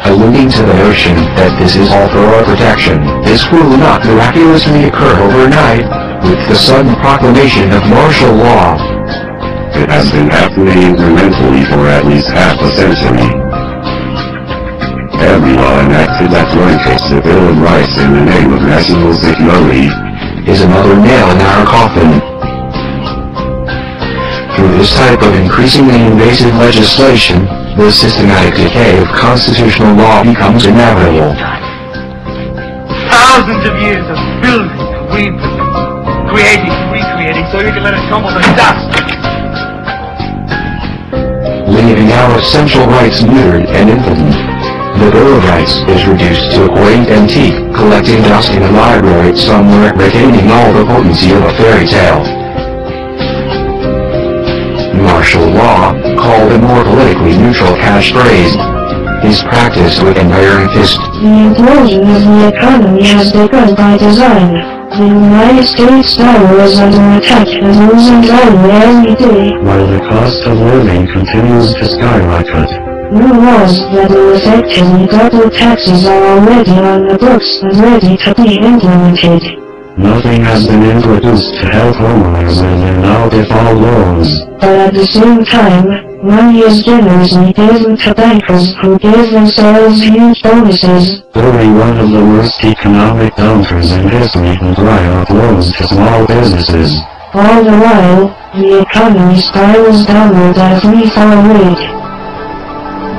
Alluding to the notion that this is all for our protection, this will not miraculously occur overnight with the sudden proclamation of martial law. It has been happening incrementally for at least half a century. Every law enacted that blanket civilian rights in the name of national security is another nail in our coffin. Through this type of increasingly invasive legislation, the systematic decay of constitutional law becomes inevitable. Thousands of years of building and rebuilding, creating and recreating, so you can let it crumble to dust. Leaving our essential rights neutered and impotent. The Bill of Rights is reduced to a quaint antique, collecting dust in a library somewhere, retaining all the potency of a fairy tale. Martial law, called a more politically neutral catchphrase, is practiced with an iron fist. The implosion of the economy has begun by design. The United States dollar is under attack and losing value every day. While the cost of living continues to skyrocket. New laws that will effectively double taxes are already on the books and ready to be implemented. Nothing has been introduced to help homeowners and their now default loans. But at the same time, money is generously given to bankers who give themselves huge bonuses. During one of the worst economic downturns in history and dry up loans to small businesses. All the while, the economy spirals downward at a free-fall rate.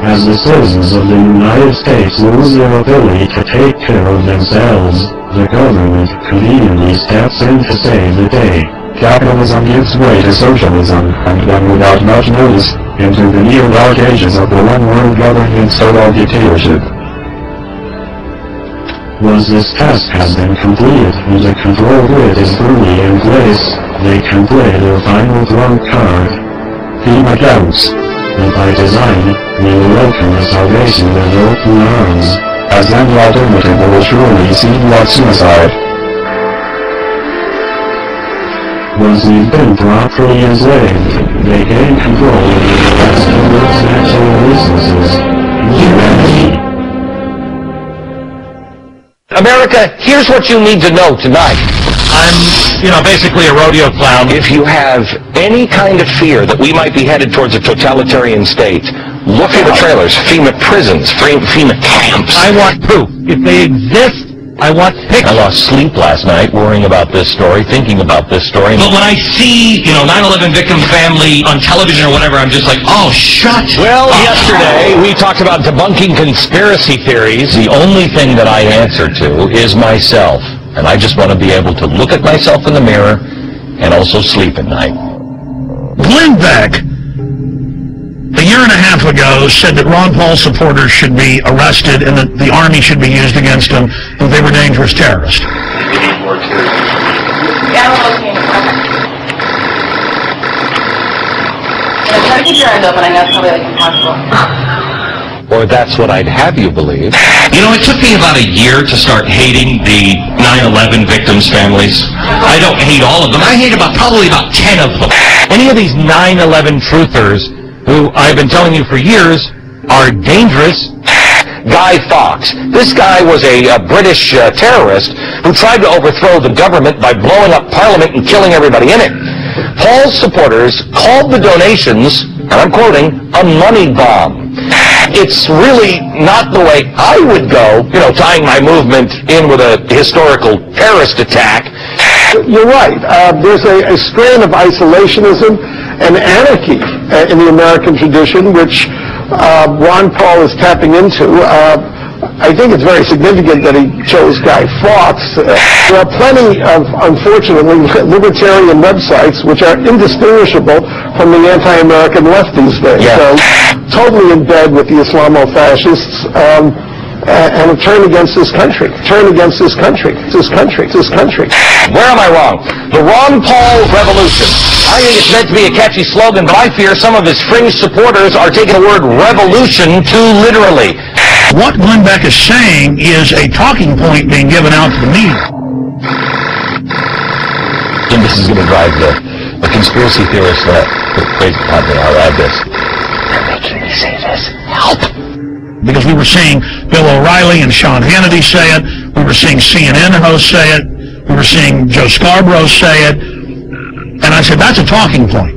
As the citizens of the United States lose their ability to take care of themselves, the government conveniently steps in to save the day. Capitalism gives way to socialism, and then without much notice, into the neo-dark ages of the one-world government so-called dictatorship. Once this task has been completed and the control grid is firmly in place, they can play their final trump card. FEMA counts. And by design, we will welcome the salvation with open arms, as any alternative will surely seem like suicide. Once we've been properly enslaved, they gain control of the rest of Earth's natural resources, humanity. America, here's what you need to know tonight. I'm, basically a rodeo clown. If you have any kind of fear that we might be headed towards a totalitarian state, Look for the trailers. FEMA prisons, FEMA camps. I want proof. If they exist, I want pictures. I lost sleep last night worrying about this story, thinking about this story. But when I see, 9/11 victims' family on television or whatever, I'm just like, oh, shut Well, up. yesterday we talked about debunking conspiracy theories. The only thing that I answer to is myself. And I just want to be able to look at myself in the mirror and also sleep at night. Glenn Beck, a year and a half ago, said that Ron Paul supporters should be arrested and that the army should be used against them if they were dangerous terrorists. Try to keep your eyes open. I know it's probably impossible. Or that's what I'd have you believe. It took me about a year to start hating the 9/11 victims' families. I don't hate all of them. I hate probably about 10 of them. Any of these 9/11 truthers who I've been telling you for years are dangerous. Guy Fawkes. This guy was a British terrorist who tried to overthrow the government by blowing up Parliament and killing everybody in it. Paul's supporters called the donations, and I'm quoting, a money bomb. It's really not the way I would go, tying my movement in with a historical terrorist attack. You're right. There's a strain of isolationism and anarchy in the American tradition, which Ron Paul is tapping into. I think it's very significant that he chose Guy Fawkes. There are plenty of, unfortunately, libertarian websites which are indistinguishable from the anti-American left these days. Yeah. So, totally in bed with the Islamo-fascists. And a turn against this country. Turn against this country. This country. This country. Where am I wrong? The Ron Paul Revolution. I think it's meant to be a catchy slogan, but I fear some of his fringe supporters are taking the word revolution too literally. What Glenn Beck is saying is a talking point being given out to the media. And this is going to drive the conspiracy theorists crazy. I'll add this. They're making me say this. Help! Because we were seeing Bill O'Reilly and Sean Hannity say it. We were seeing CNN hosts say it. We were seeing Joe Scarborough say it. And I said, that's a talking point.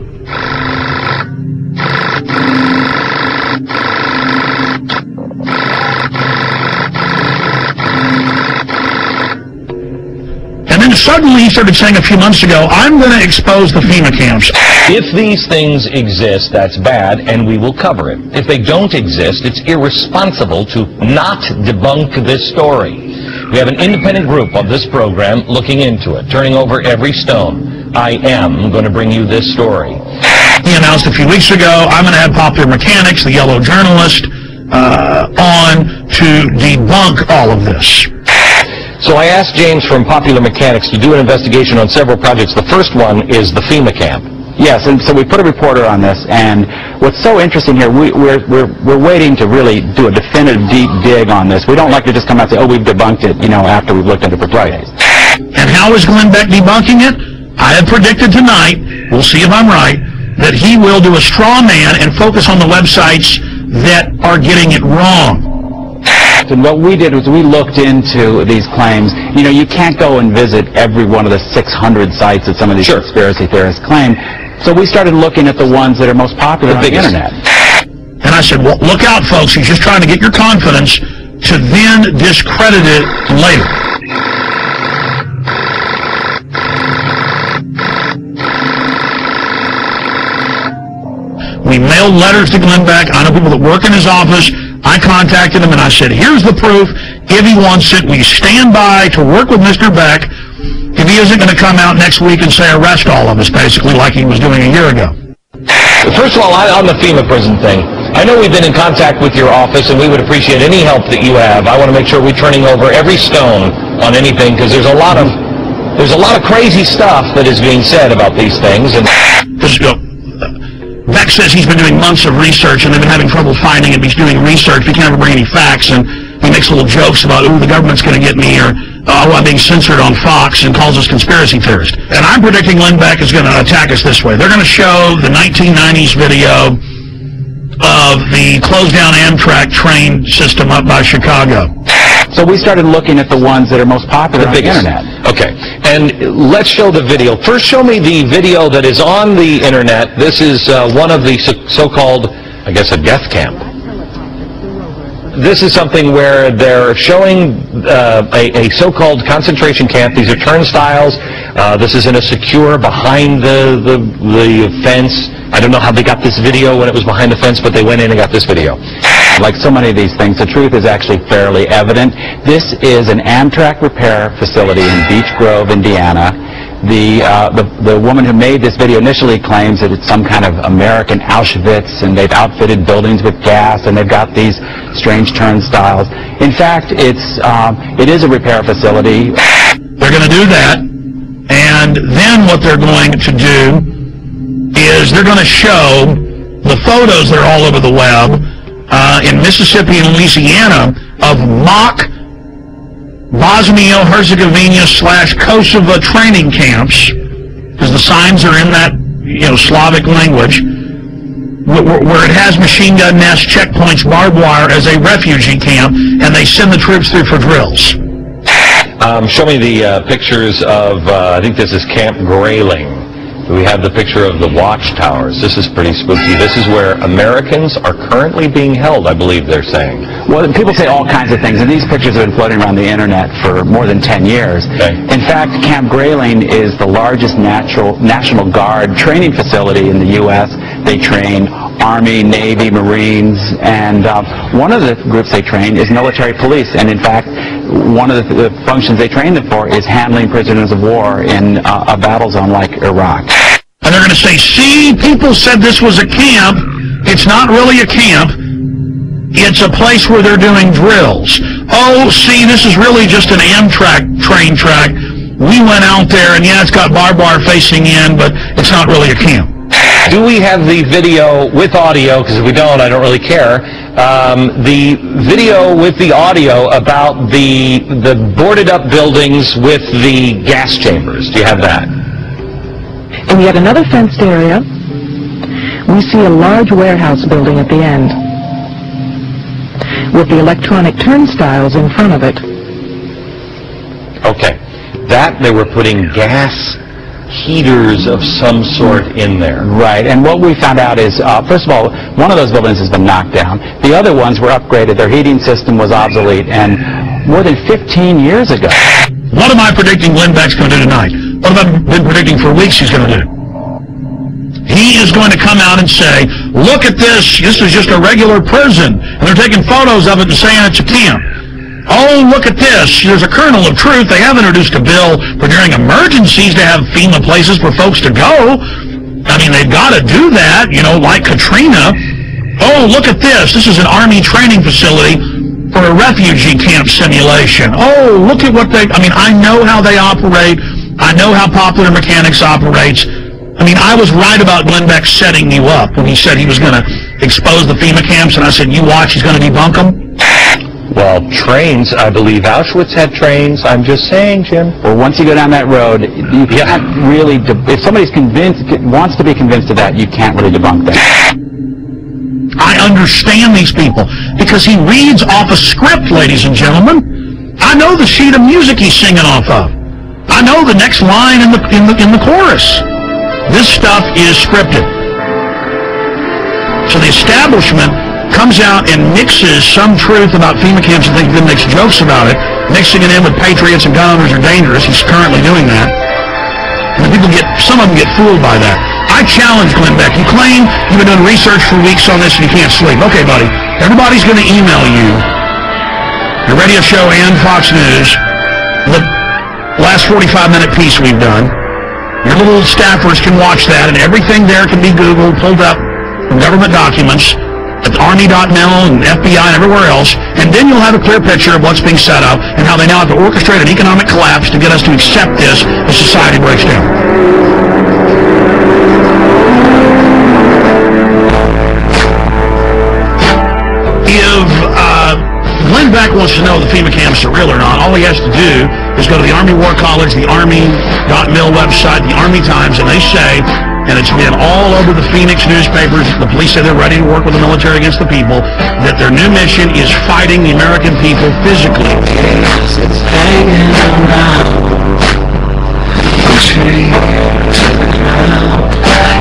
And then suddenly he started saying a few months ago, I'm going to expose the FEMA camps. If these things exist, that's bad, and we will cover it. If they don't exist, it's irresponsible to not debunk this story. We have an independent group of this program looking into it, turning over every stone. I am going to bring you this story. He announced a few weeks ago, I'm going to have Popular Mechanics, the yellow journalist, on to debunk all of this. So I asked James from Popular Mechanics to do an investigation on several projects. The first one is the FEMA camp. Yes, and so we put a reporter on this, and what's so interesting here, we're waiting to really do a definitive deep dig on this. We don't like to just come out and say, oh, we've debunked it, after we've looked at it for 2 days. And how is Glenn Beck debunking it? I have predicted tonight, we'll see if I'm right, that he will do a straw man and focus on the websites that are getting it wrong. And what we did was we looked into these claims. You can't go and visit every one of the 600 sites that some of these conspiracy theorists claim. So we started looking at the ones that are most popular on the internet. And I said, well, look out, folks. He's just trying to get your confidence to then discredit it later. We mailed letters to Glenn Beck. I know people that work in his office. I contacted him and I said, here's the proof. If he wants it, we stand by to work with Mr. Beck. If he isn't going to come out next week and say arrest all of us, basically, like he was doing a year ago. First of all, on the FEMA prison thing, I know we've been in contact with your office, and we would appreciate any help that you have. I want to make sure we're turning over every stone on anything, because there's a lot of crazy stuff that is being said about these things. And Beck says he's been doing months of research, and they've been having trouble finding him. He's doing research, but he can't ever bring any facts, and he makes little jokes about, ooh, the government's going to get me, or, oh, I'm being censored on Fox, and calls us conspiracy theorists. And I'm predicting Glenn Beck is going to attack us this way. They're going to show the 1990s video of the closed-down Amtrak train system up by Chicago. So we started looking at the ones that are most popular on the internet. Okay, and let's show the video. First, show me the video that is on the internet. This is one of the so-called I guess, a death camp. This is something where they're showing a so-called concentration camp. These are turnstiles. This is in a secure behind the fence. I don't know how they got this video when it was behind the fence, but they went in and got this video. Like so many of these things, the truth is actually fairly evident. This is an Amtrak repair facility in Beech Grove, Indiana. The woman who made this video initially claims that it's some kind of American Auschwitz, and they've outfitted buildings with gas, and they've got these strange turnstiles. In fact, it is a repair facility. They're going to do that, and then what they're going to do is they're going to show the photos that are all over the web in Mississippi and Louisiana of mock Bosnia-Herzegovina/Kosovo training camps, because the signs are in that, Slavic language, where it has machine gun nests, checkpoints, barbed wire as a refugee camp, and they send the troops through for drills. Show me the pictures of, I think this is Camp Grayling. We have the picture of the watchtowers. This is pretty spooky. This is where Americans are currently being held, I believe they're saying. Well, people say all kinds of things, and these pictures have been floating around the internet for more than 10 years. Okay. In fact, Camp Grayling is the largest National Guard training facility in the U.S. They train Army, Navy, Marines, and one of the groups they train is military police. And in fact, one of the functions they train them for is handling prisoners of war in a battle zone like Iraq. And they're going to say, see, people said this was a camp. It's not really a camp. It's a place where they're doing drills. Oh, see, this is really just an Amtrak train track. We went out there, and yeah, it's got barbed wire facing in, but it's not really a camp. Do we have the video with audio? Because if we don't, I don't really care. The video with the audio about the boarded up buildings with the gas chambers. Do you have that? In yet another fenced area, we see a large warehouse building at the end, with the electronic turnstiles in front of it. Okay. That, they were putting gas heaters of some sort in there. Right, and what we found out is, first of all, one of those buildings has been knocked down. The other ones were upgraded. Their heating system was obsolete, and more than 15 years ago. What am I predicting Glenn Beck's going to do tonight? What have I been predicting for weeks he's going to do? He is going to come out and say, look at this. This is just a regular prison. And they're taking photos of it and saying it's a camp. Oh, look at this. There's a kernel of truth. They have introduced a bill for during emergencies to have FEMA places for folks to go. I mean, they've got to do that, like Katrina. Oh, look at this. This is an Army training facility for a refugee camp simulation. Oh, look at what I know how they operate. I know how Popular Mechanics operates. I was right about Glenn Beck setting you up when he said he was going to expose the FEMA camps, and I said, you watch, he's going to debunk them. Well, trains, I believe Auschwitz had trains. I'm just saying, Jim. Well, once you go down that road, you can't really, if somebody's wants to be convinced of that, you can't really debunk that. I understand these people because he reads off a script, ladies and gentlemen. I know the sheet of music he's singing off of. I know the next line in the chorus. This stuff is scripted. So the establishment comes out and mixes some truth about FEMA camps and then makes jokes about it, mixing it in with patriots and gun owners are dangerous. He's currently doing that. And some of them get fooled by that. I challenge Glenn Beck. You claim you've been doing research for weeks on this and you can't sleep. Okay, buddy. Everybody's going to email you, your radio show and Fox News, the last 45-minute piece we've done. Your little staffers can watch that, and everything there can be Googled, pulled up from government documents at Army.mil and FBI and everywhere else, and then you'll have a clear picture of what's being set up and how they now have to orchestrate an economic collapse to get us to accept this as society breaks down. If Glenn Beck wants to know if the FEMA camps are real or not, all he has to do is go to the Army War College, the Army.mil website, the Army Times, and they say, and it's been all over the Phoenix newspapers, the police say they're ready to work with the military against the people, that their new mission is fighting the American people physically. It's hanging around. Chained to the ground.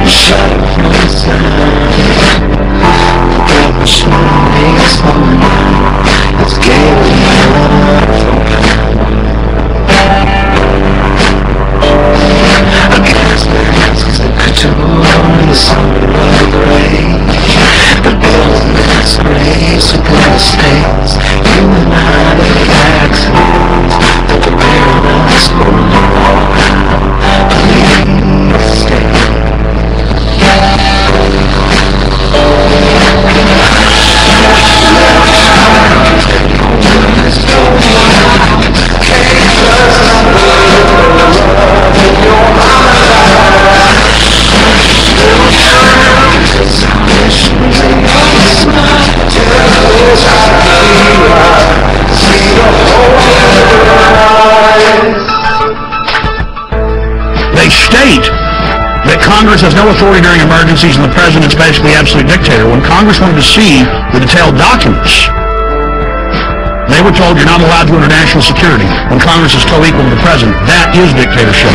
Shut up from the sound. Congress has no authority during emergencies, and the president's basically absolute dictator. When Congress wanted to see the detailed documents, they were told you're not allowed to enter national security. When Congress is co-equal to the president, that is dictatorship.